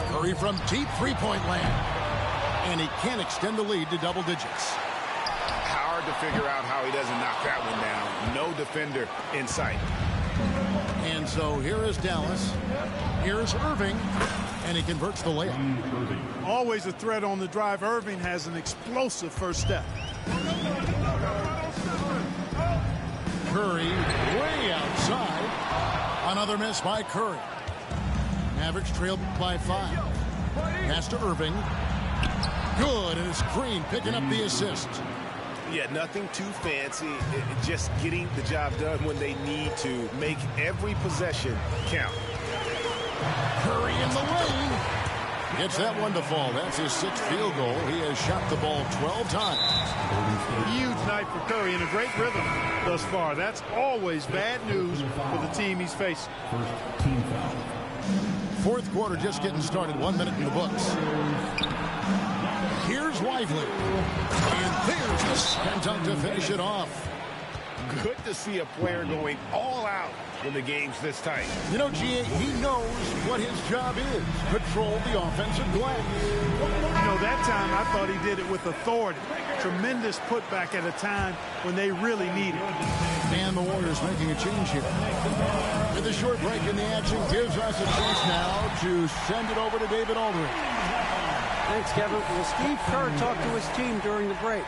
Curry from deep 3-point land. And he can't extend the lead to double digits. Hard to figure out how he doesn't knock that one down. No defender in sight. And so here is Dallas. Here's Irving. And he converts the layup. Always a threat on the drive. Irving has an explosive first step. Curry way outside. Another miss by Curry. Mavericks trailed by 5. Pass to Irving. Good, and it's Green picking up the assist. Yeah, nothing too fancy. Just getting the job done when they need to. Make every possession count. Curry in the lane. Gets that one to fall. That's his 6th field goal. He has shot the ball 12 times. Huge night for Curry and a great rhythm thus far. That's always bad news for the team he's facing. First team foul. 4th quarter just getting started. 1 minute in the books. Here's Lively. And there's the slam dunk to finish it off. Good to see a player going all out when the game's this tight. You know, G.A., he knows what his job is. Control the offensive glass. You know, that time I thought he did it with authority. Tremendous putback at a time when they really need it. And the Warriors making a change here. With a short break in the action gives us a chance now to send it over to David Aldridge. Thanks, Kevin. Well, Steve Kerr talked to his team during the break.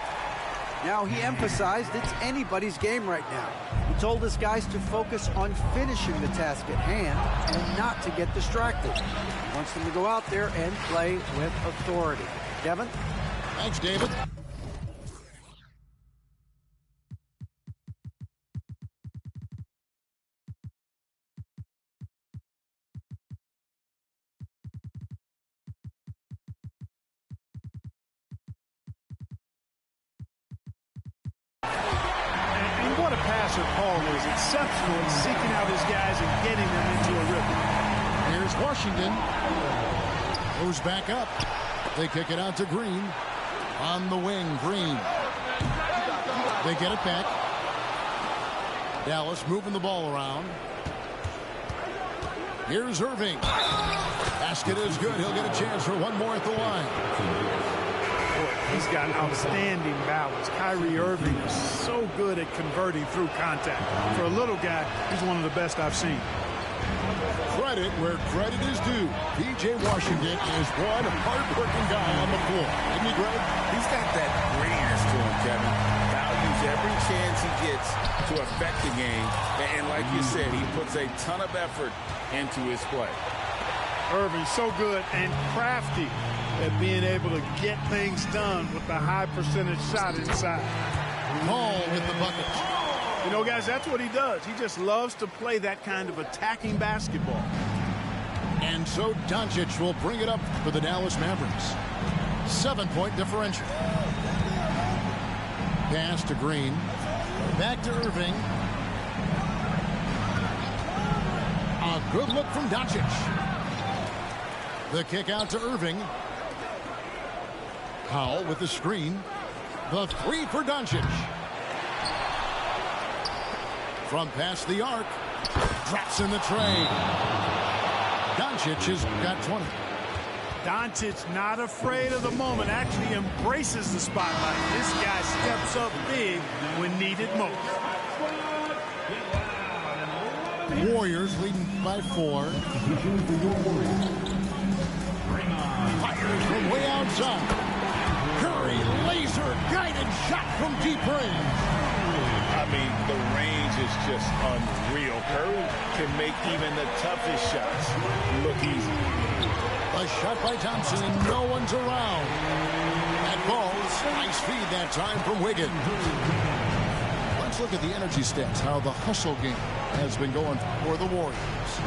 Now, he emphasized it's anybody's game right now. He told his guys to focus on finishing the task at hand and not to get distracted. He wants them to go out there and play with authority. Kevin? Thanks, David. What a passer Paul is. Exceptional in seeking out his guys and getting them into a rhythm. Here's Washington. Goes back up. They kick it out to Green. On the wing, Green. They get it back. Dallas moving the ball around. Here's Irving. Basket is good. He'll get a chance for one more at the line. He's got outstanding balance. Kyrie Irving is so good at converting through contact. For a little guy, he's one of the best I've seen. Credit where credit is due. P.J. Washington is one hard-working guy on the floor. Isn't he, Greg? He's got that grittiness to him, Kevin. Values every chance he gets to affect the game. And like you said, he puts a ton of effort into his play. Irving so good and crafty at being able to get things done with the high percentage shot inside. Paul with the bucket. You know, guys, that's what he does. He just loves to play that kind of attacking basketball. And so Doncic will bring it up for the Dallas Mavericks. 7-point differential. Pass to Green. Back to Irving. A good look from Doncic. The kick out to Irving. Powell with the screen. The three for Doncic. From past the arc. Drops in the tray. Doncic has got 20. Doncic not afraid of the moment. Actually embraces the spotlight. This guy steps up big when needed most. Warriors leading by 4. Fires from way outside. Curry, laser-guided shot from deep range. I mean, the range is just unreal. Curry can make even the toughest shots look easy. A shot by Thompson, and no one's around. That ball, nice feed that time from Wiggins. Let's look at the energy stats, how the hustle game has been going for the Warriors.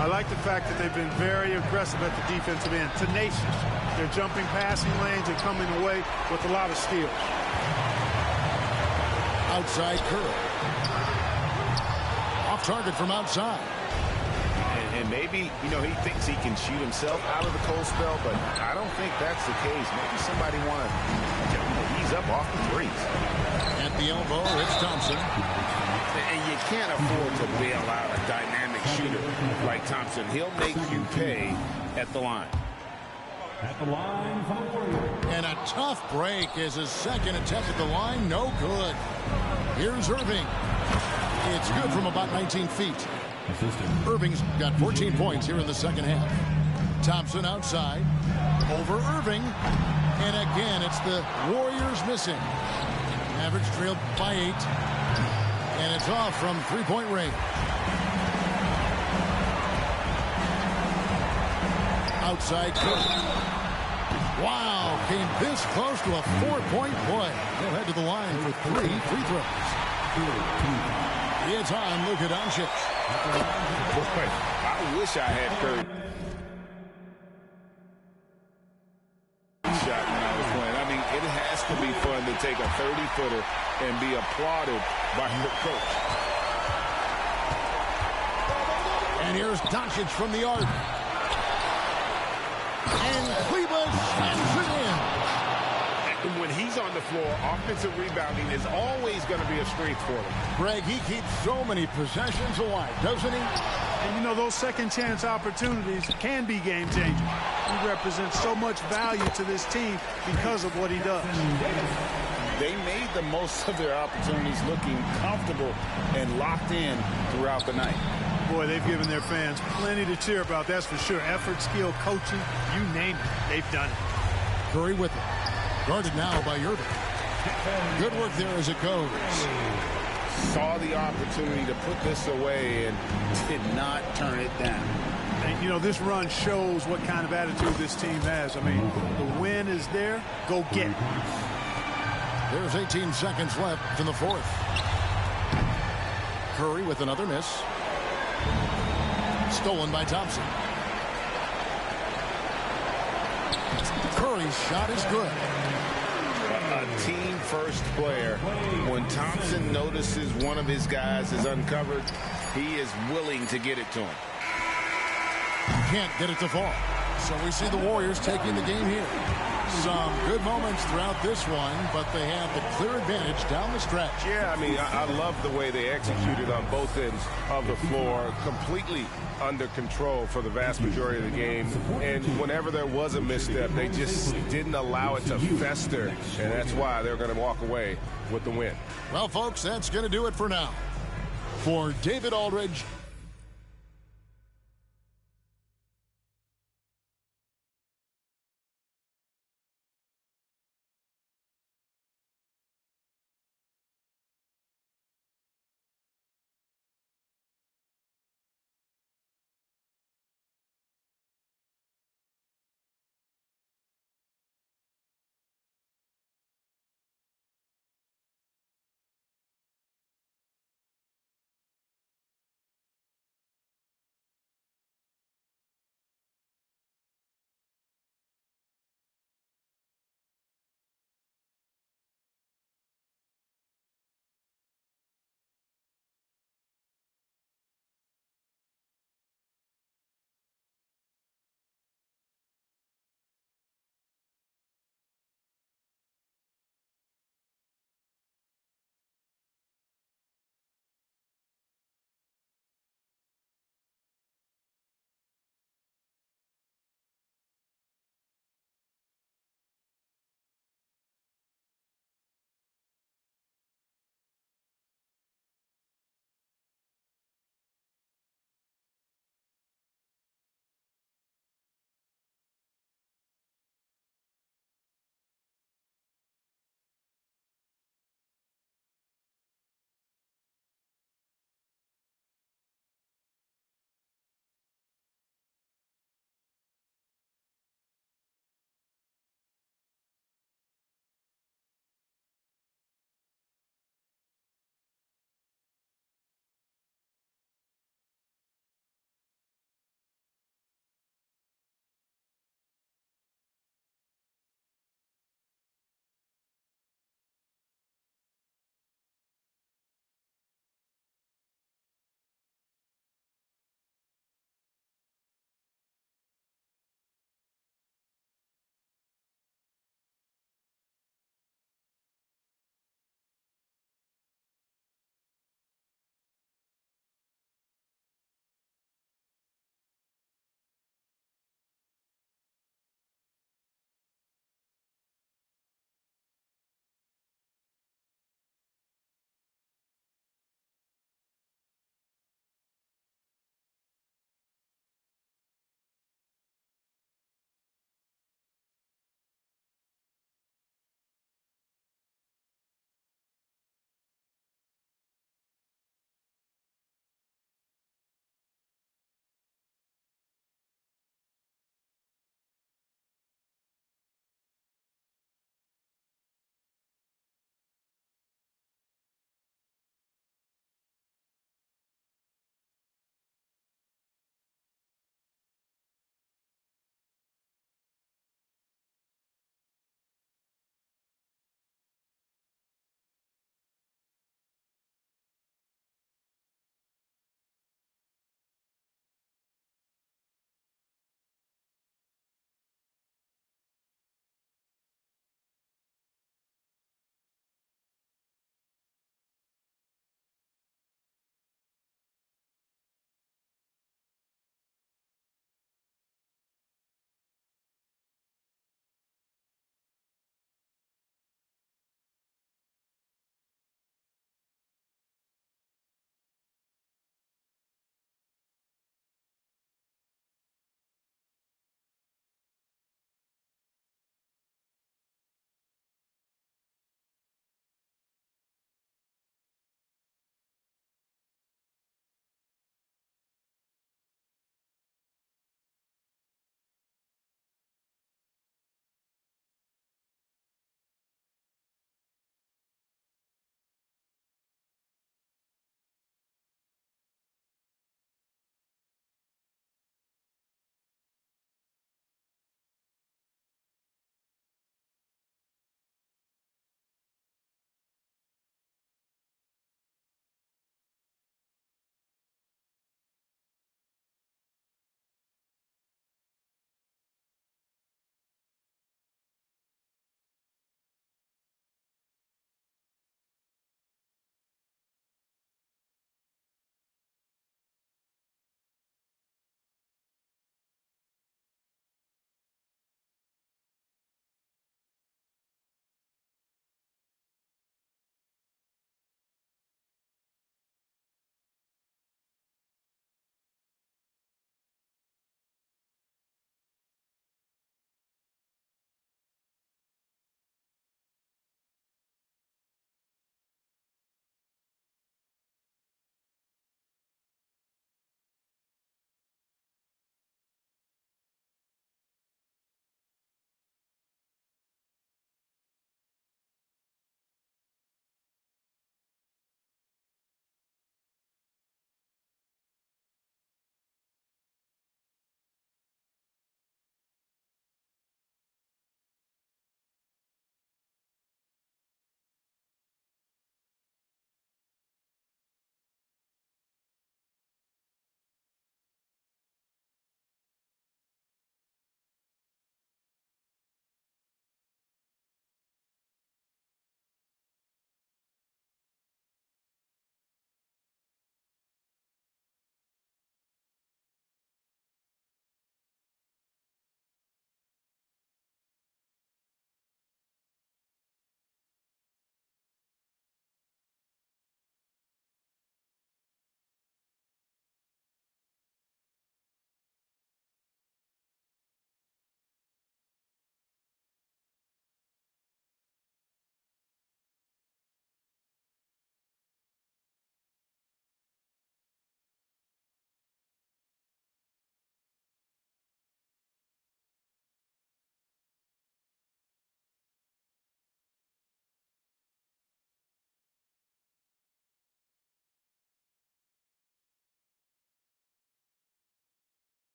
I like the fact that they've been very aggressive at the defensive end, tenacious. They're jumping passing lanes and coming away with a lot of steals. Outside Curry. Off target from outside. And maybe, you know, he thinks he can shoot himself out of the cold spell, but I don't think that's the case. Maybe somebody want to ease up off the threes. At the elbow, it's Thompson. And you can't afford to bail out a dynamic shooter like Thompson. He'll make you pay at the line. At the line for the Warriors. And a tough break is his second attempt at the line. No good. Here's Irving. It's good from about 19 feet. Irving's got 14 points here in the second half. Thompson outside. Over Irving. And again, it's the Warriors missing. Mavericks trailed by 8. And it's off from three-point range. Outside Curry. Wow, came this close to a 4-point play. He'll head to the line for 3 free throws. It's on Luka Doncic. Boy, I wish I had Curry shot when I was playing. I mean, it has to be fun to take a 30-footer and be applauded by your coach. And here's Doncic from the arc. And Cleveland slams it in. when he's on the floor, offensive rebounding is always going to be a strength for them. Greg, he keeps so many possessions alive, doesn't he? And, you know, those second-chance opportunities can be game-changing. He represents so much value to this team because of what he does. They made the most of their opportunities looking comfortable and locked in throughout the night. Boy, they've given their fans plenty to cheer about, that's for sure. Effort, skill, coaching, you name it, they've done it. Curry with it. Guarded now by Irving. Good work there as it goes. Saw the opportunity to put this away and did not turn it down. And, you know, this run shows what kind of attitude this team has. I mean, the win is there. Go get it. There's 18 seconds left in the fourth. Curry with another miss. Stolen by Thompson. Curry's shot is good. A team-first player. When Thompson notices one of his guys is uncovered, he is willing to get it to him. Can't get it to fall. So we see the Warriors taking the game here. Some good moments throughout this one, but they have the clear advantage down the stretch. Yeah, I mean, I love the way they executed on both ends of the floor. Completely under control for the vast majority of the game. And whenever there was a misstep, they just didn't allow it to fester. And that's why they're going to walk away with the win. Well, folks, that's going to do it for now. For David Aldridge,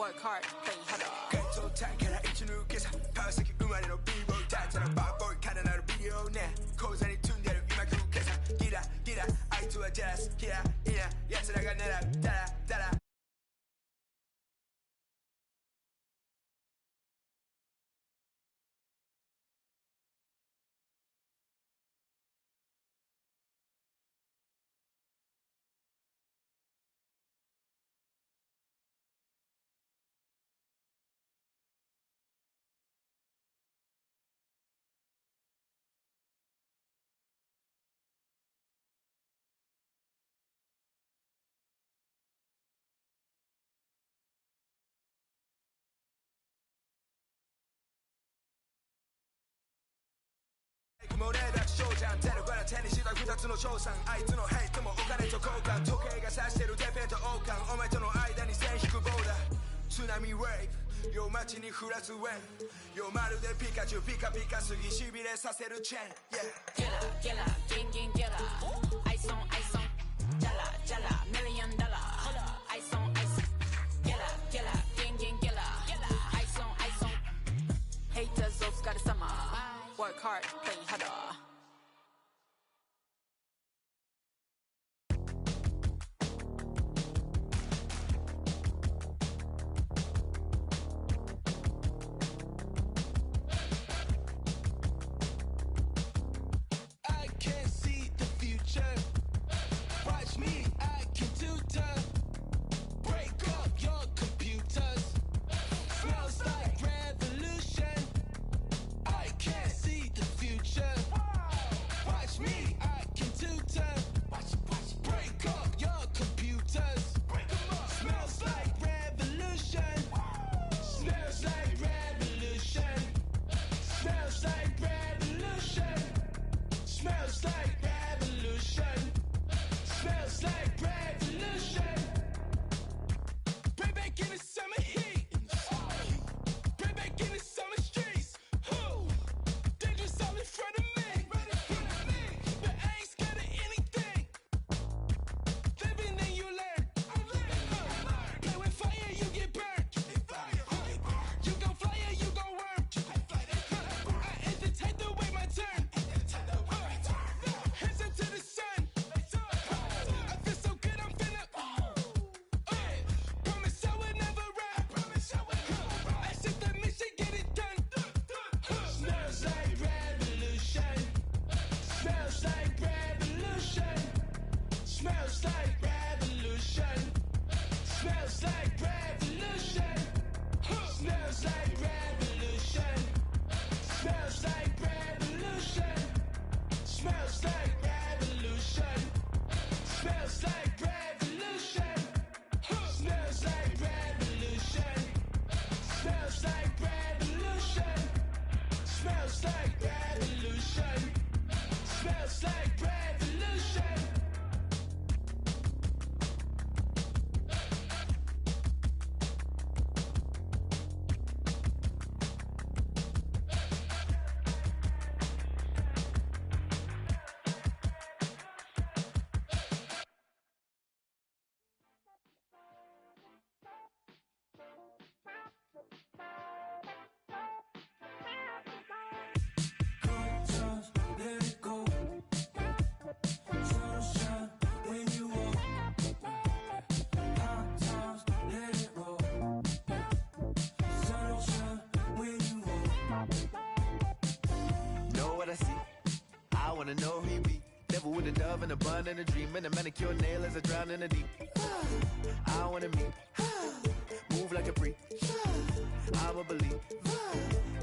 Work hard, play harder. Get tight, can I eat your new kiss? Power sick, umari no b-boy, tight to the bar boy, kind of not a video now. Cause I need to get in my crew, kiss. Get up, I to a jazz, yeah, yes, I got that, da-da. Tsunami wave 夜街に降らすウェイよまるでピカチュウピカピカすぎしびれさせるチェーン Killer, gang, killer. Ice on, jala, $1 million. Ice on, killer, gang, killer. Ice on. Haters of got a summer. Work hard, play harder. wanna know who he be. Devil with a dove and a bun and a dream and a manicure nail as I drown in the deep. I wanna meet, move like a freak. I'ma believe.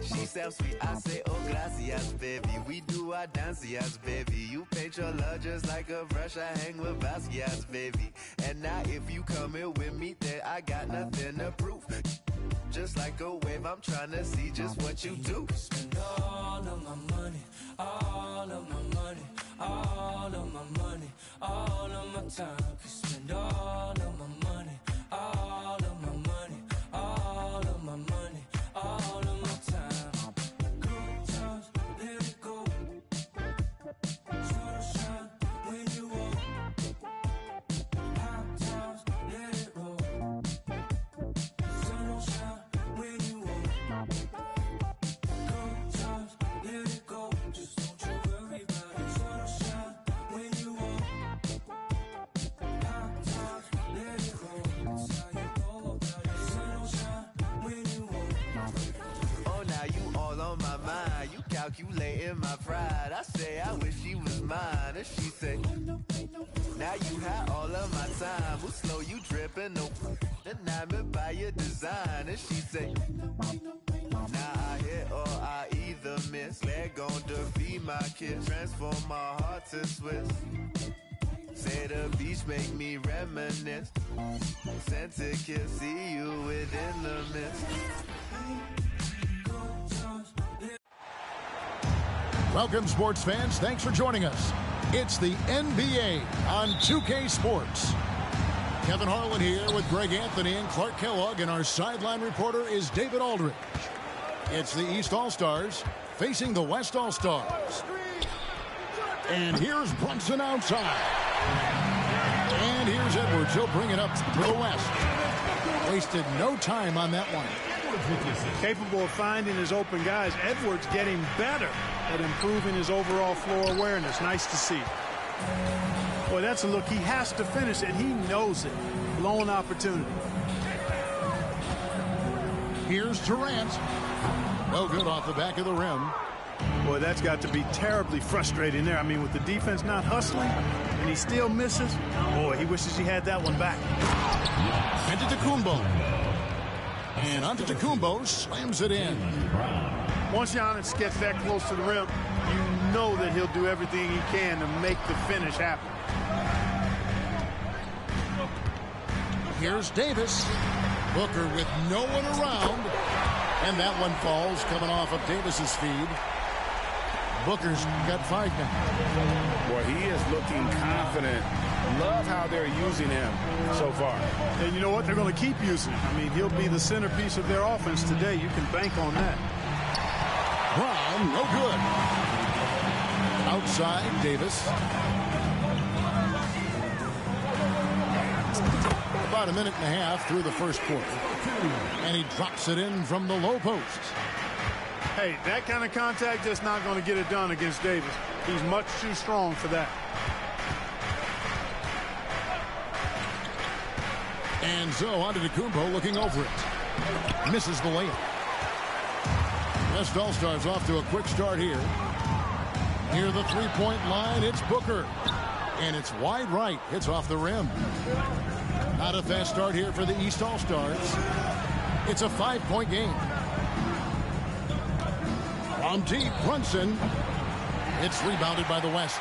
She sounds sweet, I say, oh, gracias, baby. We do our dancias, baby. You paint your love just like a brush. I hang with Basquiat's, baby. And now if you come here with me, then I got nothing to prove. Just like a wave, I'm trying to see just what you do. Spend all of my money, all of my money, all of my money, all of my time. Could spend all of my money, all of my money, all of my money, all of my time. Good times, let it go. Sunshine when you walk. Hot times, let it roll. Sun don't on my mind. You calculating my pride. I say I wish she was mine. And she say, now you had all of my time. Who slow you dripping? No, enamored by your design. And she say, now I hit or I either miss. Leg gon' defeat my kiss. Transform my heart to Swiss. Say the beach make me reminisce. Sent to kiss, see you within the mist. Welcome, sports fans. Thanks for joining us. It's the NBA on 2K Sports. Kevin Harlan here with Greg Anthony and Clark Kellogg, and our sideline reporter is David Aldridge. It's the East All-Stars facing the West All-Stars. And here's Brunson outside. And here's Edwards. He'll bring it up to the West. Wasted no time on that one. Capable of finding his open guys. Edwards getting better at improving his overall floor awareness. Nice to see. Boy, that's a look. He has to finish it. He knows it. Blown opportunity. Here's Durant. No good off the back of the rim. Boy, that's got to be terribly frustrating there. I mean, with the defense not hustling and he still misses. Boy, he wishes he had that one back. Antetokounmpo. And Antetokounmpo slams it in. Once Giannis gets that close to the rim, you know that he'll do everything he can to make the finish happen. Here's Davis. Booker with no one around. And that one falls coming off of Davis's feed. Booker's got 5 now. Boy, he is looking confident. Love how they're using him so far. And you know what? They're going to keep using him. I mean, he'll be the centerpiece of their offense today. You can bank on that. Brown, no good. Outside, Davis. About a minute and a half through the first quarter. And he drops it in from the low post. Hey, that kind of contact just not going to get it done against Davis. He's much too strong for that. And so Antetokounmpo looking over it. Misses the layup. West All-Stars off to a quick start here. Near the three-point line, it's Booker. And it's wide right. Hits off the rim. Not a fast start here for the East All-Stars. It's a 5-point game. From deep, Brunson. It's rebounded by the West.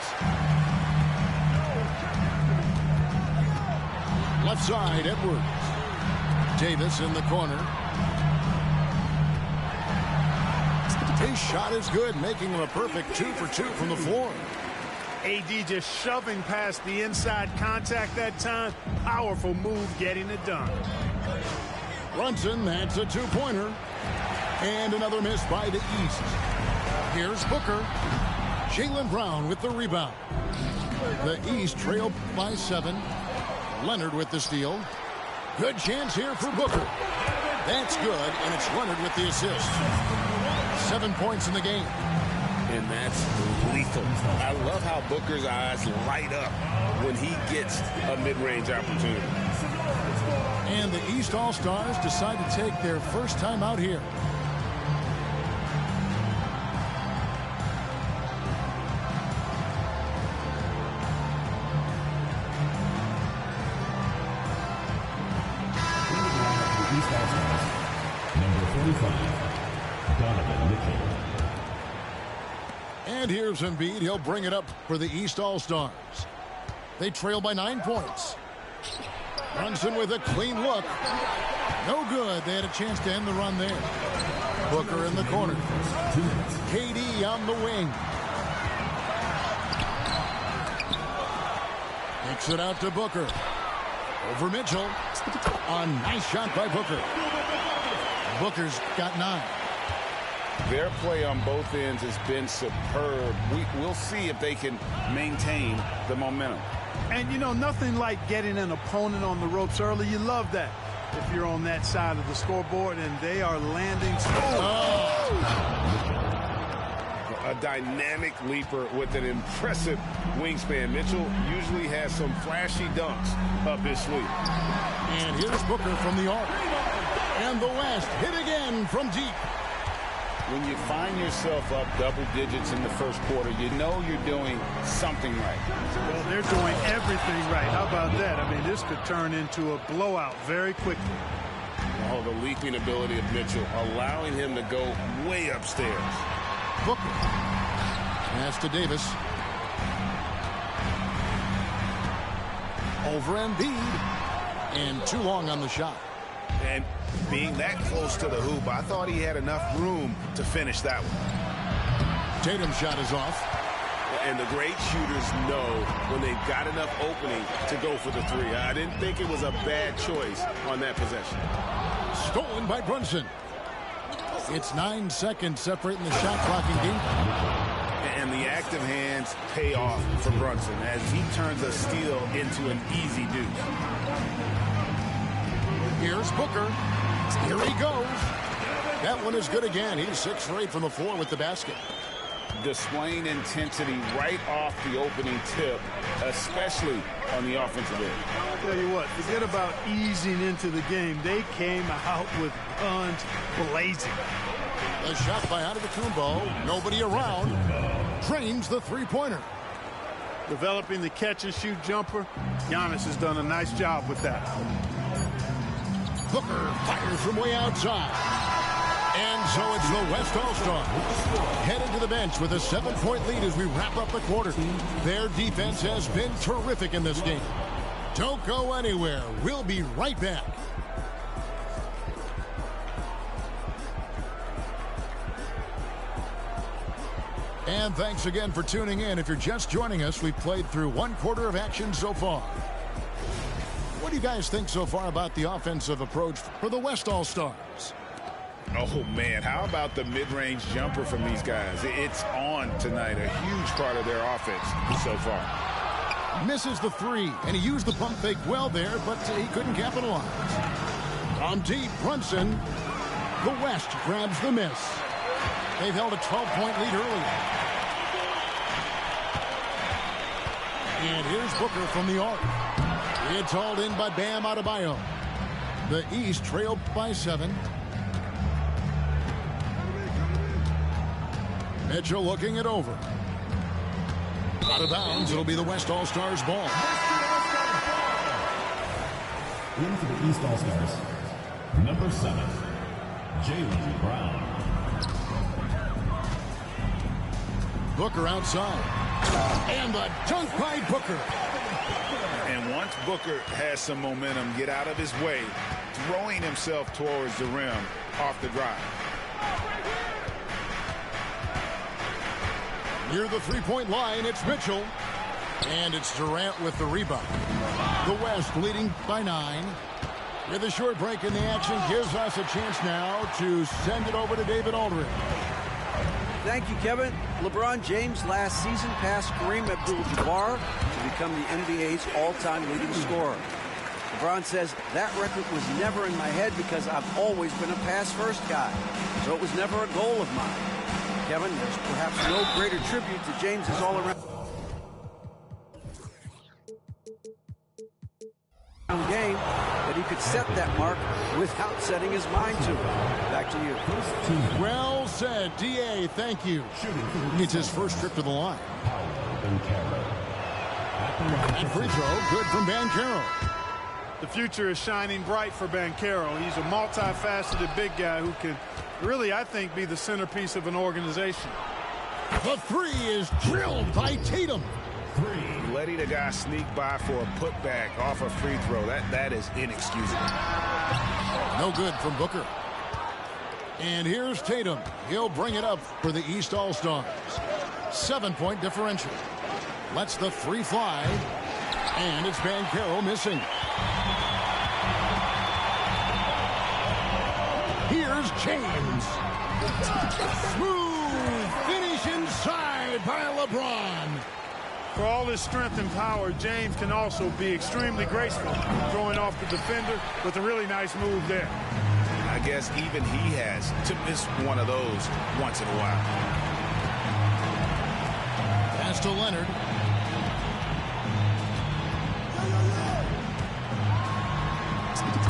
Left side, Edwards. Davis in the corner. His shot is good, making him a perfect 2 for 2 from the floor. AD just shoving past the inside contact that time. Powerful move getting it done. Brunson, that's a 2-pointer. And another miss by the East. Here's Booker. Jaylen Brown with the rebound. The East trailed by 7. Leonard with the steal. Good chance here for Booker. That's good, and it's Leonard with the assist. 7 points in the game. And that's lethal. I love how Booker's eyes light up when he gets a mid-range opportunity. And the East All-Stars decide to take their first time out here. And here's Embiid. He'll bring it up for the East All-Stars. They trail by 9 points. Brunson with a clean look. No good. They had a chance to end the run there. Booker in the corner. KD on the wing. Takes it out to Booker. Over Mitchell. A nice shot by Booker. Booker's got 9. Their play on both ends has been superb. We'll see if they can maintain the momentum. And, you know, nothing like getting an opponent on the ropes early. You love that if you're on that side of the scoreboard, and they are landing. A dynamic leaper with an impressive wingspan. Mitchell usually has some flashy dunks up his sleeve. And here's Booker from the arc. And the West hit again from deep. when you find yourself up double digits in the first quarter, you know you're doing something right. Well, they're doing everything right. How about that? I mean, this could turn into a blowout very quickly. Oh, the leaping ability of Mitchell, allowing him to go way upstairs. Booker. Pass to Davis. Over Embiid. And too long on the shot. And being that close to the hoop, I thought he had enough room to finish that one. Tatum's shot is off. And the great shooters know when they've got enough opening to go for the three. I didn't think it was a bad choice on that possession. Stolen by Brunson. It's 9 seconds separating the shot clock and game. And the active hands pay off for Brunson as he turns a steal into an easy deuce. Here's Booker. Here he goes. That one is good again. He's 6 for 8 from the floor with the basket. Displaying intensity right off the opening tip, especially on the offensive end. I'll tell you what, forget about easing into the game. They came out with guns blazing. A shot by Antetokounmpo. Nobody around. Drains the three-pointer. Developing the catch-and-shoot jumper. Giannis has done a nice job with that. Booker fires from way outside. And so it's the West All-Stars headed to the bench with a 7-point lead as we wrap up the quarter. Their defense has been terrific in this game. Don't go anywhere. We'll be right back. And thanks again for tuning in. If you're just joining us, we've played through 1 quarter of action so far. What do you guys think so far about the offensive approach for the West All-Stars? Oh, man, how about the mid-range jumper from these guys? It's on tonight, a huge part of their offense so far. Misses the 3, and he used the pump fake well there, but he couldn't capitalize. On deep, Brunson. The West grabs the miss. They've held a 12-point lead earlier. And here's Booker from the arc. It's hauled in by Bam Adebayo. The East trailed by 7. Mitchell looking it over. Out of bounds, it'll be the West All-Stars ball. In for the East All-Stars, number 7, Jaylen Brown. Booker outside. And the dunk by Booker. And once Booker has some momentum, get out of his way, throwing himself towards the rim off the drive. Near the three-point line, it's Mitchell. And it's Durant with the rebound. The West leading by 9. With a short break in the action gives us a chance now to send it over to David Aldridge. Thank you, Kevin. LeBron James last season passed Kareem Abdul-Jabbar to become the NBA's all-time leading scorer. LeBron says that record was never in my head because I've always been a pass-first guy, so it was never a goal of mine. Kevin, there's perhaps no greater tribute to James's all-around game that he could set that mark without setting his mind to it. Back to you. Well said, D.A. Thank you. It's his first trip to the line. And free throw, good from Banchero. The future is shining bright for Banchero. He's a multifaceted big guy who can really, I think, be the centerpiece of an organization. The 3 is drilled by Tatum. Letting a guy sneak by for a putback off a free throw, that is inexcusable. No good from Booker. And here's Tatum. He'll bring it up for the East All-Stars. 7-point differential. Lets the 3 fly. And it's Banchero missing. Here's James. Smooth finish inside by LeBron. For all his strength and power, James can also be extremely graceful, throwing off the defender with a really nice move there. I guess even he has to miss one of those once in a while. Pass to Leonard.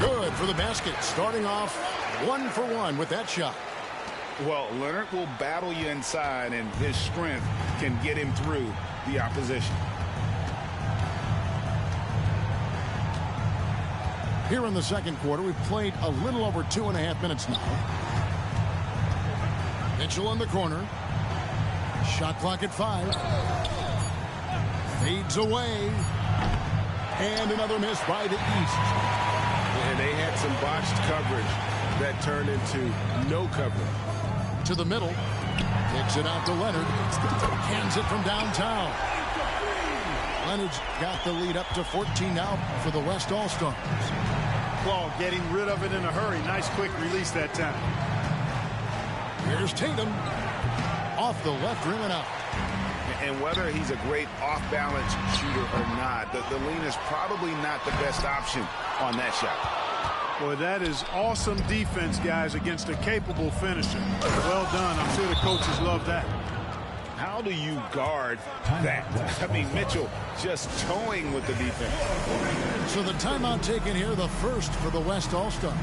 Good for the basket. Starting off 1 for 1 with that shot. Well, Leonard will battle you inside, and his strength can get him through the opposition. Here in the second quarter, we've played a little over 2.5 minutes now. Mitchell in the corner. Shot clock at 5. Fades away. And another miss by the East. And they had some botched coverage that turned into no coverage. To the middle. Kicks it out to Leonard. Hands it from downtown. Leonard's got the lead up to 14 now for the West All-Stars. Ball getting rid of it in a hurry. Nice quick release that time. Here's Tatum. Off the left rim and out. And whether he's a great off-balance shooter or not, the lean is probably not the best option on that shot. Boy, that is awesome defense, guys, against a capable finisher. Well done. I'm sure the coaches love that. How do you guard that? I mean, Mitchell just toying with the defense. So the timeout taken here, the first for the West All-Stars.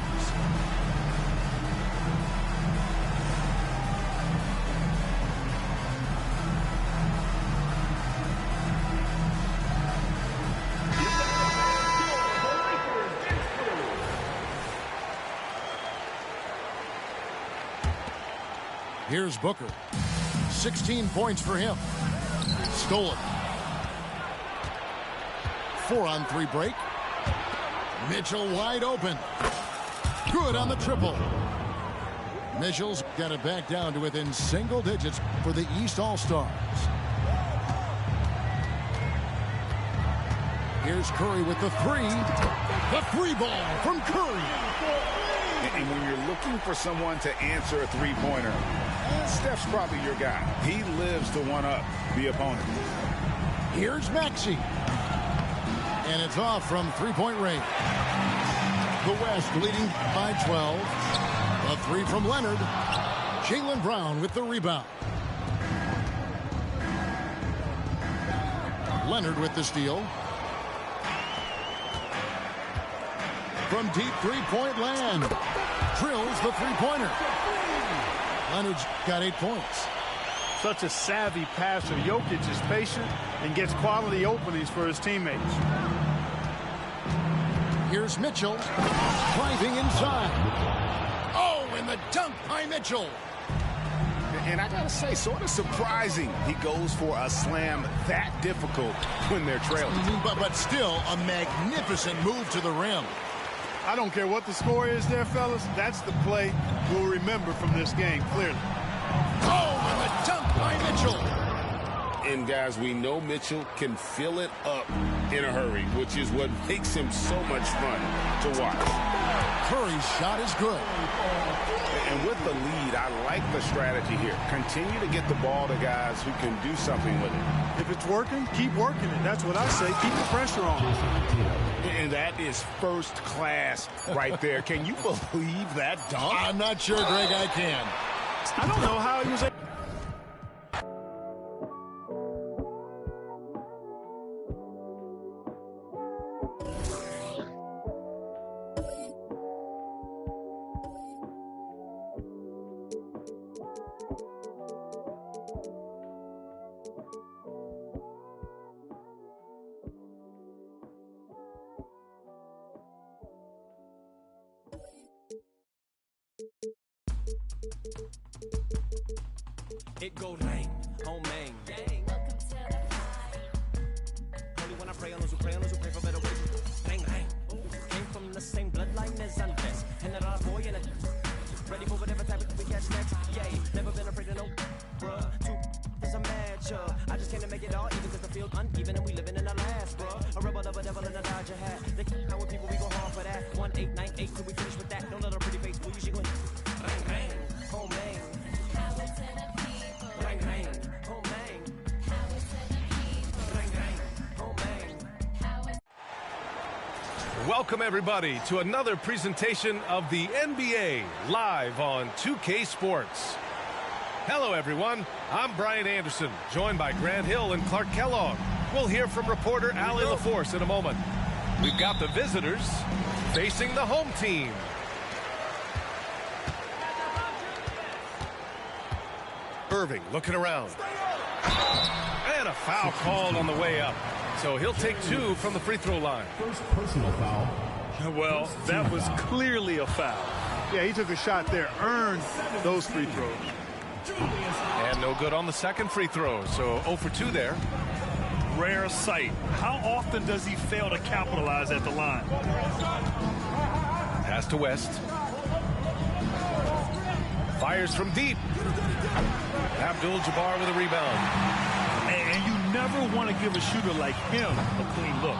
Here's Booker. 16 points for him. Stolen. 4-on-3 break. Mitchell wide open. Good on the triple. Mitchell's got it back down to within single digits for the East All-Stars. Here's Curry with the 3. The 3 ball from Curry. And when you're looking for someone to answer a three-pointer, Steph's probably your guy. He lives to one-up the opponent. Here's Maxey. And it's off from three-point range. The West leading by 12. A 3 from Leonard. Jaylen Brown with the rebound. Leonard with the steal. From deep three-point land. Drills the three-pointer. Leonard's got 8 points. Such a savvy passer. Jokic is patient and gets quality openings for his teammates. Here's Mitchell. Driving inside. Oh, and the dunk by Mitchell. And I got to say, sort of surprising he goes for a slam that difficult when they're trailing. But still a magnificent move to the rim. I don't care what the score is there, fellas. That's the play we'll remember from this game, clearly. Oh, and the dunk by Mitchell. And, guys, we know Mitchell can fill it up in a hurry, which is what makes him so much fun to watch. Curry's shot is good. And with the lead, I like the strategy here. Continue to get the ball to guys who can do something with it. If it's working, keep working it. That's what I say. Keep the pressure on. And that is first class right there. Can you believe that dunk? I'm not sure, Greg, I can. I don't know how he was able. It go rain, home main. Only when I pray on those who pray for better ways. Bang, bang. Came from the same bloodline as Andres. And that our boy in it. Ready for whatever type of we catch next. Yay, never been afraid of no bruh. Two is a matchup. I just came to make it all even cause the field uneven and we living in the last, bruh. A rebel of a devil in a Dodger hat. They keep out with people, we go hard for that. 1898 till we finish with that. Don't let her pretty face fool you, she gon' bang, bang. Home main. Welcome, everybody, to another presentation of the NBA live on 2K Sports. Hello, everyone. I'm Brian Anderson, joined by Grant Hill and Clark Kellogg. We'll hear from reporter Ali LaForce in a moment. We've got the visitors facing the home team. Irving looking around. And a foul called on the way up. So he'll take 2 from the free throw line. First personal foul. Well, that was clearly a foul. Yeah, he took a shot there, earned those free throws. And no good on the second free throw, so 0 for 2 there. Rare sight. How often does he fail to capitalize at the line? Pass to West. Fires from deep. Abdul-Jabbar with a rebound. And you never want to give a shooter like him a clean look.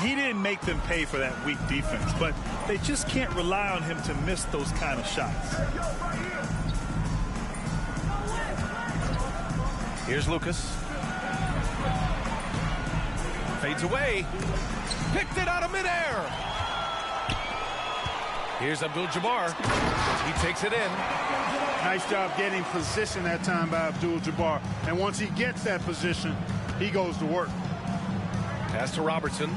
He didn't make them pay for that weak defense, but they just can't rely on him to miss those kind of shots. Here's Lucas. Fades away. Picked it out of midair. Here's Abdul-Jabbar. He takes it in. Nice job getting position that time by Abdul-Jabbar. And once he gets that position, he goes to work. Pass to Robertson.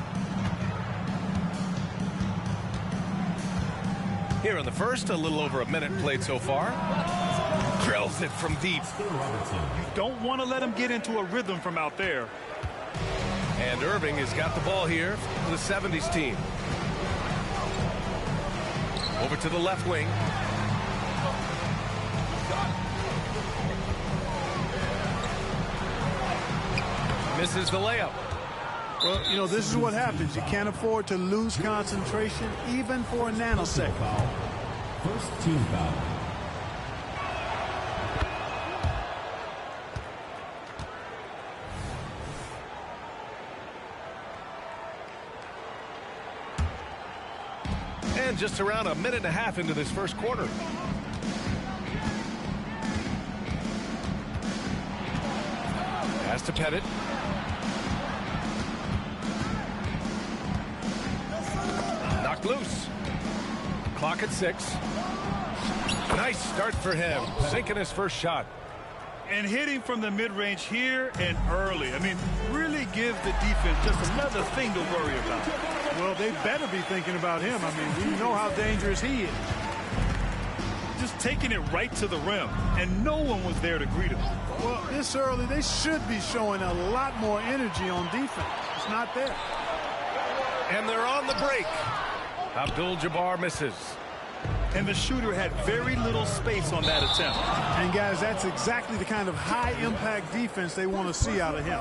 Here in the first, a little over a minute played so far. Drills it from deep. You don't want to let him get into a rhythm from out there. And Irving has got the ball here for the 70s team. Over to the left wing. Misses the layup. Well, you know, this is what happens. You can't afford to lose concentration even for a nanosecond. First team foul. And just around a minute and a half into this first quarter. Pass to Pettit. Knocked loose. Clock at 6. Nice start for him. Sinking his first shot. And hitting from the mid-range here and early. I mean, really give the defense just another thing to worry about. Well, they better be thinking about him. I mean, we know how dangerous he is. Just taking it right to the rim, and no one was there to greet him. Well, this early, they should be showing a lot more energy on defense. It's not there. And they're on the break. Abdul-Jabbar misses. And the shooter had very little space on that attempt. And, guys, that's exactly the kind of high-impact defense they want to see out of him.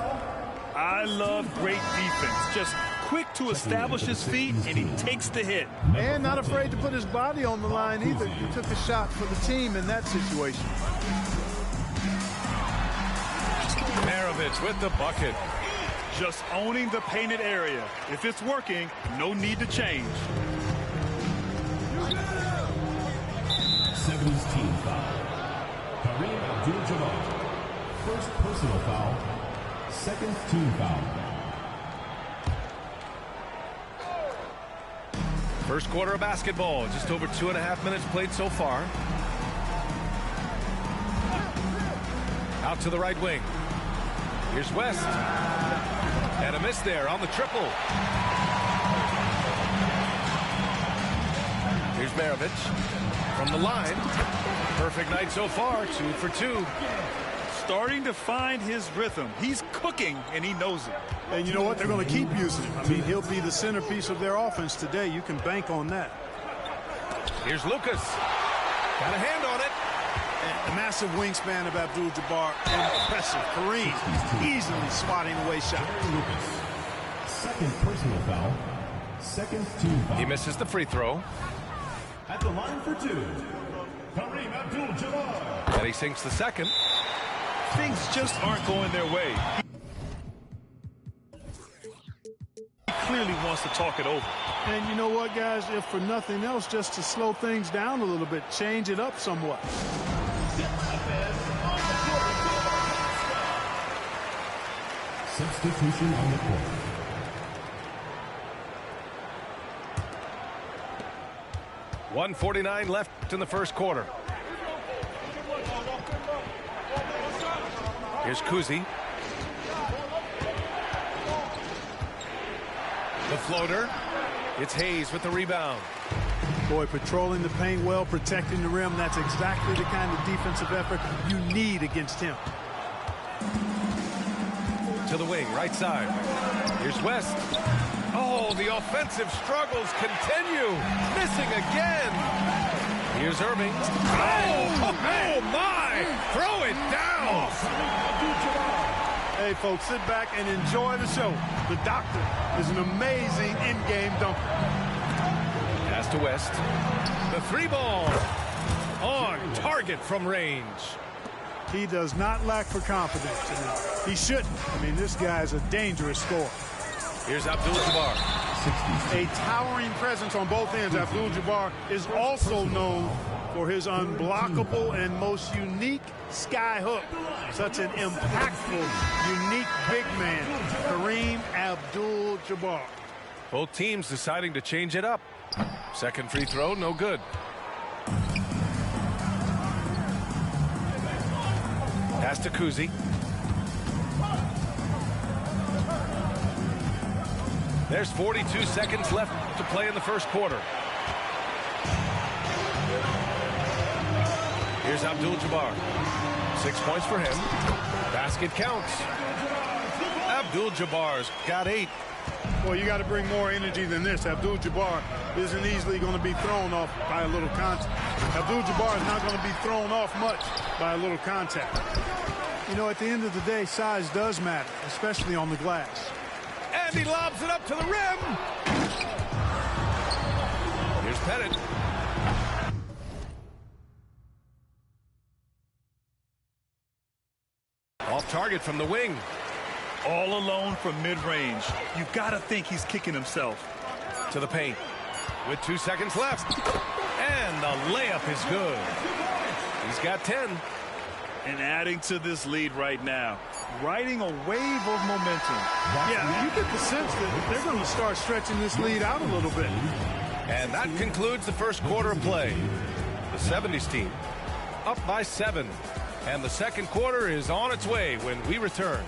I love great defense. Just quick to establish his feet, and he takes the hit. And not afraid to put his body on the line either. He took a shot for the team in that situation. Maravich with the bucket. Just owning the painted area. If it's working, no need to change. 70s team foul. Kareem Abdul-Jabbar. First personal foul. Second team foul. First quarter of basketball. Just over 2.5 minutes played so far. Out to the right wing. Here's West. And a miss there on the triple. Here's Maravich. From the line. Perfect night so far. 2 for 2. Starting to find his rhythm. He's cooking, and he knows it. And you know what? They're going to keep using him. I mean, he'll be the centerpiece of their offense today. You can bank on that. Here's Lucas. Got a hand on it. And the massive wingspan of Abdul-Jabbar. Impressive. Kareem easily swatting away shots. Second personal foul. Second team foul. He misses the free throw. At the line for 2, Kareem Abdul-Jabbar. And he sinks the second. Things just aren't going their way. He clearly wants to talk it over. And you know what, guys? If for nothing else, just to slow things down a little bit, change it up somewhat. Substitution on the court. .149 left in the first quarter. Here's Kuzi. The floater. It's Hayes with the rebound. Boy, patrolling the paint well, protecting the rim. That's exactly the kind of defensive effort you need against him. To the wing, right side. Here's West. Oh, the offensive struggles continue. Missing again. Here's Irving. Oh my! Throw it down. Hey, folks, sit back and enjoy the show. The doctor is an amazing in-game dunker. Pass to West. The three ball. On target from range. He does not lack for confidence. He shouldn't. I mean, this guy's a dangerous scorer. Here's Abdul-Jabbar. A towering presence on both ends. Abdul-Jabbar is also known for his unblockable and most unique sky hook. Such an impactful, unique big man, Kareem Abdul-Jabbar. Both teams deciding to change it up. Second free throw, no good. Pass to Kuzi. There's 42 seconds left to play in the first quarter. Here's Abdul-Jabbar. 6 points for him. Basket counts. Abdul-Jabbar's got 8. Well, you got to bring more energy than this. Abdul-Jabbar isn't easily going to be thrown off by a little contact. Abdul-Jabbar is not going to be thrown off much by a little contact. You know, at the end of the day, size does matter, especially on the glass. And he lobs it up to the rim. Here's Pettit. Off target from the wing. All alone from mid-range. You got to think he's kicking himself. To the paint. With 2 seconds left. And the layup is good. He's got 10. And adding to this lead right now. Riding a wave of momentum. Yeah, you get the sense that they're going to start stretching this lead out a little bit. And that concludes the first quarter of play. The 70s team up by 7. And the second quarter is on its way when we return.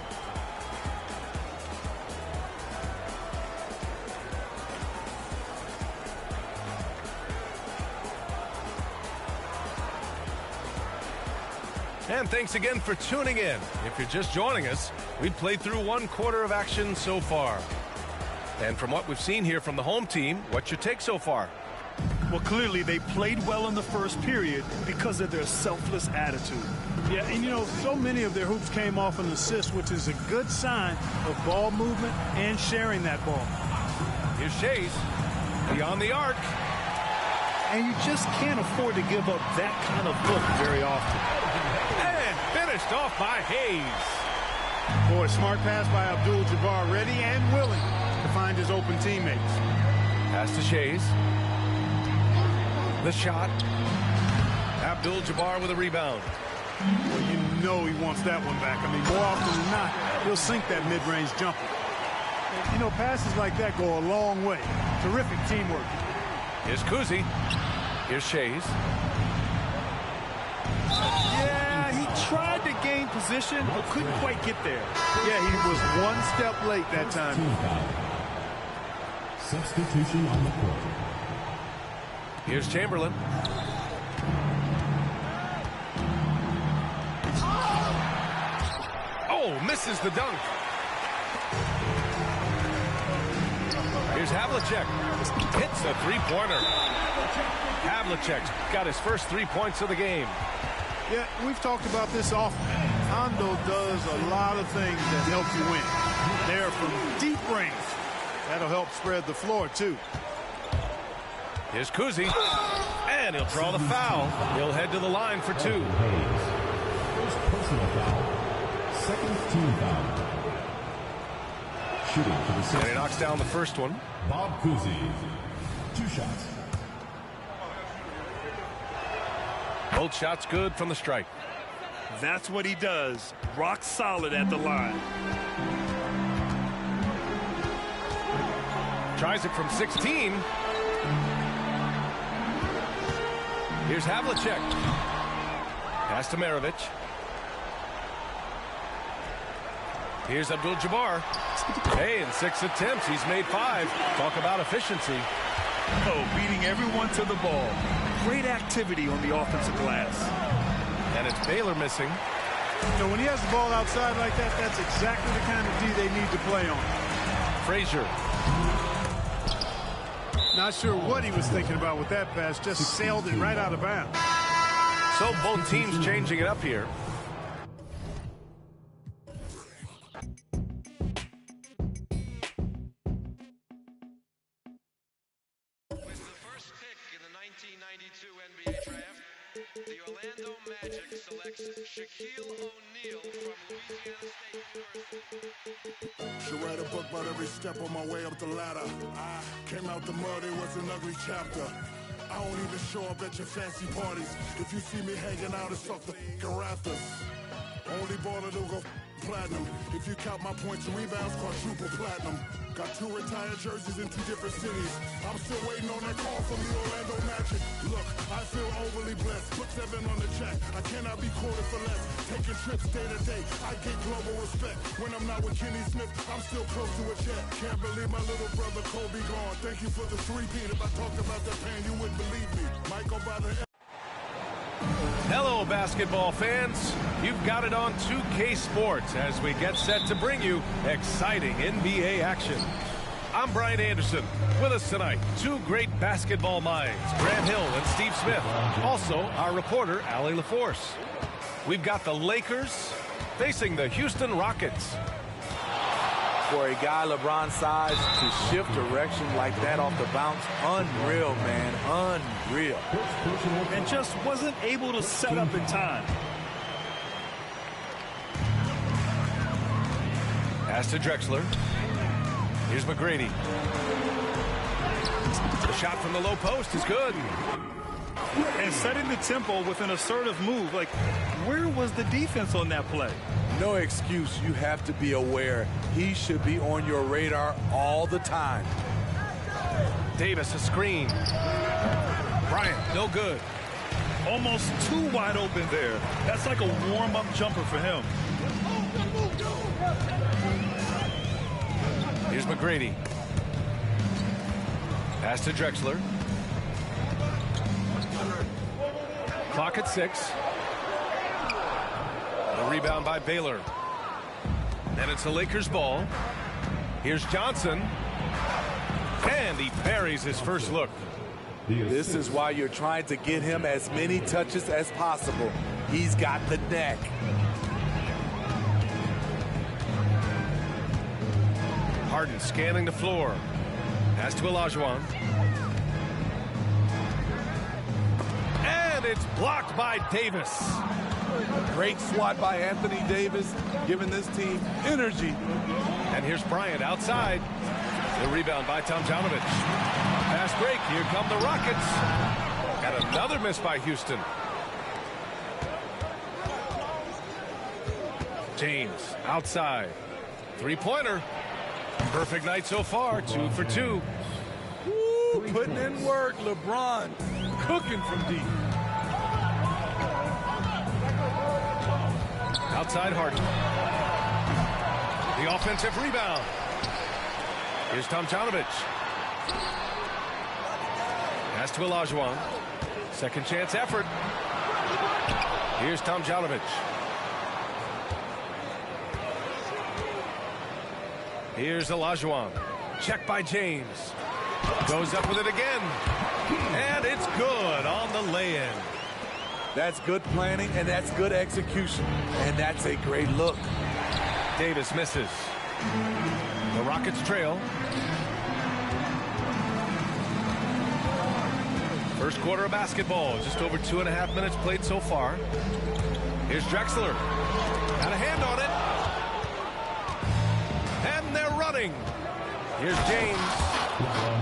And thanks again for tuning in. If you're just joining us, we've played through 1 quarter of action so far. And from what we've seen here from the home team, what's your take so far? Well, clearly they played well in the first period because of their selfless attitude. Yeah, and you know, so many of their hoops came off an assist, which is a good sign of ball movement and sharing that ball. Here's Shays beyond the arc. And you just can't afford to give up that kind of look very often. And finished off by Hayes. Boy, smart pass by Abdul-Jabbar, ready and willing to find his open teammates. Pass to Shays. The shot. Abdul-Jabbar with a rebound. Well, you know he wants that one back. I mean, more often than not, he'll sink that mid-range jumper. You know, passes like that go a long way. Terrific teamwork. Here's Kuzi. Here's Shays. Yeah, he tried to gain position, but couldn't quite get there. Yeah, he was 1 step late that time. Substitution on the court. Here's Chamberlain. Oh, misses the dunk. Here's Havlicek. Hits a three-pointer. Havlicek's got his first 3 points of the game. Yeah, we've talked about this often. Hondo does a lot of things that help you win. They're from deep range. That'll help spread the floor, too. Here's Kuzi. And he'll draw the foul. He'll head to the line for 2. First personal foul. Second team foul. Shooting for the six. And he knocks down the first one. Bob Cousy. 2 shots. Both shots good from the stripe. That's what he does. Rock solid at the line. Tries it from 16. Here's Havlicek. Pass to Maravich. Here's Abdul-Jabbar. Hey, in 6 attempts, he's made 5. Talk about efficiency. Oh, beating everyone to the ball. Great activity on the offensive glass. And it's Baylor missing. So when he has the ball outside like that, that's exactly the kind of D they need to play on. Frazier. Not sure what he was thinking about with that pass. Just sailed it right out of bounds. So both teams changing it up here. With the first pick in the 1992 NBA draft, the Orlando Magic selects Shaquille O'Neal from Louisiana State University. Should write a book about every step on my way up the ladder. I came out the mud, it was an ugly chapter. I don't even show up at your fancy parties. If you see me hanging out, it's off the rafters. Only baller to go platinum. If you count my points and rebounds, quadruple platinum. Got 2 retired jerseys in 2 different cities. I'm still waiting on that call from the Orlando Magic. Look, I feel overly blessed. Put 7 on the check. I cannot be quoted for less. Taking trips day to day. I get global respect. When I'm not with Kenny Smith, I'm still close to a check. Can't believe my little brother Kobe gone. Thank you for the 3-peat. If I talked about that pain, you wouldn't believe me. Michael by the... Hello, basketball fans. You've got it on 2K Sports as we get set to bring you exciting NBA action. I'm Brian Anderson. With us tonight, 2 great basketball minds, Grant Hill and Steve Smith. Also, our reporter, Allie LaForce. We've got the Lakers facing the Houston Rockets. For a guy LeBron's size to shift direction like that off the bounce, unreal, man, unreal. And just wasn't able to set up in time. Pass to Drexler. Here's McGrady. The shot from the low post is good. And setting the tempo with an assertive move. Like, where was the defense on that play? No excuse. You have to be aware. He should be on your radar all the time. Davis, a screen. Bryant, no good. Almost too wide open there. That's like a warm-up jumper for him. Here's McGrady. Pass to Drexler. Clock at 6. The rebound by Baylor. And it's a Lakers ball. Here's Johnson. And he parries his first look. This is why you're trying to get him as many touches as possible. He's got the neck. Harden scanning the floor. Pass to Olajuwon. And it's blocked by Davis. Great swat by Anthony Davis, giving this team energy. And here's Bryant outside. The rebound by Tomjanovich. Fast break. Here come the Rockets. And another miss by Houston. James outside. 3-pointer. Perfect night so far. 2 for 2. Woo, putting in work. LeBron cooking from deep. Outside Harden. The offensive rebound. Here's Tomjanovich. Pass to Olajuwon. Second chance effort. Here's Tomjanovich. Here's Olajuwon. Check by James. Goes up with it again. And it's good on the lay-in. That's good planning, and that's good execution. And that's a great look. Davis misses. The Rockets trail. First quarter of basketball. Just over 2.5 minutes played so far. Here's Drexler. Got a hand on it. And they're running. Here's James.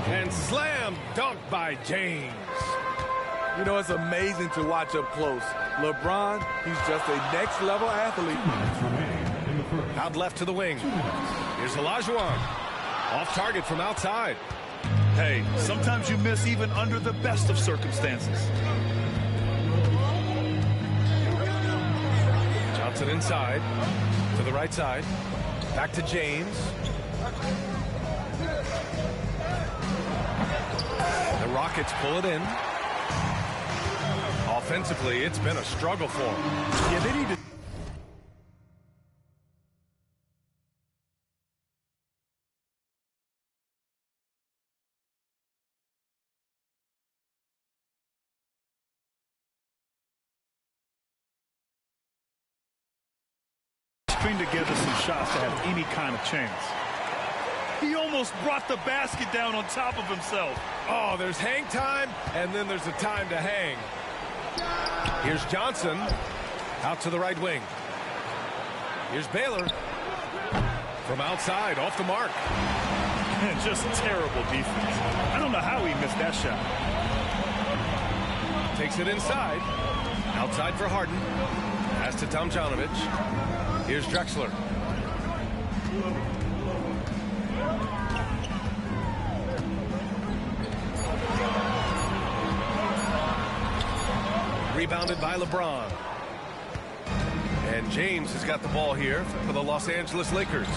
And slam dunk by James. You know, it's amazing to watch up close. LeBron, he's just a next-level athlete. Out left to the wing. Here's Olajuwon. Off target from outside. Hey, sometimes you miss even under the best of circumstances. Johnson inside. To the right side. Back to James. The Rockets pull it in. Offensively, it's been a struggle for them. Yeah, they need to. String together some shots to have any kind of chance. He almost brought the basket down on top of himself. Oh, there's hang time, and then there's a time to hang. Here's Johnson out to the right wing. Here's Baylor from outside, off the mark. Just terrible defense. I don't know how he missed that shot. Takes it inside. Outside for Harden. Pass to Tomjanovich. Here's Drexler. Rebounded by LeBron. And James has got the ball here for the Los Angeles Lakers.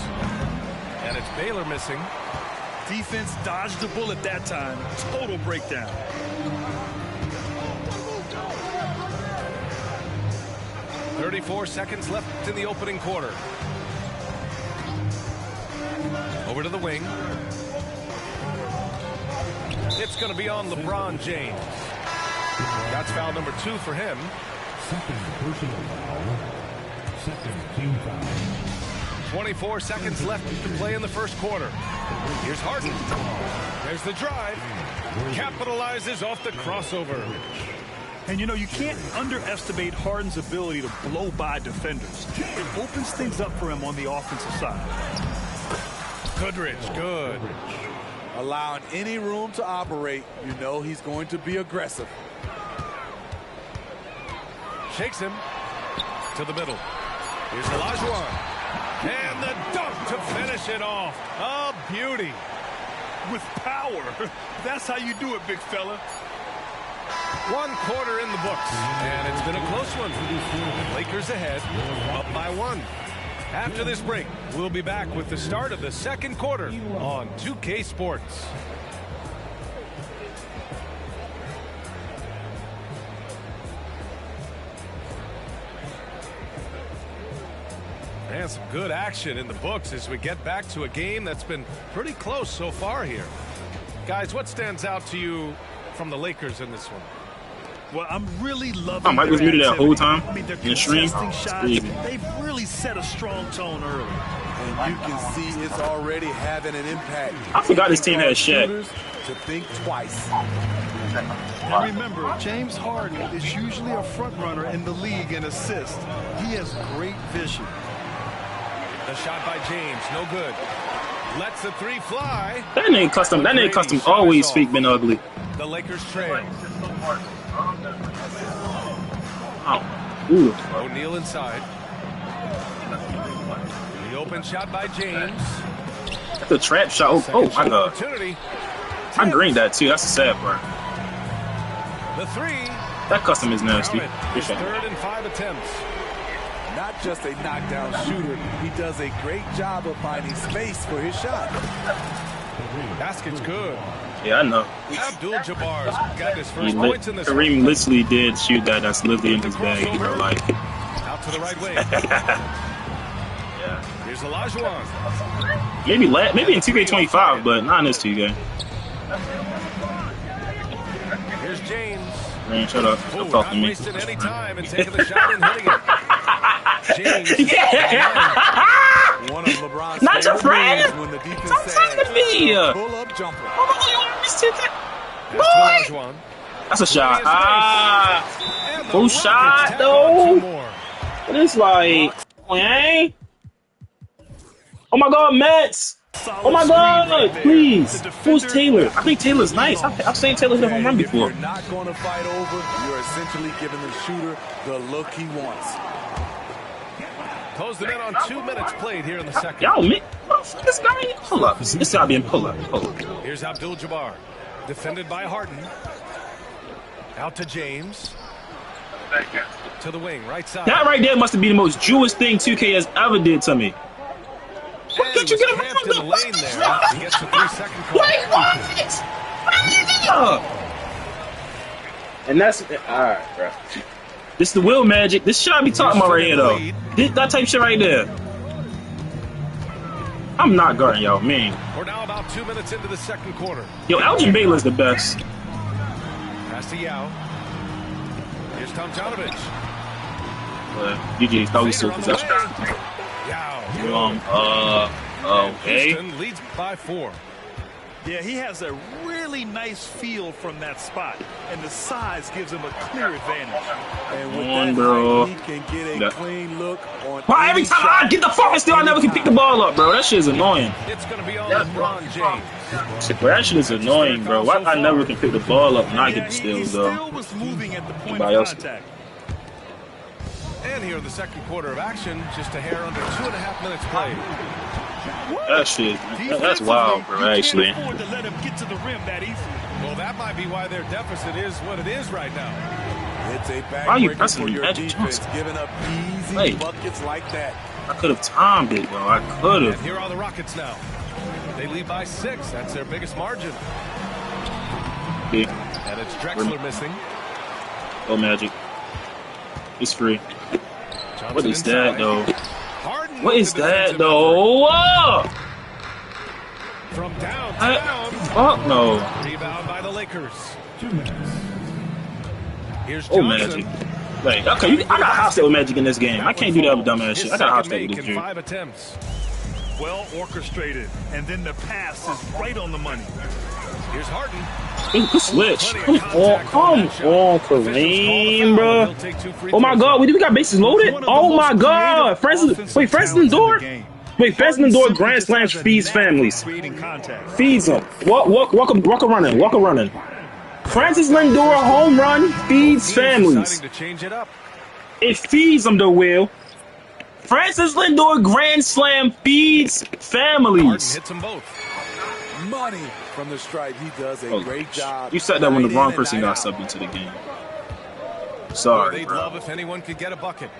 And it's Baylor missing. Defense dodged the bullet that time. Total breakdown. .34 seconds left in the opening quarter. Over to the wing. It's going to be on LeBron James. That's foul number 2 for him. Second personal foul. Second team foul. 24 seconds left to play in the first quarter. Here's Harden. There's the drive. Capitalizes off the crossover. And you know, you can't underestimate Harden's ability to blow by defenders. It opens things up for him on the offensive side. Goodrich, good. Allowing any room to operate, you know he's going to be aggressive. Shakes him to the middle. Here's Olajuwon. And the dunk to finish it off. A beauty. With power. That's how you do it, big fella. 1 quarter in the books. And it's been a close one. Lakers ahead, up by 1. After this break, we'll be back with the start of the second quarter on 2K Sports. And some good action in the books as we get back to a game that's been pretty close so far here. Guys, what stands out to you from the Lakers in this one? Well, I'm really loving Mike was muted that whole time. I mean, they're in the stream. shots. They've really set a strong tone early. And you can see it's already having an impact. I forgot this team had Shaq. To think twice. And remember, James Harden is usually a front runner in the league in assists. He has great vision. The shot by James, no good. Lets the 3 fly. That name custom always speak been ugly. The Lakers trail. Oh. Ooh. O'Neal inside. The open shot by James. That's a trap shot. Oh my God. I greened that too. That's the sad part. The 3. That custom is nasty. His 3rd and 5 attempts. Not just a knockdown shooter, he does a great job of finding space for his shot. Basket's good. Yeah, I know. Abdul-Jabbar's got his first points in this one. Kareem literally did shoot that. That's literally in his bag, you know, like. Out to the right wing. Yeah. Here's Olajuwon. Maybe in 2K25, but not in this 2K. Here's James. Man, shut up. Stop talking to me. Not wasting any time and taking the shot and hitting it. James. One of LeBron's not your friend. When the defense Stop talking to me. Pull-up jumper. Boy. That's a shot. Full shot though. But it's like, oh my God, Mets. Oh my God, please. Who's Taylor? I think Taylor's nice. I've seen Taylor hit a home run before. If you're not going to fight over, you're essentially giving the shooter the look he wants. Close the net on 2 minutes played here in the second. Yo, man, what the fuck is this guy? Pull up. This guy being pull up. Here's Abdul-Jabbar. Defended by Harden. Out to James. To the wing, right side. That right there must have been the most Jewish thing 2K has ever did to me. What could you get him in the lane there? He gets the 3-second call. Wait, what? And that's alright, bro. This the Will Magic. This shit I be talking about right here, though. That type shit right there. I'm not guarding y'all, man. We're now about 2 minutes into the second quarter. Yo, Elgin Baylor's the best. Pass to Yao. Here's Tomjanovich. UG's always so possession. Okay. Houston leads by 4. Yeah, he has a really nice feel from that spot, and the size gives him a clear advantage. And with Come on, that bro. height, he can get a clean look on. Why every time I get the fucking steal, I never can pick the ball up, bro? That shit is annoying. It's going to be on LeBron James. Bro, that shit is annoying, bro. Why I never can pick the ball up and I get the steals, though? He still was moving at the point Anybody of else? contact. And here in the second quarter of action, just a hair under 2.5 minutes played. That shit, that's wild, bro, actually. To let him get to the rim that easily. Well, that might be why their deficit is what it is right now. It's a Why are you backbreaker pressing for me, your Magic defense, Johnson? giving up easy Wait. buckets like that. I could have timed it, bro. I could And have. here are the Rockets now. They lead by 6. That's their biggest margin. And it's Drexler missing. Oh, Magic. It's free. Johnson What is inside. that, though? Harden What with is the that, defensive though? Whoa! From downtown. Fuck no. Rebound by the Lakers. 2 minutes. Here's Oh, Johnson. Magic. Like, okay, I got hot step with Magic in this game. I can't do that with dumbass shit. I got hot step with this in dude. 5 attempts. Well orchestrated, and then the pass is right on the money. Here's Harden. Good switch. Come on, Kareem, bro. Oh my God, we got bases loaded. Oh my God, Francis Lindor. Wait, Francis Lindor grand slams feeds families. Feeds them. Walk a running. Francis Lindor home run feeds families. To change it up. It feeds them though, Will. Francis Lindor grand slam feeds Harden families. hits them both. Money from the stripe. He does a great job. You said that when the night wrong in person and got night subbed into the game. Well, Sorry, they'd bro. love if anyone could get a bucket.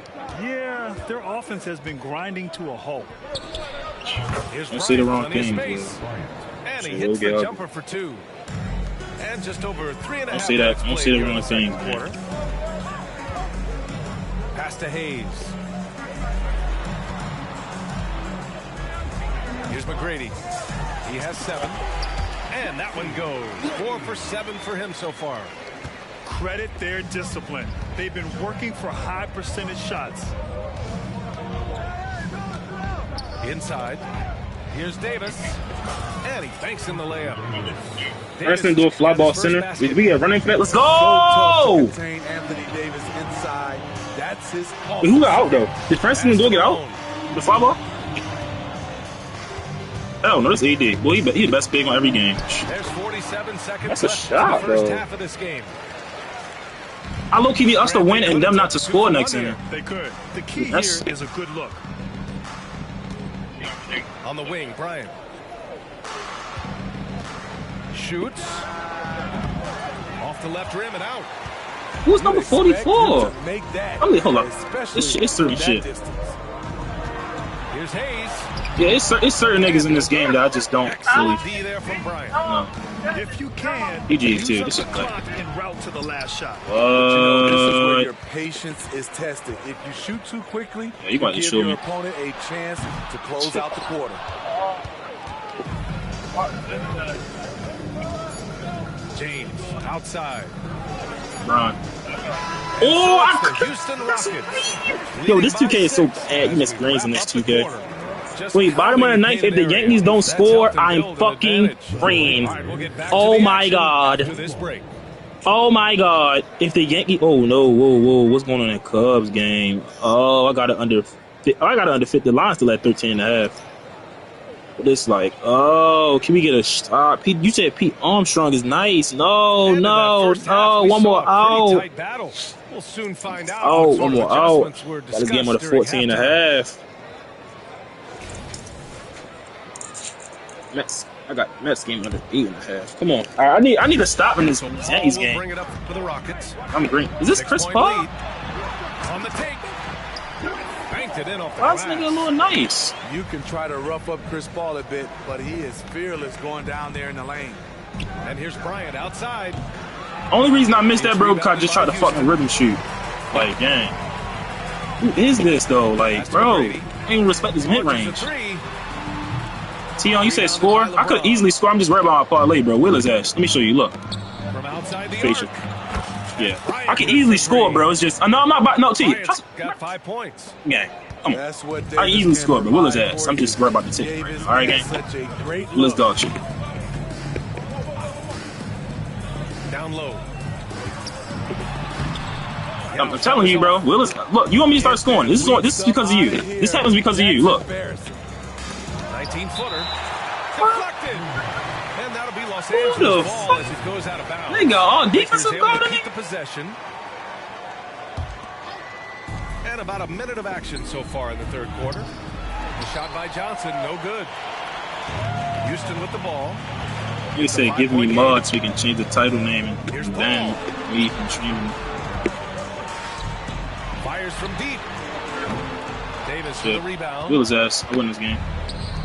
Yeah, their offense has been grinding to a halt. Here's I see the Bryant, wrong plenty of thing, space. bro. And So he we'll hits the get up. jumper for 2. And just over 3.5 Don't see that. minutes Don't see played the here in wrong second thing, quarter. Pass to Hayes. Here's McGrady. He has 7. And that one goes. 4 for 7 for him so far. Credit their discipline. They've been working for high percentage shots. Inside. Here's Davis. And he banks in the layup. Preston do a fly ball center. We get running for that. Let's So tough to go! contain Anthony Davis inside. That's his Wait, who got out though? Did Preston do get out? The fly ball? Hell no, this AD. Boy, he the best big on every game. There's 47 seconds That's a left shot, in the first though. half of this game. I low key need us to win and them not to score next inning. They could. The key That's- here is a good look. On the wing, Bryant. Shoots. Off the left rim and out. Who's number 44? Make that, I mean, hold up. especially It's certain from that shit. distance. Here's Hayes. Yeah, it's certain niggas in this game that I just don't really. D there from Bryant. No. If you can, PG use too. up This the is clock en route to the last shot. But you know, this is where What? your patience is tested. If you shoot too quickly, Yeah, you gonna give show your me. opponent a chance to close out the quarter. James outside. Ron. Oh, The Houston Rockets. yo, this 2K is so bad. You miss greens in this 2K. Just Wait, bottom of the ninth. If the Yankees don't score, I'm fucking green. Oh my God. This break. Oh my God. If the Yankees, oh no, whoa, what's going on in that Cubs game? Oh, I got it under 50 lines still at 13.5. But it's like, oh, can we get a stop? Pete, you said Pete Armstrong is nice. No, one more out. Tight battle. We'll soon find out. Oh, what sort one of more out. adjustments were Got this game on a discussed during 14.5. halftime. I got Mets game under 8.5. Come on, I need to stop in this Yankees We'll game. bring it up for the Rockets. I'm green. Is this Chris 6-point Paul? lead. On the take. Banked it in off the Why is glass. nigga a little nice? You can try to rough up Chris Paul a bit, but he is fearless going down there in the lane. And here's Bryant outside. Only reason I missed that, bro, because I just tried to fucking rhythm shoot. Like, dang. Who is this, though? Like, bro, I don't even respect his mid-range. Tion, you said score? I could easily score. I'm just worried about my parlay, bro. Will his ass. Let me show you. Look. Facial. Yeah. I can easily score, bro. It's just... No, I'm not about... No, T. Got 5 points. Yeah. Come on. I can easily score, but Will his ass. I'm just worried about the tip right now. All right, gang? Will's dog shit. Down low. I'm telling you, bro. Willis, look, you want me to start scoring? This is because of you. This happens because of you. Look. 19-footer. Deflected. And that'll be Los Angeles ball as it goes out of bounds. They got all defensive guard in keep the possession. And about a minute of action so far in the third quarter. The shot by Johnson, no good. Houston with the ball. You say, give me mod so we can change the title name and then we can stream. Fires from deep. Davis for the rebound. Will his ass. I win this game.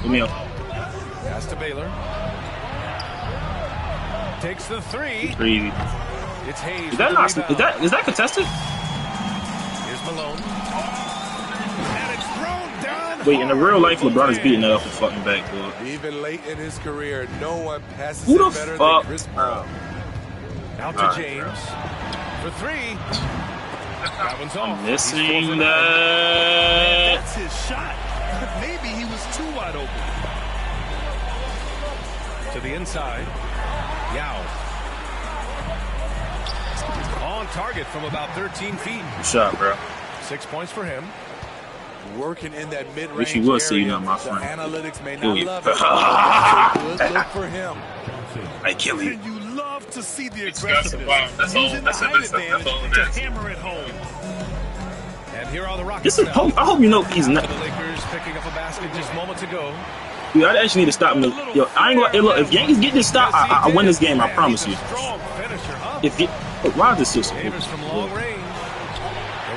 Give me up. Pass to Baylor. Takes the three. Crazy. It's Hayes. Is that not? Is that contested? Here's Malone. And it's thrown down. Wait, in the real life, LeBron is beating that off the fucking backboard. Even late in his career, no one passes Who the it better fuck? than Chris Paul. Out to James for three. That one's off. I'm missing that. That's his shot. Maybe he was too wide open. To the inside. Yao. On target from about 13 feet. Good shot, bro. 6 points for him. Working in that mid-range Wish you would area. see you, my friend. The analytics may not love it. Good look for him. I kill you. And you love to see the aggressiveness. Using the height advantage to hammer it home. And here are the Rockets. This is I hope you know he's not. The Lakers picking up a basket just moments ago. Dude, I actually need to stop him. Yo, I ain't gonna look. If Yankees get this stop, I win this game. I promise you. If why is this so slow? Davis from long range. The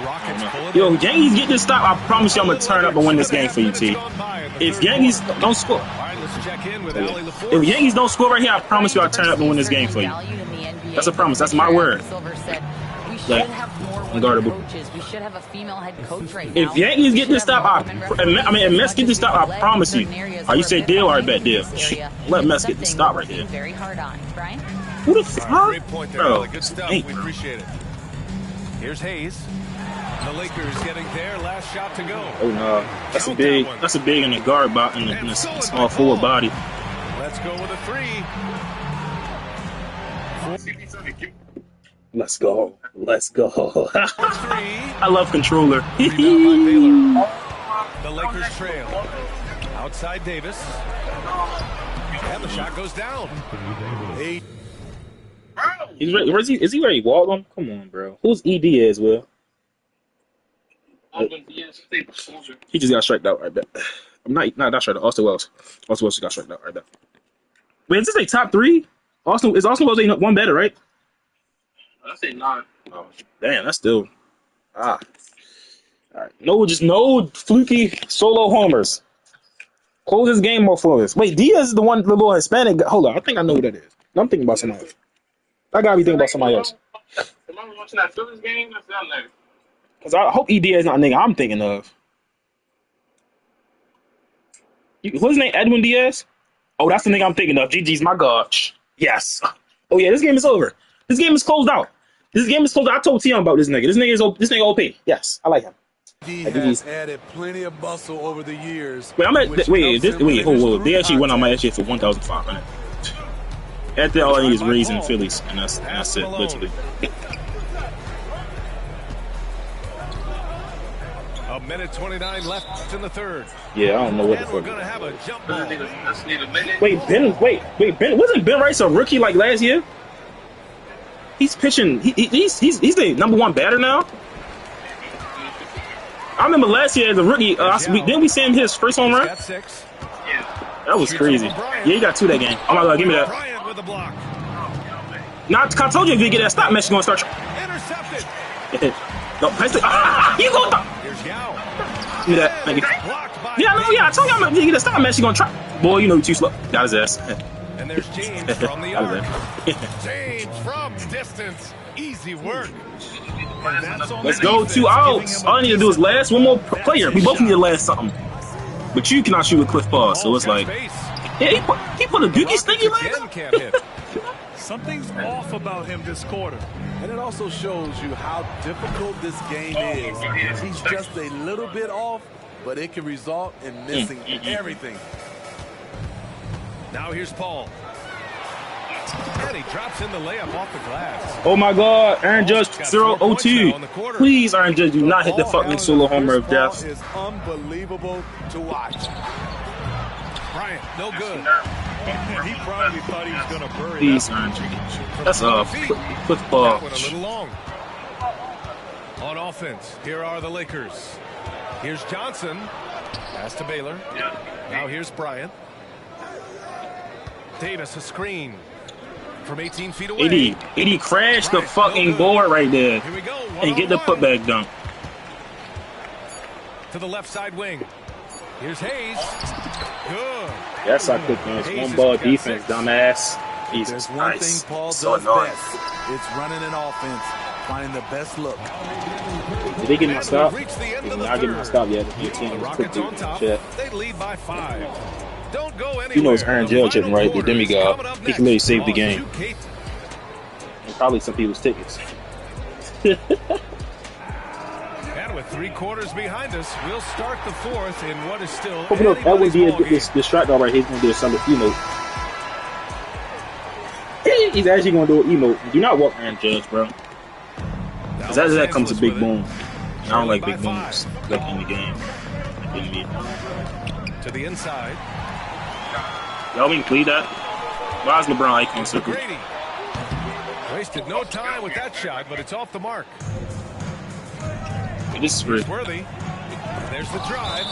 Rockets pull it. Yo, if Yankees get this stop, I promise you I'm gonna turn up and win this game for you, T. If Yankees don't score, if Yankees don't score right here, I promise you I'll turn up and win this game for you. That's a promise. That's my word. Like, unguardable. We should have a female head coach right now. If Yankees get this stop, if Mets get this stop, I promise you. Oh, you say deal? All right, bet deal. Let Mets get the stop right here. Very hard on, Brian. Who the fuck? Great point there, bro. Good stuff. We appreciate it. Here's Hayes. The Lakers getting their last shot to go. Oh no, that's a big in the guard bot in the small forward body. Let's go with a three. Let's go. Let's go. I love controller. The Lakers trail. Outside Davis. And the shot goes down. He's ready. Is he ready to walk on? Come on, bro. Who's ED is, Will? He just got striked out right there. I'm not striked out. Austin Wells. Austin Wells just got striked out right there. Wait, is this a top three? Austin Wells ain't one better, right? I say 9. Oh, damn, that's still All right. No fluky solo homers. Close this game more for us. Wait, Diaz is the little Hispanic guy. Hold on, I think I know who that is. I'm thinking about somebody else. I gotta be thinking about somebody else. Am I watching that Phillies game? That's that nigga. Cause I hope ED is not a nigga I'm thinking of. What's his name? Edwin Diaz? Oh, that's the nigga I'm thinking of. GG's my god. Yes. Oh yeah, this game is over. This game is closed out. I told Tion about this nigga. This nigga OP. Yes, I like him. He has added plenty of muscle over the years. Wait, hold. They actually went on my shit for 1,500. After all I need is Rays and Phillies, and that's it, literally. A minute 29 left in the third. Yeah, I don't know what the fuck. We're gonna have a jump ball. Wait, Ben wasn't Ben Rice a rookie like last year? He's pitching. He's the #1 batter now. I remember last year as a rookie. Didn't we see him his first home run? That was crazy. Yeah, he got 2 that game. Oh my god, give me that. Now I told you if you get that stop match, you're gonna start. Intercepted. No, you go. Give me that. Thank you. Yeah, I told you if you get a stop match, you're gonna try. Boy, you know you're too slow. Got his ass. And there's James from the arc. James from distance. Easy work. Let's go 2 outs. All I need to do is last one more player. We both need to last something. But you cannot shoot with Cliff Paul, so it's like, yeah, he put a Dookie stinky like Something's off about him this quarter. And it also shows you how difficult this game is. He's just a little bit off, but it can result in missing everything. Now here's Paul. And he drops in the layup off the glass. Oh my God, Aaron Judge 0-02. Please, Aaron Judge, do not hit the fucking solo homer of death. Is unbelievable to watch. Bryant, no good. He probably thought he was going to bury Please, that. Aaron Judge. That's a football. That one a little long. On offense, here are the Lakers. Here's Johnson. Pass to Baylor. Now here's Bryant. Davis, a screen from 18 feet away. 80 crashed the fucking board right there. Here we go. And get the putback dunk. To the left side wing. Here's Hayes. Good. That's our quick man. It's one ball defense, dumbass. Jesus There's one Christ. thing Paul So does annoying. best. It's running an offense, finding the best look. Did they get my stop? They did not get my stop yet. The team was quick on top. shit. They lead by 5. Don't go anywhere. You know it's Aaron Judge, right? The demigod. He can literally save the game. And probably some people's tickets. And with 3 quarters behind us, we'll start the 4th in what is still Open up. That would be this distract right here. He's gonna do something emote. He's actually gonna do an emote. Do not walk Aaron Judge, bro. Because after that comes a big boom. And I don't like big booms like in the game. To the inside. Y'all can plead that. Why is LeBron icon so good? Grady. Wasted no time with that shot, but it's off the mark. This is great. Worthy. There's the drive.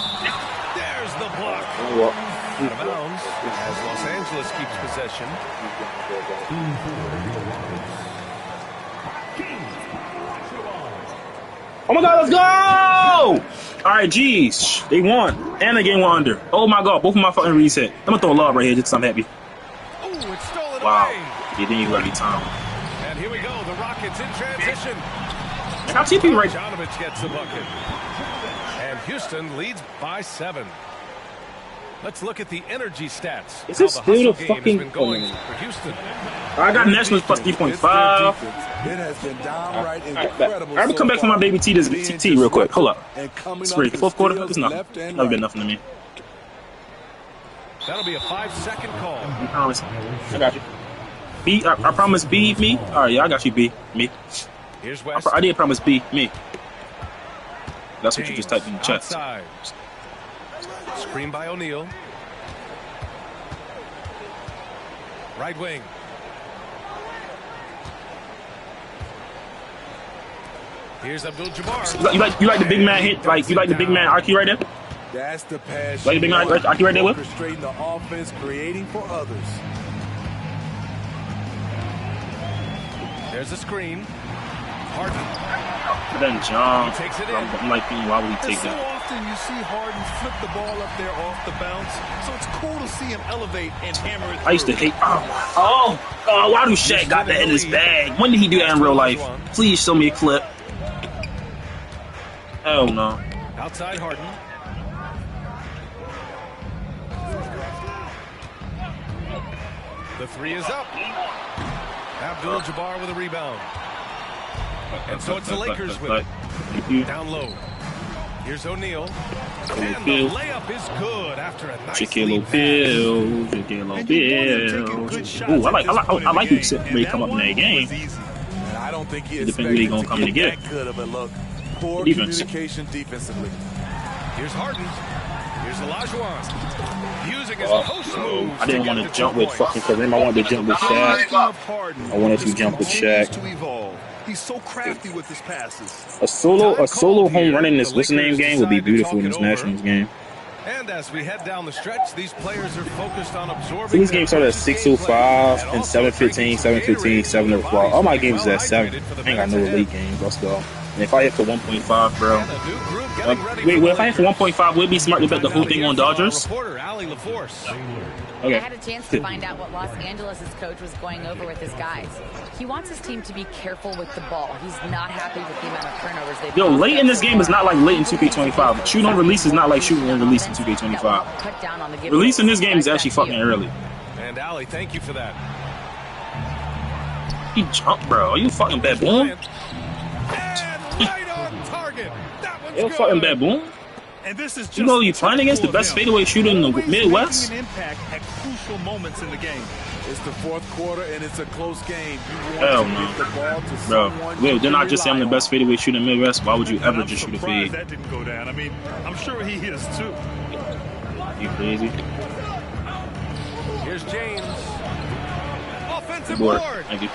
There's the block. Out of bounds as Los Angeles keeps possession. Oh my God, let's go! All right, geez, they won, and the game won under. Oh my God, both of my fucking reset. I'm gonna throw a lob right here, just so I'm happy. Ooh, it's stolen Wow, away. yeah, then you got me time. And here we go. The Rockets in transition. How TP right? Bogdanovich gets the bucket. And Houston leads by 7. Let's look at the energy stats. Is this still the fucking been going for Houston? I got Nationals plus 3.5. It has been downright incredible. I'm gonna come back for my baby T real quick. Hold up. It's great. 4th quarter. It's nothing. Never been nothing to me. That'll be a 5-second call. I promise. I got you. B. I promise B. Me. All right, yeah, I got you. B. Me. Here's West. I did promise B. Me. That's what you just typed in the chat. Outside. Screen by O'Neal. Right wing. Here's Abdul-Jabbar. You like the big man hit? Like you like the big man IQ right there? That's the pass. Like the big man IQ right there with? Orchestrating the offense, creating for others. There's a screen. Harden. Then John. He takes it in. I'm like, why would he take So that? often you see Harden flip the ball up there off the bounce, so it's cool to see him elevate and hammer it through. I used to hate. Oh, why do Shaq got that in his bag? When did he do that in real life? Please show me a clip. Hell no. Outside Harden. The 3 is up. Abdul-Jabbar with a rebound. And so it's the Lakers with it. Down low. Here's O'Neal. And the layup is good after a nice lead pass. Ooh, I like who said they come up in that game. And I don't think he It depends who they gonna come to get. that good of a look. Poor Defense. communication defensively. Here's Harden. Here's Olajuwon. Using his post moves. I didn't want to jump with fucking Kareem. I wanted to jump with Shaq. I wanted to jump with Shaq. He's so crafty with his passes. A solo home run in this what's the name game would be beautiful in this Nationals game. And as we head down the stretch, these players are focused on absorbing. So these games started at 6:05 and 7:15, 7:15, 7:04. All my games is at 7. I ain't got no elite games. Let's go. And if I hit for 1.5, bro. Wait, what if I hit for 1.5? Would it be smart to bet the whole thing on Dodgers? Okay. I had a chance to find out what Los Angeles' coach was going over with his guys. He wants his team to be careful with the ball. He's not happy with the amount of turnovers they've Yo, late in this game is not like late in 2K25. Shoot on release is not like shooting on release in 2K25. Release in this game is actually fucking early. And Ali, thank you for that. He jumped, bro. Are you fucking baboon? You fucking baboon? And this is just you know you're playing against the best fadeaway shooter in the Midwest? An impact at crucial moments in the game. It's the fourth quarter and it's a close game. You Hell want to get the ball to bro. someone. Will, didn't I just say I'm the best fadeaway shooter in the Midwest? Why would you ever just shoot a fade? That didn't go down. I mean, I'm sure he is too. You crazy? Here's James. Offensive board. board. Thank you.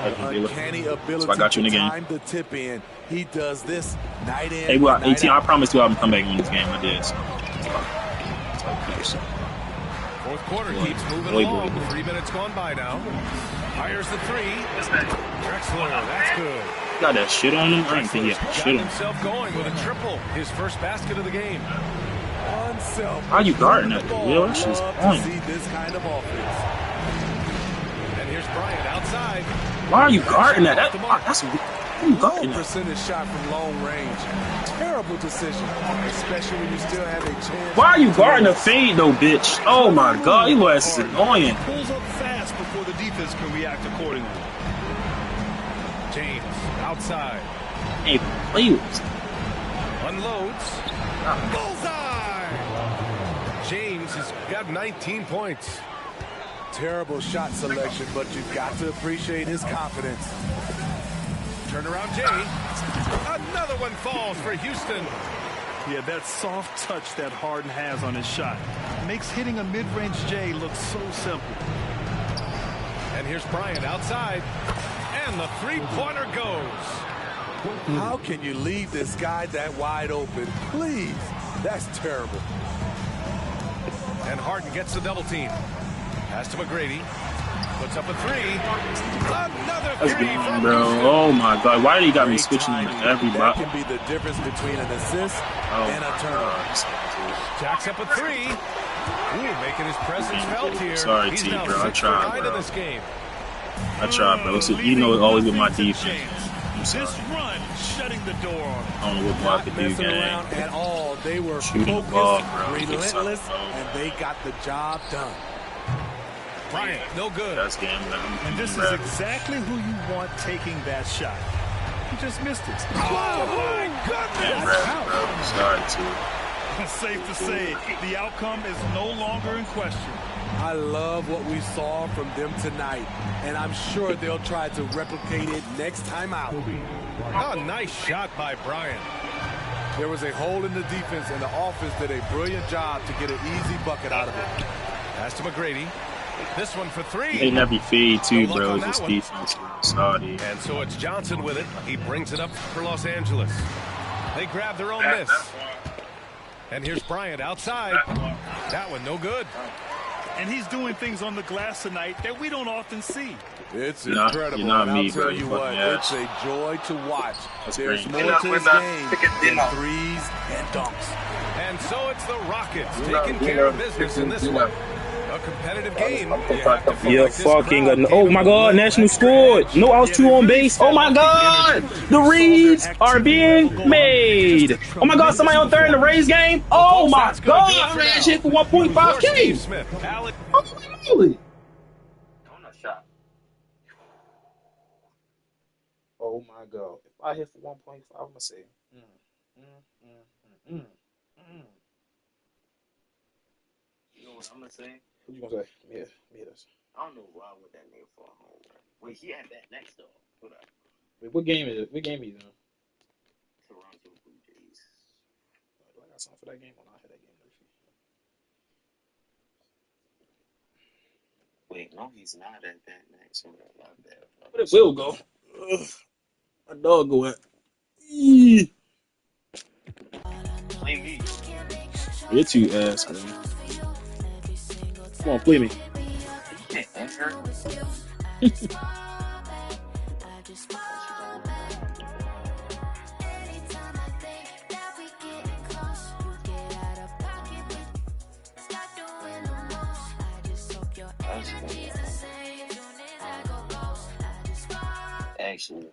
Uncanny ability so I got you in the game. time the tip in. He does this night in. Hey, well, night 18, out. I promised you I would come back in this game. I did. So. Fourth quarter keeps moving along. 3 minutes gone by now. Fires the three. Drexler, that's good. Got that shit on him. I didn't think he had shit on him. Himself going with a triple. His first basket of the game. How you guarding that? Will, that shit's on. See this kind of offense. And here's Bryant outside. Why are you guarding that? That's low percentage shot from long range. Terrible decision, especially when you still have a chance. Why are you guarding a fade though, bitch? Oh my god, your ass is annoying. Pulls up fast before the defense can react accordingly. James outside. Hey, please. Unloads. Bullseye. James has got 19 points. Terrible shot selection, but you've got to appreciate his confidence. Turnaround Jay. Another one falls for Houston. Yeah, that soft touch that Harden has on his shot makes hitting a mid-range J look so simple. And here's Bryant outside. And the three-pointer goes. How can you leave this guy that wide open? Please. That's terrible. And Harden gets the double team. Pass to McGrady. Puts up a three. Another That's three good, from bro. Houston. Oh my god, why did he got me switching on every That block? can be the difference between an assist and a turnover. Jacks up a three. Ooh, making his presence felt here. Sorry, He's T, now bro. I 6 for tried, 9 bro. in this game. I tried, bro. So, you know, it's always with my defense. I'm sorry. This run shutting the door on him. I don't know what block to do, Messing gang. around at all. They were Shooting the focused, ball, bro. relentless, and they got the job done. Bryant, no good. That's game, man. And this is exactly who you want taking that shot. He just missed it. Oh, my goodness. Sorry, T. Safe to say, the outcome is no longer in question. I love what we saw from them tonight, and I'm sure they'll try to replicate it next time out. Oh, nice shot by Bryant. There was a hole in the defense, and the offense did a brilliant job to get an easy bucket out of it. Pass to McGrady. This one for three. They never feed too, No luck bro. on It's just that one. defense. Sorry. And so it's Johnson with it. He brings it up for Los Angeles. They grab their own miss. And here's Bryant outside. That one no good. And he's doing things on the glass tonight that we don't often see. It's You're not- incredible. you're not and me, I'll tell bro. you You what, fucking it's ass. a joy to watch. That's There's great. more to this game than threes and dunks. And so it's the Rockets taking care of business in this one. A competitive game. You have to feel Yeah, like this fucking. crowd Oh my god, National scored. No, I was 2 on base. Oh my god, the reads are being made. Oh my god, somebody on third in the Rays game. Oh my god, I'm that shit for 1.5K. Holy. Oh my god, if I hit for 1.5, I'm gonna say. You know what I'm gonna say? What you gonna say? Yeah, yes. I don't know why with that name for a home run. Wait, he had that next though. Hold up. Wait, what game is it? What game are you doing? Toronto Blue Jays. Do I got something for that game or not? I had that game. Wait, no, he's not at that next. So not that. But it will go. Ugh. My dog go at. Eee. Play me. You're too ass, man. Come on, play me. You can't enter. actually.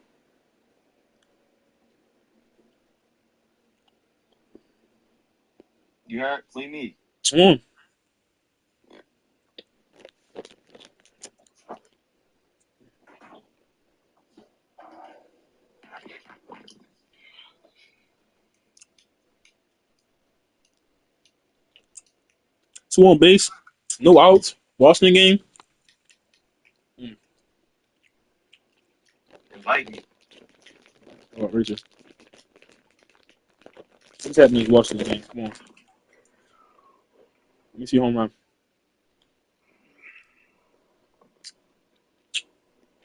You heard? Flee me. Come on. Two on base. No outs. Washington game. Invite me. Oh, Richard. What's happening in Washington game? Come on. Let me see home run.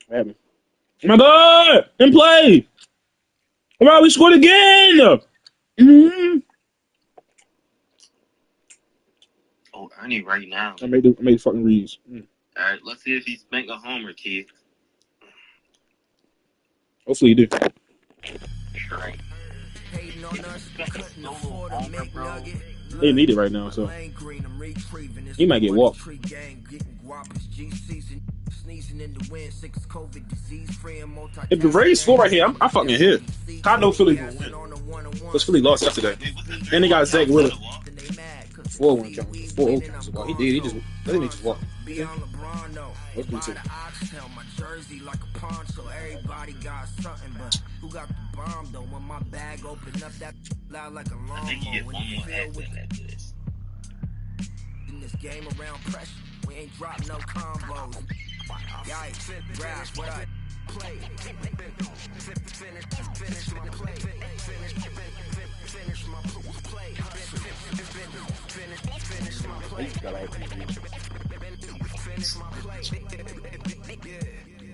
What happened? Oh my God! In play! Come on, we scored again! Mm-hmm. Oh, Ernie right now. I made the fucking reads. All right, let's see if he spanked a homer, Keith. Hopefully you do. Right. They need it right now, so he might get walked. If the Rays score right here, I fucking hit. I know Philly gonna win. Because Philly lost yesterday. And they got Zach Wheeler. 4-1 count. 4-0 count. So he did. I think he just walked. What's the team? I think you get one more acting after this. In this game around pressure, we ain't drop no combos. Yikes, rap, what I play. Finish my play. Finish my play. Finish my play.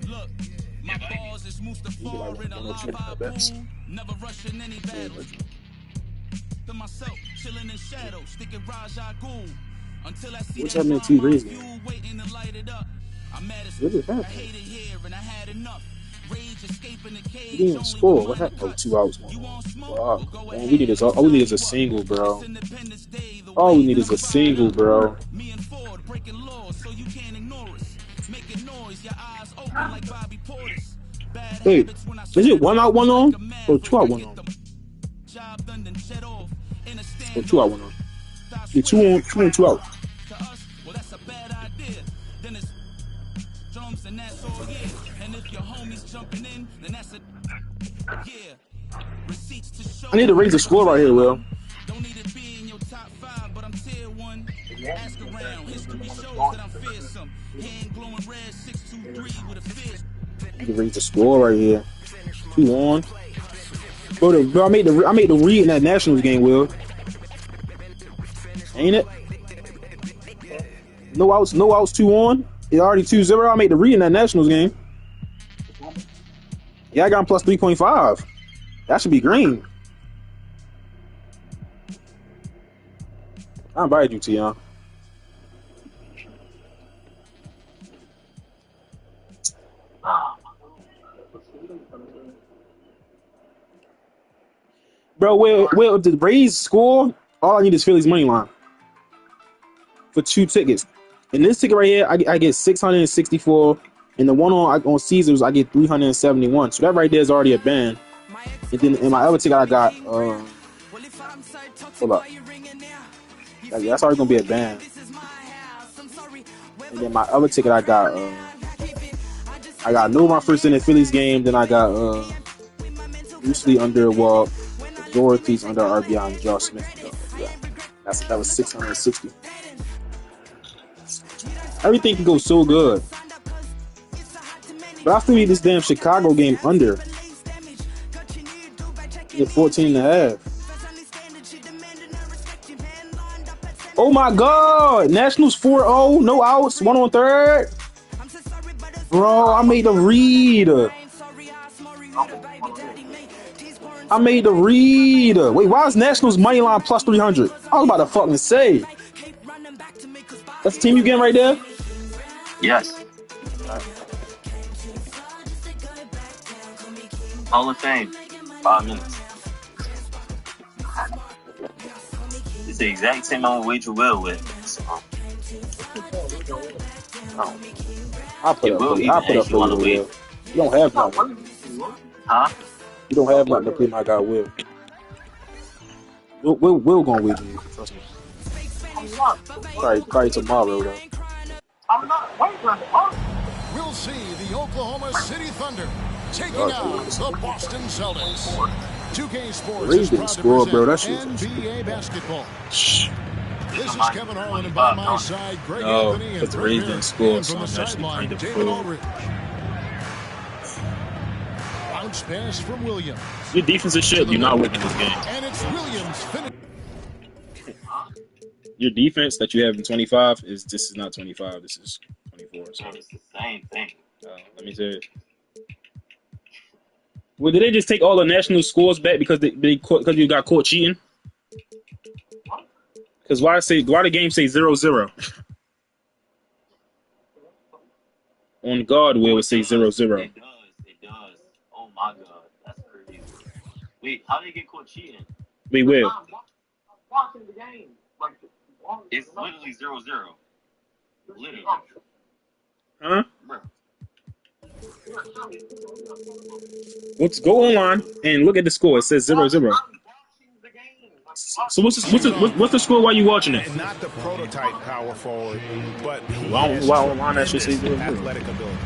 Look, my balls is Mustafa in a lava boom. Never rushing any battles. To myself, chilling in shadow, sticking Raja Goon. Until I see what's happening to Rays? waiting to light it up. I'm mad as I hate it here and I had enough. Rage escaping the cage. He didn't score. What happened? Oh, 2 outs. Wow. All we need is a single, bro. All we need is a single, bro. Me and Ford breaking laws so you can't ignore us. Making noise, your eyes open like Bobby Portis. Wait, is it 1 out, 1 on? Or 2 out, 1 on? Or 2 out, 1 on? Yeah, 2 on, 2 out. Well, that's a bad idea. Then it's drums and that's all, yeah. And if your homies jumping in, then that's a yeah. Receipts to show. I need to raise the score right here, Will. Don't need to be in your top 5, but I'm tier 1. Ask around. History shows that I'm fearsome. Hand glowing red 623 with a fish. I need to raise the score right here. 2 on. Bro, I made the read in that Nationals game, Will. Ain't it? No outs, 2 on. It's already 2-0. I made the read in that Nationals game. Yeah, I got him plus 3.5. That should be green. I invited you, Tion. Bro, where the Rays score, all I need is Philly's money line for 2 tickets. And this ticket right here, I get 664, and the one on Caesars I get 371. So that right there is already a band. And then in my other ticket I got hold up. That's already gonna be a band. And then my other ticket I got no run first in the Phillies game. Then I got loosely under Walt, Dorothy's under RBI, and Josh Smith. Yeah, that was 660. Everything can go so good, but I still need this damn Chicago game under. Get 14.5. Oh my God! Nationals 4-0, no outs, 1 on third. Bro, I made the read. Wait, why is Nationals money line plus 300? I was about to fucking say. That's the team you getting right there? Yes. Hall of Fame. 5 minutes. It's the exact same amount of weight you will with. So, I'll put up for you. You don't have that one. Huh? You don't have nothing to play my guy Will. Will gonna wager you. Trust me. Probably tomorrow though. I'm not wavering. We'll see the Oklahoma City Thunder taking out the Boston Celtics. 2K Sports is proud to present NBA basketball. This is Kevin Harlan, and by my side, Greg Anthony and Brett Merrick. And from the sideline, David Aldridge. Bounce pass from Williams. Your defense is shit. You're not winning this game. And it's Williams finish. Your defense that you have in 25 this is not 25. This is 24. So it's the same thing. Let me tell you. Well, did they just take all the national scores back because because you got caught cheating? Because why the game say 0-0? On God, Will it say 0-0? It does. Oh my God, that's crazy. Wait, how did they get caught cheating? Wait, Will. I'm watching the game. It's literally 0-0. Literally. Huh? Go online and look at the score. It says 0-0. So what's the score while you watching it? Not the prototype power forward, but why that should say 0-0? Athletic ability.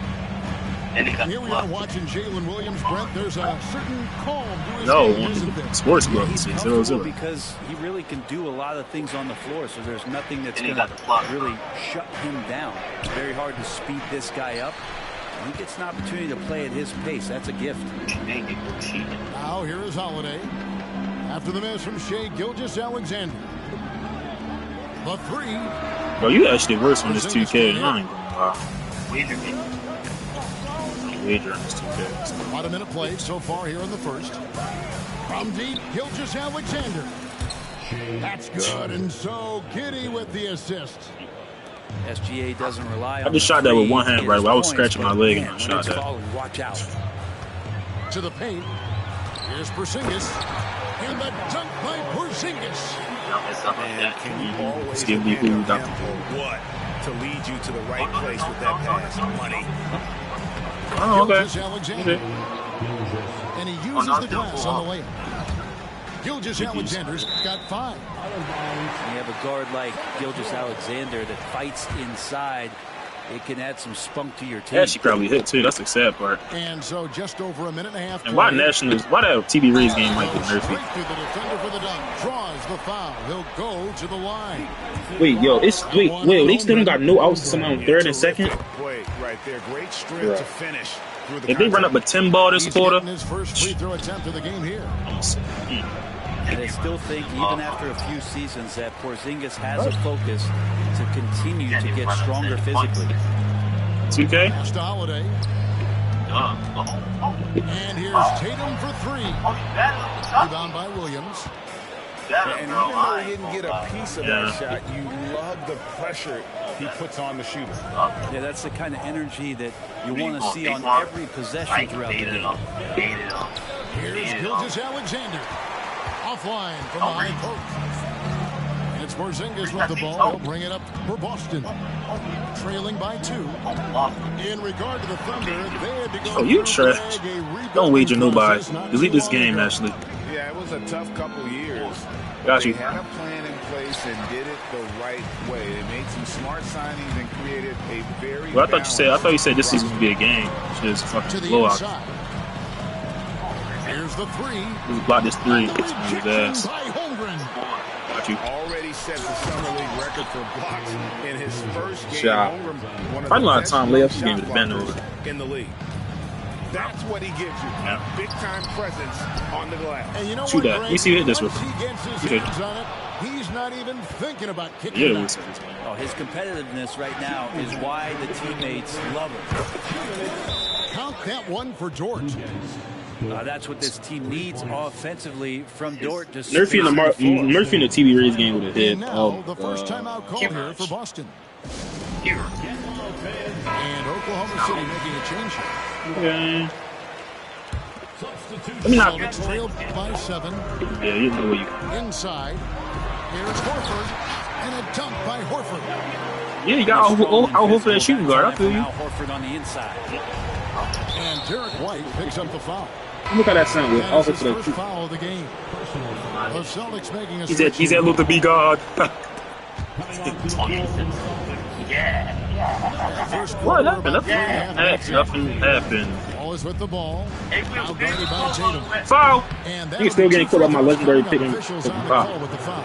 And here we are watching Jalen Williams, Brent. There's a certain calm to his game, isn't there? Sports book, he's 0-0. Because he really can do a lot of things on the floor, so there's nothing that's going to really shut him down. It's very hard to speed this guy up. He gets an opportunity to play at his pace. That's a gift. Now here is Holiday. After the miss from Shai Gilgeous-Alexander. The three. Bro, you actually worse on this 2K. I ain't gonna lie. Wager on this 2K. About a minute play so far here in the first. From deep, Gilgeous-Alexander. That's good, and so Giddy with the assist. SGA doesn't rely on. I just shot that with one hand right away. I was scratching my leg and I shot that. Watch out. To the paint. Here's Porzingis. And the dunk by Porzingis. And can you always give me who what to lead you to the right place with that pass? Money. Oh, okay. Alexander. And he uses the glass on the layup. Gilgeous-Alexander's got 5. You have a guard like Gilgeous-Alexander that fights inside. It can add some spunk to your team. Yeah, she probably hit too. That's the sad part. And so just over a minute and a half. And why that TV Reed's game might be nerfy? Straight to the defender for the dunk. Draws the foul. He'll go to the line. Wait, yo, they still don't got no outs somehow on third and second. Wait, right there, great strength to finish. If they run up a 10 ball this quarter, his first free throw attempt of the game here. And I still think, even after a few seasons, that Porzingis has a focus to continue to get stronger physically. 2K? Pass to Holiday. And here's Tatum for 3. Rebound by Williams. And even though he didn't get a piece of that shot, you love the pressure he puts on the shooter. Yeah, that's the kind of energy that you want to see on every possession throughout the game. Here's Gilgeous-Alexander. Offline from the high post. And it's Porzingis with the ball. He'll bring it up for Boston. Trailing by 2. In regard to the Thunder, they had to go. Oh, you trash. Don't wager nobody. Delete this game, Ashley. Yeah, it was a tough couple years. Got you. They had a plan in place and did it the right way. They made some smart signings and created a very. Well, I thought you said this season would be a game. Just fucking blowout. Here's the 3. Just block this 3. It's his ass. Got you. Already set the summer league record for blocks in his first game. Shot. Probably a lot of time layups. He gave it the bend over. In the league. That's what he gives you. A big-time presence on the glass. And you know shoot that. Let me see who hit this with. He's not even thinking about kicking it. Oh, his competitiveness right now is why the teammates love him. Count that one for Dort. That's what this team needs offensively from Dort. Murphy in the TV Reed's game would have hit. Now, the first timeout call here for Boston. And Oklahoma City making a change here. Okay. Let me not. Trailed by 7. Yeah, you know where you. Inside. Here's Horford. And a dunk by Horford. Yeah, you got out Horford that shooting guard. I feel you. Horford on the inside. And Derek White picks up the foul. Look how that sound with That is his first foul of the game. The Celtics making a switch. He's that little be God. What happened? Nothing happened. Always with the ball. Now guarded by Tatum. Foul. And He's still getting caught up my legendary pick. With the foul.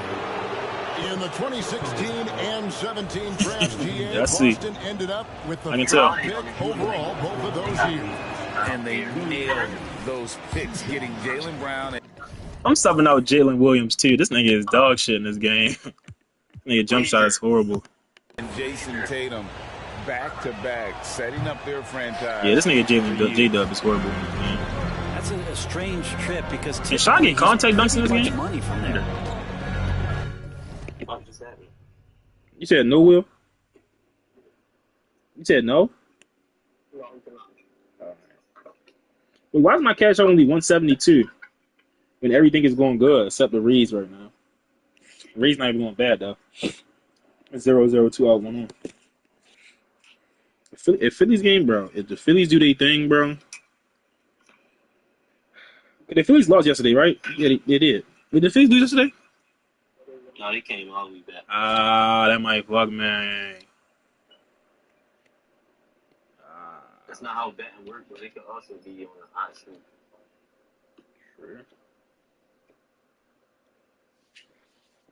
In the 2016 and 17 draft, GA, Boston ended up with the first pick overall both of those years. And they nailed those picks, getting Jaylen Brown. I'm subbing out Jalen Williams too. This nigga is dog shit in this game. Nigga jump shot is horrible. And Jason Tatum back to back, setting up their franchise. Yeah, this nigga J-Dub is horrible in this game. That's a strange trip because Can Sean get contact dunks in this game? Money from there. You said no, Will? You said no? Wait, why is my cash out only 172 when everything is going good except the Reeds right now? Reeds not even going bad though. 0-0-2 out 1-1. If Phillies game, bro, if the Phillies do their thing, bro. The Phillies lost yesterday, right? Yeah, they did. Did the Phillies lose yesterday? No, they came all the way back. That might fuck me. That's not how betting works, but it could also be on a hot streak. Sure.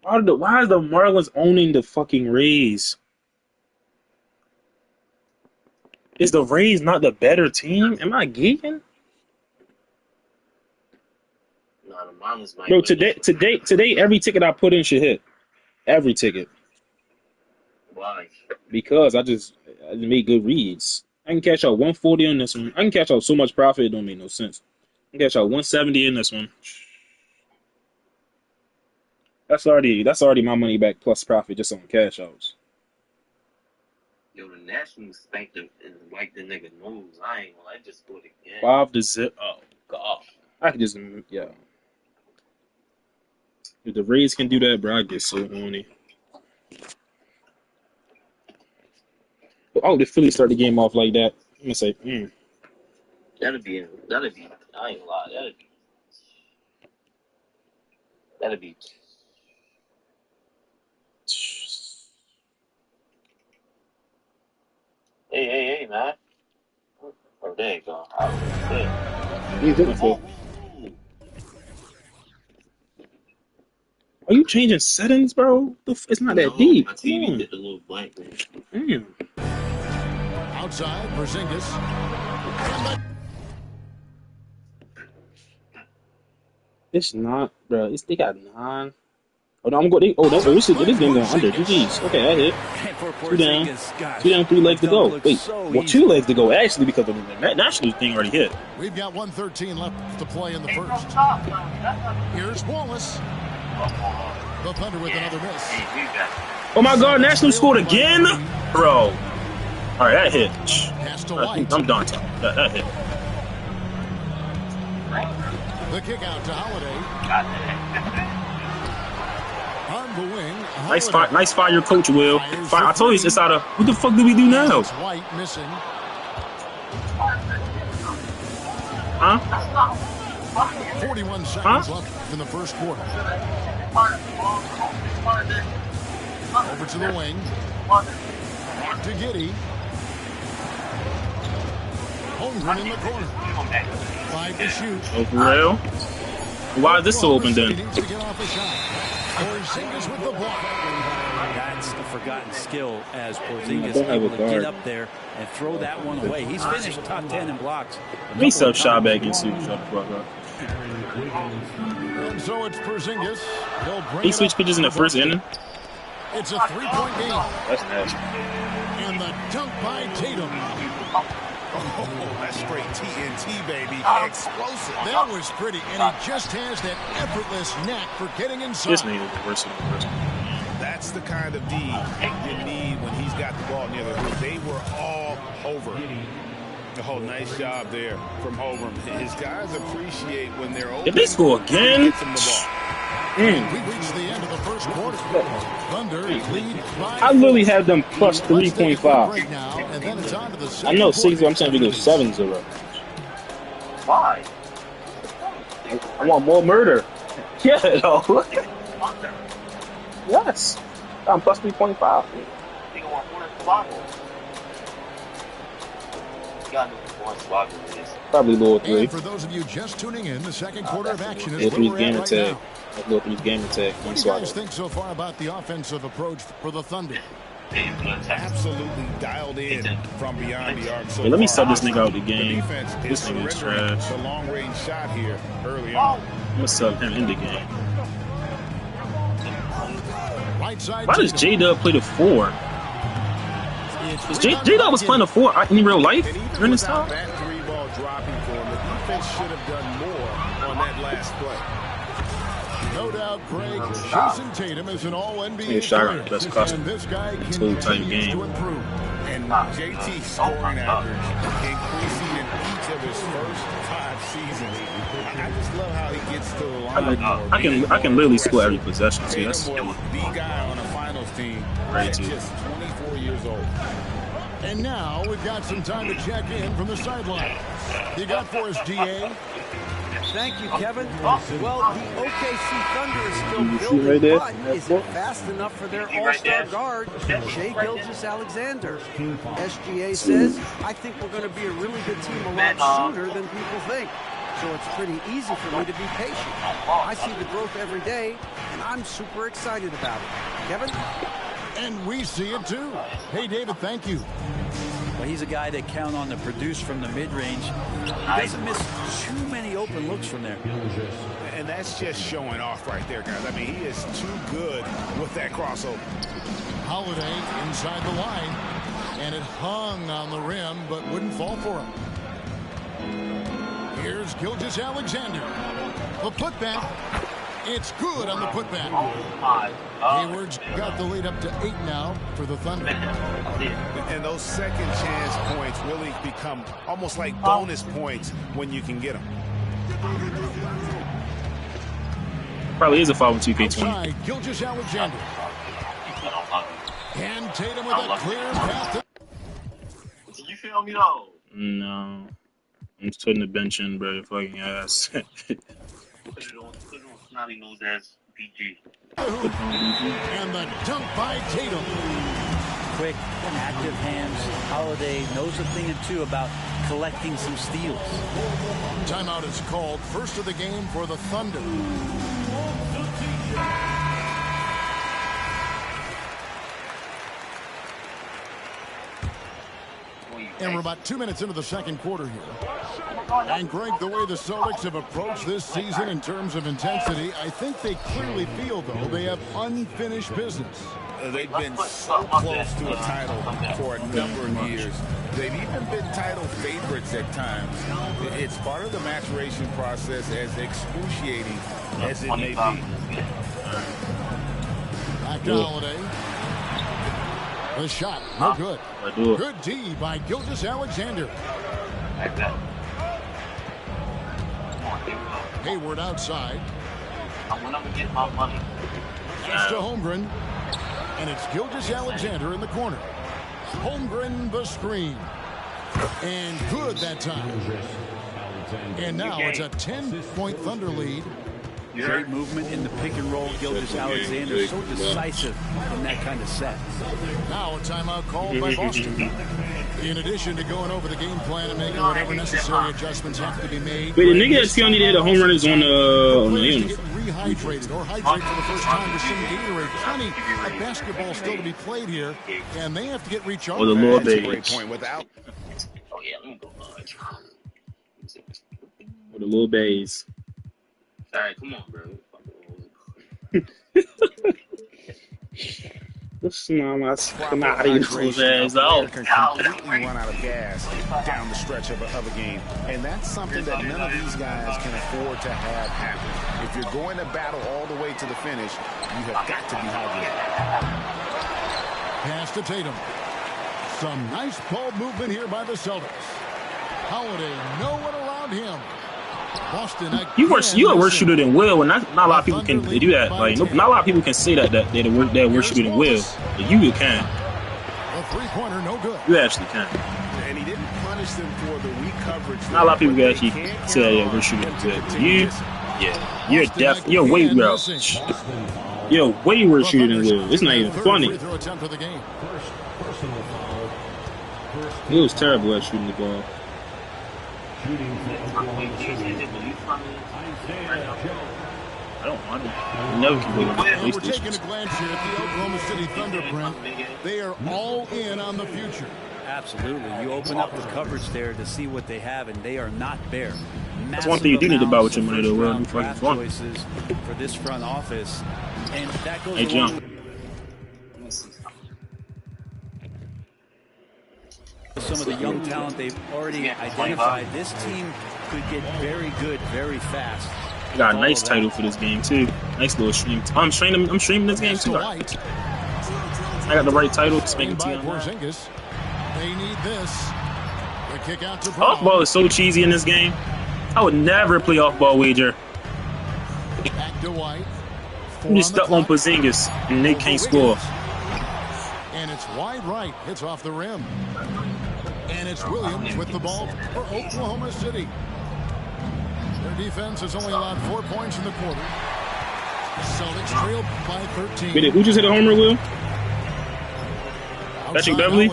Why is the Marlins owning the fucking Rays? Is the Rays not the better team? Am I geeking? No, the Marlins might. Bro, today, every ticket I put in should hit. Every ticket. Why? Because I made good reads. I can cash out 140 on this one. I can cash out so much profit it don't make no sense. I can cash out 170 in this one. That's already my money back plus profit just on cash outs. Yo, the Nationals spanked him and wiped the nigga nose. I ain't gonna lie, just scored again. 5-0. Oh god. I can just If the Rays can do that, bro, I get so horny. Oh, the Phillies start the game off like that. I'm gonna say, That'd be. I ain't gonna lie. That'd be. Hey, man. Oh, there you go. He's looking for. Are you changing settings, bro? It's not that deep. My TV did a little blank. Damn. Outside, Porzingis. It's not, bro. They got 9. Oh no, I'm going. This game going under. GG's. Okay, I hit. 2 down. 2 down, 3 legs to go. Wait, 2 legs to go actually because the Nationals thing already hit. We've got 1:13 left to play in the first. Here's Wallace. The punter with another miss. Oh my God, Nationals scored again, bro. All right, that hit. I'm done. That hit. The kick out to Holiday. On the wing. Nice fire, Coach Will. I told you it's out of. What the fuck do we do now? White missing. Huh? 41 seconds left in the first quarter. Over to the wing. To Giddey. Holmgren in the corner. 5 to shoot. Oh, for real? Why is this so open then? Needs to get off a shot. Porzingis with the block. That's a forgotten skill as Porzingis able to get up there and throw that one away. He's finished top 10 in blocks. He sub shot back and shut the fuck up. And so it's Porzingis. He switched pitches in the first inning. It's a 3-point game. That's nasty. And the dunk by Tatum. Oh, that's straight TNT, baby. Explosive. That was pretty, and he just has that effortless knack for getting inside. This nigga is the worst. That's the kind of D you need when he's got the ball near the hoop. They were all over. Oh, nice job there from Holmgren. His guys appreciate when they're open. If they score again, We reached the end of the first quarter. Thunder lead. I literally have them plus 3.5. And then it's on to the I know 6. I'm saying we go 7-0. Why? I want more murder. Yeah, no. Yes. I'm plus 3.5. Probably lower 3. And for those of you just tuning in, the second quarter of action is Lower 3's where we're game at right attack. now. That's lower 3's game attack. What do you guys think so far about the offensive approach for the Thunder? Absolutely dialed in from beyond the arc. So let me far. sub this nigga out the game. The defense This nigga is surrendering trash. the long-range shot here early on. I'm gonna sub him in the game. Right side. Why does J-Dub play the 4? J-Dub was playing the 4 in real life during this time? That 3-ball dropping for him. The defense should have done more on that last play. No doubt, Greg, Jason Tatum is an all-NBA player, That's custom. and this guy Total type continues game. to improve. And JT's scoring average increasing in each of his first 5 seasons. I just love how he gets to the line. I can literally score every possession. See, that's the guy on a finals team at just 24 years old. And now we've got some time to check in from the sideline. You got for us, DA? Thank you, Kevin. Well, the OKC Thunder is still building, right there? but is it fast enough for their all-star guard, Shai Gilgeous-Alexander? SGA says, I think we're going to be a really good team a lot sooner than people think. So it's pretty easy for me to be patient. I see the growth every day, and I'm super excited about it. Kevin? And we see it too. Hey, David, thank you. Well, he's a guy that count on to produce from the mid-range. He doesn't miss too many open looks from there. And that's just showing off right there, guys. I mean, he is too good with that crossover. Holiday inside the line, and it hung on the rim, but wouldn't fall for him. Here's Gilgeous-Alexander. The putback. It's good on the putback. Hayward's got the lead up to 8 now for the Thunder. And those second chance points really become almost like bonus points when you can get them. Probably is a foul in 2K20. Outside, Gilgeous-Alexander. And Tatum with a clear path. You feel me though? No. I'm just putting the bench in, bro. Fucking ass. Put it on snotty nose ass PG. And the dunk by Tatum. Quick, active hands. Holiday knows a thing or two about collecting some steals. Timeout is called. First of the game for the Thunder. And we're about 2 minutes into the second quarter here. And Greg, the way the Celtics have approached this season in terms of intensity, I think they clearly feel, though, they have unfinished business. They've been so close to a title for a number of years. They've even been title favorites at times. It's part of the maturation process, as excruciating as it may be. Back to Holiday. The shot, no good. Good D by Gilgeous-Alexander. Hayward outside. When I'm gonna get my money. It's to Holmgren. And it's Gilgeous-Alexander in the corner. Holmgren the screen. And good that time. And now it's a 10-point Thunder lead. Great movement in the pick and roll. Gilgeous-Alexander so decisive in that kind of set. Now a timeout called by Boston. In addition to going over the game plan and making whatever necessary adjustments have to be made. Wait, the nigga that's only did a home run is on the get rehydrated or hydrate for the first time with some Gatorade. Plenty of basketball still to be played here, and they have to get recharged. Or the little bays. Great point without. Oh yeah, let me go. Or the little bays. All right, come on, bro. This mama snotty nose ass out. Can completely run out of gas down the stretch of a game. And that's something that none of these guys can afford to have happen. If you're going to battle all the way to the finish, you have got to be hydrated. Pass to Tatum. Some nice ball movement here by the Celtics. Holiday, no one around him. Boston. You're a worse shooter than Will, and not a lot of people can do that. Like, not a lot of people can say that they're a worse shooter than Will. But you can. A three-pointer, no good. You actually can. And he didn't punish them for the weak coverage. Not a lot of people can actually say that they're a worse shooter than Will. Yeah, you're way You're way worse shooter than Will. It's not even funny. He was terrible at shooting the ball. I don't want to. Never can We're taking a glance here at the Oklahoma City Thunder, Brent. They are all in on the future. Absolutely. You open up the coverage there to see what they have, and they are not bare. That's one thing you do need to buy with your money, though. Will draft choices for this front office, and that goes. Hey, John. Some of the young talent they've already identified. This team could get very good very fast. I got a nice title for this game too. Nice little stream. I'm streaming this game too. I got the right title. Spanking tion. They need this. The kick out to Off ball is so cheesy in this game. I would never play off ball wager. Back to White. I'm just stuck on Porzingis and they can't score. And it's wide right. Hits off the rim. And it's Williams with the ball for Oklahoma City. Their defense has only allowed 4 points in the quarter. Celtics trailed by 13. Wait, who just hit a homer, Will? Patrick Beverly?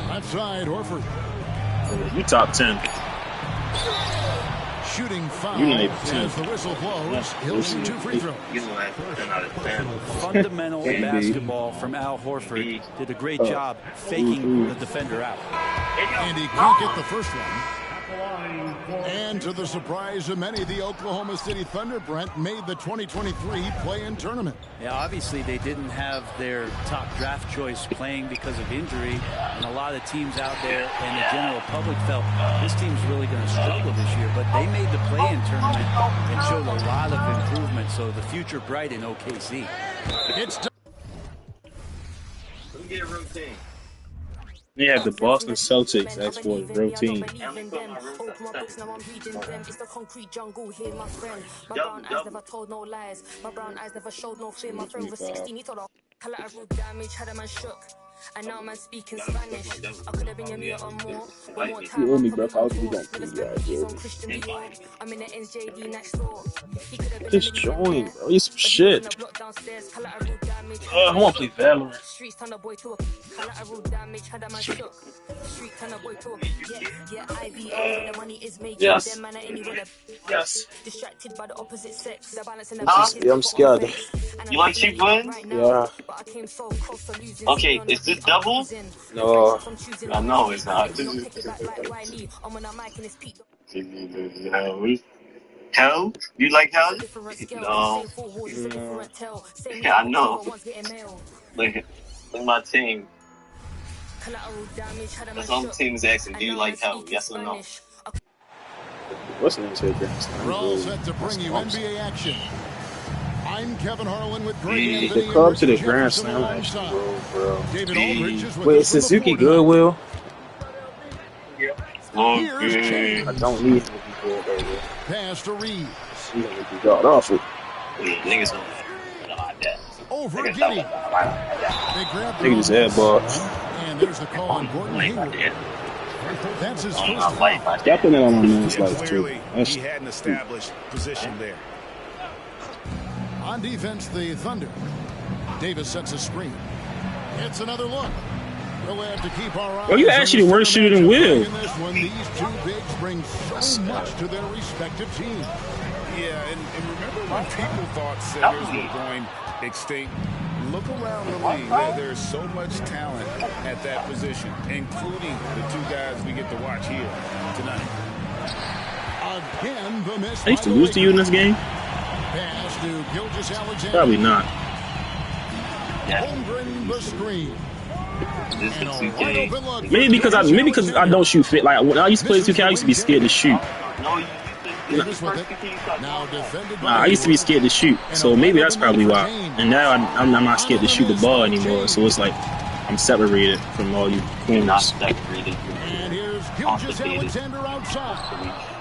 Left side, Horford. You top 10. Shooting foul as the whistle blows. He'll shoot 2 free throws. Fundamental basketball from Al Horford. Did a great job faking the defender out. And he can't get the first one. And to the surprise of many, the Oklahoma City Thunder, Brent, made the 2023 play-in tournament. Yeah, obviously they didn't have their top draft choice playing because of injury, and a lot of teams out there and the general public felt this team's really going to struggle this year, but they made the play-in tournament and showed a lot of improvement, so the future bright in OKC. It's They have the Boston Celtics as for the road team. It's the concrete jungle here, my friend. My brown eyes never told no lies. My brown eyes never showed no fear. My friend was 16, he told collateral damage, had a man shook. And now man speaking Spanish. I could have been your meter or more. One more time. You owe me, bro. I was going to I'm in the NJD next door. Just join, bro. You some shit. I want to play Valorant. Streets turn a boy to a collateral damage, had a man shook. Street turn a boy to a IVA, the money is making them man anywhere. Yes. Distracted by the opposite sex. The balance in the Yeah, I'm scared. You like cheap wins? Yeah. Okay, is this double? No. I know it's not. Hell? You like hell? No. Yeah, I know. Look at my team. Some teams asking, do you like hell? Yes or no? What's the name of it? We're all set to bring you NBA action. I'm Kevin Harlan with Greg. The club to the Grand Slam actually, bro. Wait, is Suzuki good, Will? I don't need him to be good, baby. Pass to Reeves. He's going to be god awful. Niggas don't like that. Over Giddy. Nigga just airball. And there's the call on Gordon Hayward. That's his first foul. Y'all putting it on my man's life, too. He had an established position there. On defense, the Thunder. Davis sets a screen. It's another look. We'll have to keep our eyes. Well, you actually the worst shooter than Will. In this one, these two bigs bring so much to their respective teams. Yeah, and remember when people thought centers were going extinct? Look around the league. There's so much talent at that position, including the two guys we get to watch here tonight. Again, the miss. I used to lose to you in this game. Pass to Gilgeous-Alexander. Probably not. Holmgren the screen. Maybe because I don't shoot fit. Like when I used to play 2K, I used to be scared to shoot. I used to be scared to shoot, so maybe that's probably why. And now I'm not scared to shoot the ball anymore. So it's like I'm separated from all you corners. Not separated. And here's Gilgeous-Alexander outside.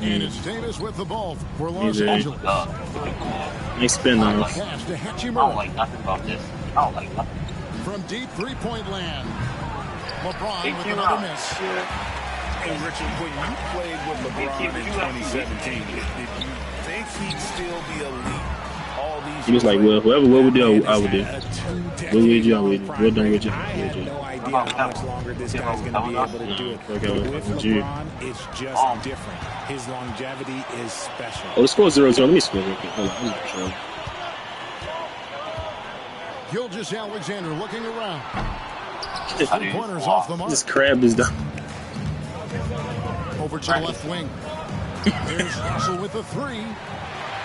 And it's Davis with the ball for Los Angeles. Nice spin off. Pass to I Hachimura. don't like nothing about this. I don't like nothing. From deep three-point land. LeBron with another miss. Hey, Richard, when you played with LeBron in 2017, did you think he'd still be elite all these He was like, well, whoever what would do, I would do. What would you, I would do. What done with you? I have no idea how much longer this guy's going to be able to do it. But with LeBron, it's just different. His longevity is special. Oh, the score is 0-0. Let me score real quick. Hold on. Sure. Gilgeous-Alexander looking around. 3 pointers off the mark. This crab is done. Over to the left wing. There's Russell with the 3.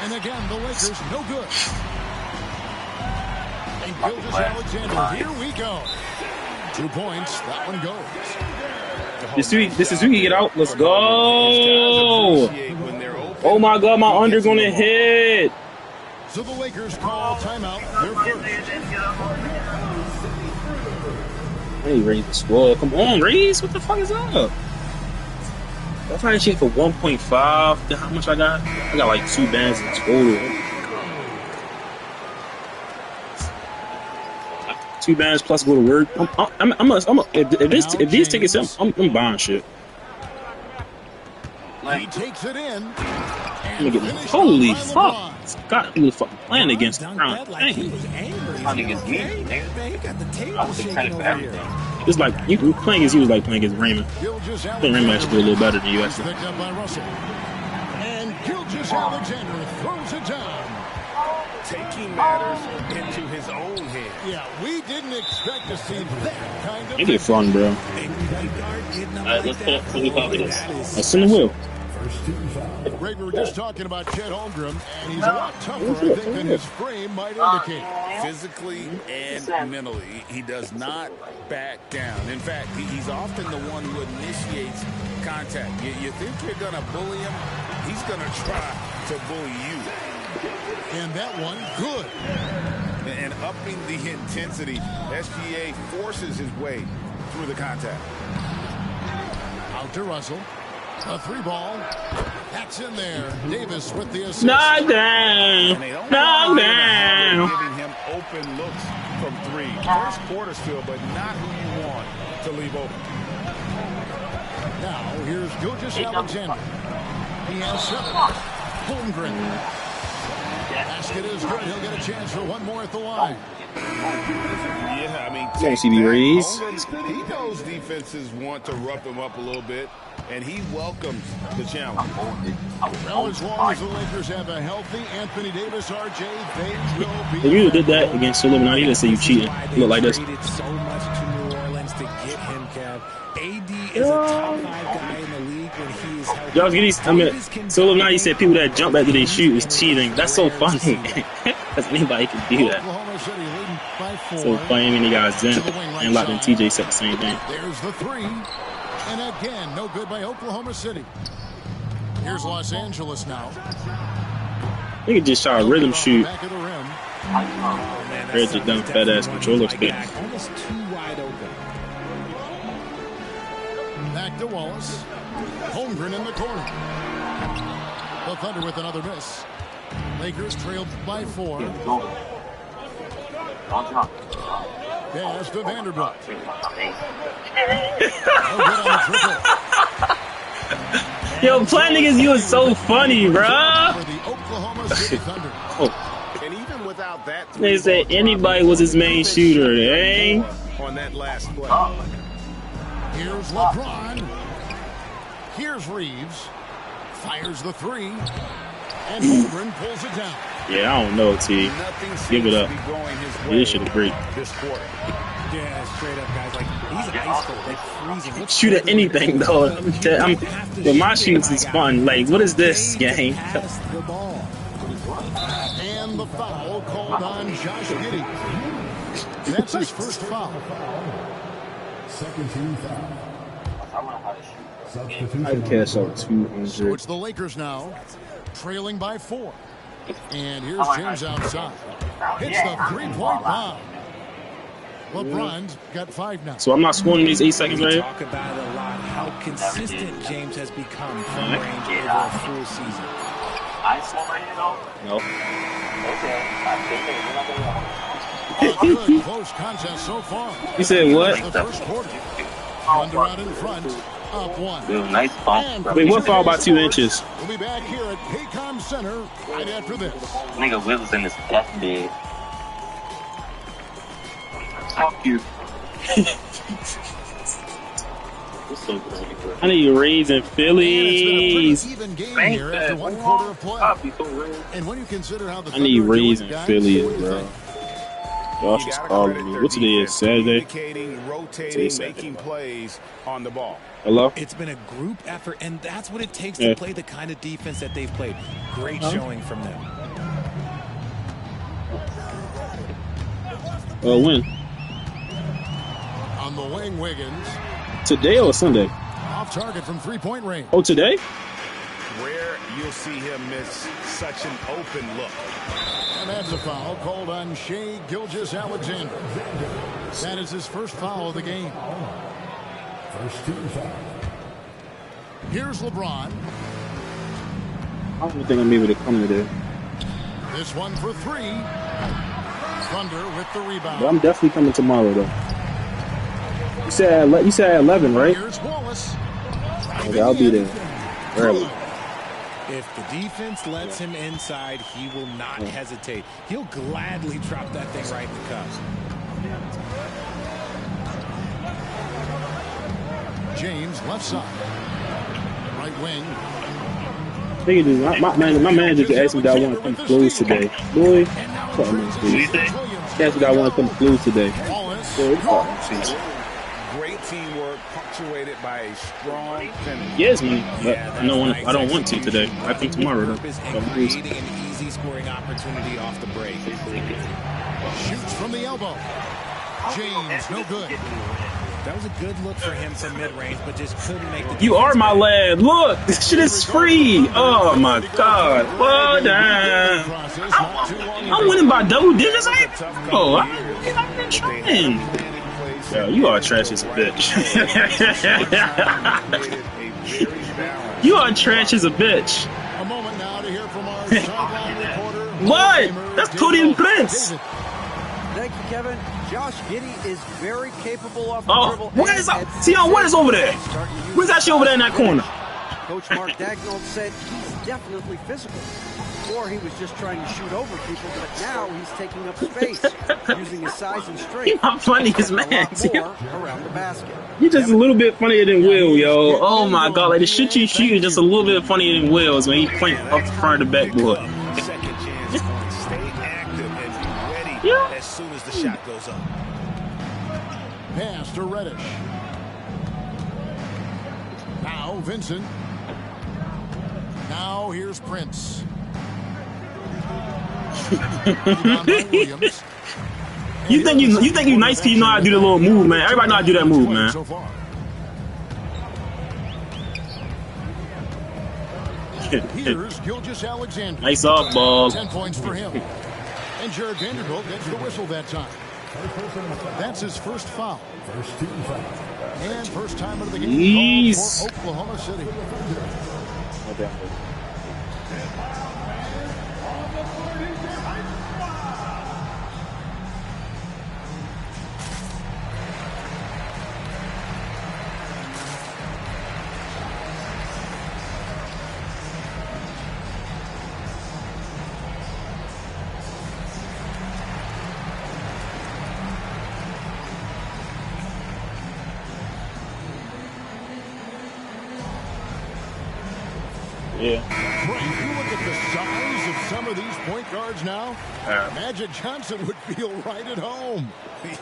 And again, the Lakers no good. And Gilgeous-Alexander, here we go. 2 points. That one goes. This is who you get out. Let's go. Oh my God, my under gonna hit. So the Lakers call timeout. Their first. Hey, Reese, the score. Come on, Reese. What the fuck is up? I'm trying to check for 1.5. How much I got? I got like 2 bands in total. 2 bands plus go to work. If these tickets, I'm buying shit. He takes it in. I'm gonna get holy fuck. Scott, he was fucking playing against the ground. Dang. It's like you playing as he was like playing against Raymond. I think Raymond actually did a little better than you actually. Picked up by Russell. And Gilgeous-Alexander throws it down. Taking matters into his own hands. Yeah, we didn't expect to see that kind of. It get fun, bro. Alright, let's put up this. I send the wheel. Greg, we were just talking about Chet Holmgren, and he's a lot tougher, I think, than his frame might indicate. Physically and mentally, he does not back down. In fact, he's often the one who initiates contact. You think you're going to bully him, he's going to try to bully you. And that one, good. And upping the intensity, SGA forces his way through the contact. Out to Russell. A 3-ball. That's in there. Davis with the assist. Knock down. Knock down. Giving him open looks from 3. First quarter still, but not who you want to leave open. Now, here's Gilgeous-Alexander. He has 7. Holmgren. Basket is good. He'll get a chance for one more at the line. Yeah, I mean, CB Reese. He knows defenses want to rough him up a little bit, and he welcomes the challenge. Well, as long as the Lakers have a healthy Anthony Davis, RJ, they will be. If you did that against Sullivan, he didn't say you cheating. You look like this. So much to New Orleans to get him, Kev. AD is a top 5 guy in the league when he's healthy. Y'all get these. I mean, Sullivan, he said people that jump after they shoot is cheating. That's so funny. Because anybody can do that. So funny when they got Zen and Locked in TJ said the same thing. There's the 3. And again, no good by Oklahoma City. Here's Los Angeles now. They could just try a rhythm shoot. Back of the rim. Red just done fat ass controller spin. Almost too wide open. Back to Wallace. Holmgren in the corner. The Thunder with another miss. Lakers trailed by 4. Pass to Vanderbilt. Yo, playing against you is so funny, bruh. For the Oklahoma City Thunder. And even without that, They said anybody was his main shooter, eh? On that last play. Here's LeBron. Here's Reeves. Fires the 3. And Holmgren pulls it down. Yeah, I don't know, T. Give it up. This shit is great. This quarter. Yeah, straight up, guys. Like, he's ice cold, like freezing. Shoot at anything, though. But my shoots is fun. Like, what is this game? The ball. And the foul called on Josh Giddey. That's his first foul. Second team foul. I'd cash out 200. So it's the Lakers now, trailing by 4. And here's James outside. Hits the 3-point bomb. LeBron's got 5 now. So I'm not scoring these 8 seconds right here. Talk about it a lot, how consistent James has become from range over a full season. I score right here, though? No. A good close contest so far. You said what? The first quarter. Thunder out in front. Up 1. Nice bump. Wait, what foul by 2 inches? We'll be back here at Paycom Center right after this. Nigga Willis in his deathbed. Fuck you. I need raising Phillies. Even game here after 1 quarter of play. And when you consider how the I need raising Phillies, bro. Y'all should calling me. What's today? Is Saturday? Rotating, making plays on the ball. Hello? It's been a group effort, and that's what it takes to play the kind of defense that they've played. Great showing from them. When? On the wing, Wiggins. Today or Sunday? Off target from 3-point range. Oh, today? Where you'll see him miss such an open look. And that's a foul called on Shai Gilgeous-Alexander. That is his first foul of the game. First 2 fouls. Here's LeBron. I don't think I'm able to come today. This one for 3. Thunder with the rebound. But I'm definitely coming tomorrow, though. You said 11, right? Here's Wallace. Okay, I'll be there early. If the defense lets him inside, he will not hesitate. He'll gladly drop that thing right in the cup. James left side. Right wing. My manager just asked me that I want to come close today. Boy, he asked me that I want to come close today. Great teamwork, punctuated by a strong finish. Yes, man. But I don't want to today. I think tomorrow, though. Creating an easy scoring opportunity off the break. Shoots from the elbow. James, no good. That was a good look for him from mid-range, but just couldn't make the... You are my lad. Look, this shit is free. Oh, my God. Well, damn. I'm winning by double digits. I'm trying. Yo, you are trash as a bitch. You are trash as a bitch. A moment now to hear from our sideline reporter. What? That's Cody Prince. Thank you, Kevin. Josh Giddey is very capable off the dribble. What is up? Tion, what is over there? Who's actually over there in that corner? Coach Mark Dagnall said he's definitely physical. Before he was just trying to shoot over people, but now he's taking up space, using his size and strength. I'm funny as man. Around the basket. You're just a little bit funnier than Will, yo. Oh my God, like the shit you shoot is just a little bit funnier than Will's when he point up the front of the backboard. Second chance point. Stay active and be ready as soon as the shot goes up. Pass to Reddish. Now Vincent. Now here's Prince. You think you nice because you know how to do the little move, man. Everybody know how to do that move, man. Here's Gilgeous-Alexander. Nice off ball. 10 points for him. And Jared Vanderbilt gets the whistle that time. That's his first foul. First 2 fouls. And first time of the game for Oklahoma City. Yeah. Frank, you look at the size of some of these point guards now. Magic Johnson would feel right at home.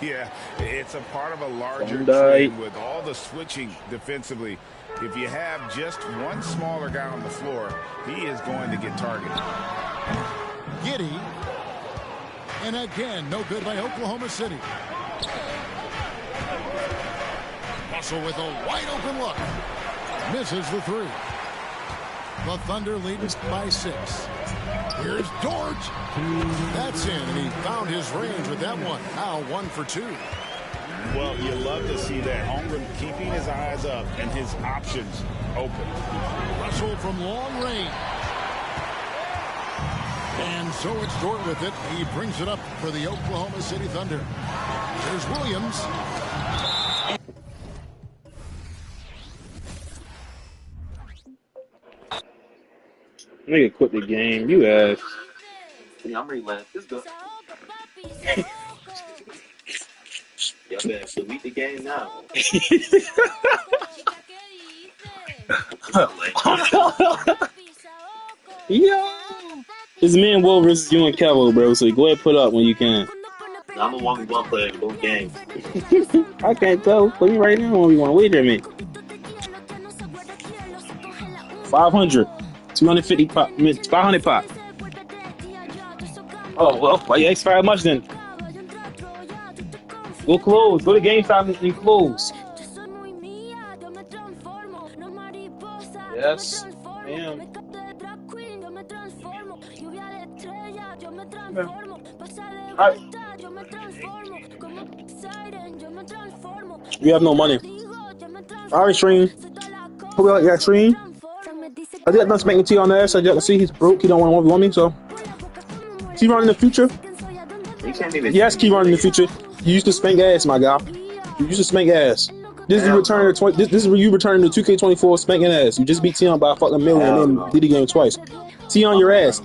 Yeah, it's a part of a larger trend with all the switching defensively. If you have just one smaller guy on the floor, he is going to get targeted. Giddey. And again, no good by Oklahoma City. Russell with a wide open look. Misses the 3. The Thunder leads by 6. Here's Dort. That's in, and he found his range with that one. Now 1 for 2. Well, you love to see that. Holmgren keeping his eyes up and his options open. Russell from long range. And so it's Dort with it. He brings it up for the Oklahoma City Thunder. There's Williams. Nigga quit the game. You ass. Yeah, I'm ready to laugh. This good. Y'all better delete the game now. Yo! It's me and Will versus you and Kevo, bro. So go ahead and put up when you can. Nah, I'm a 1v1 player in both games. I can't tell. Put me right now when we want to wait a minute. 500. 250 pop. 500 pop. Oh, well, why you ask for how much then? Go close. Go to GameStop and close. Yes, ma'am. Alright. We have no money. Alright, Stream. Hope you like that, Stream. I did not spanking T on the ass. I just see he's broke. He don't want to 1v1 me, so. T-Ron in the future? Yes, T-Ron in the future. You used to spank ass, my guy. You used to spank ass. This is returning to this is where you returning to 2K24 spanking ass. You just beat Tion by a fucking million and then did the game twice. Tion your ass.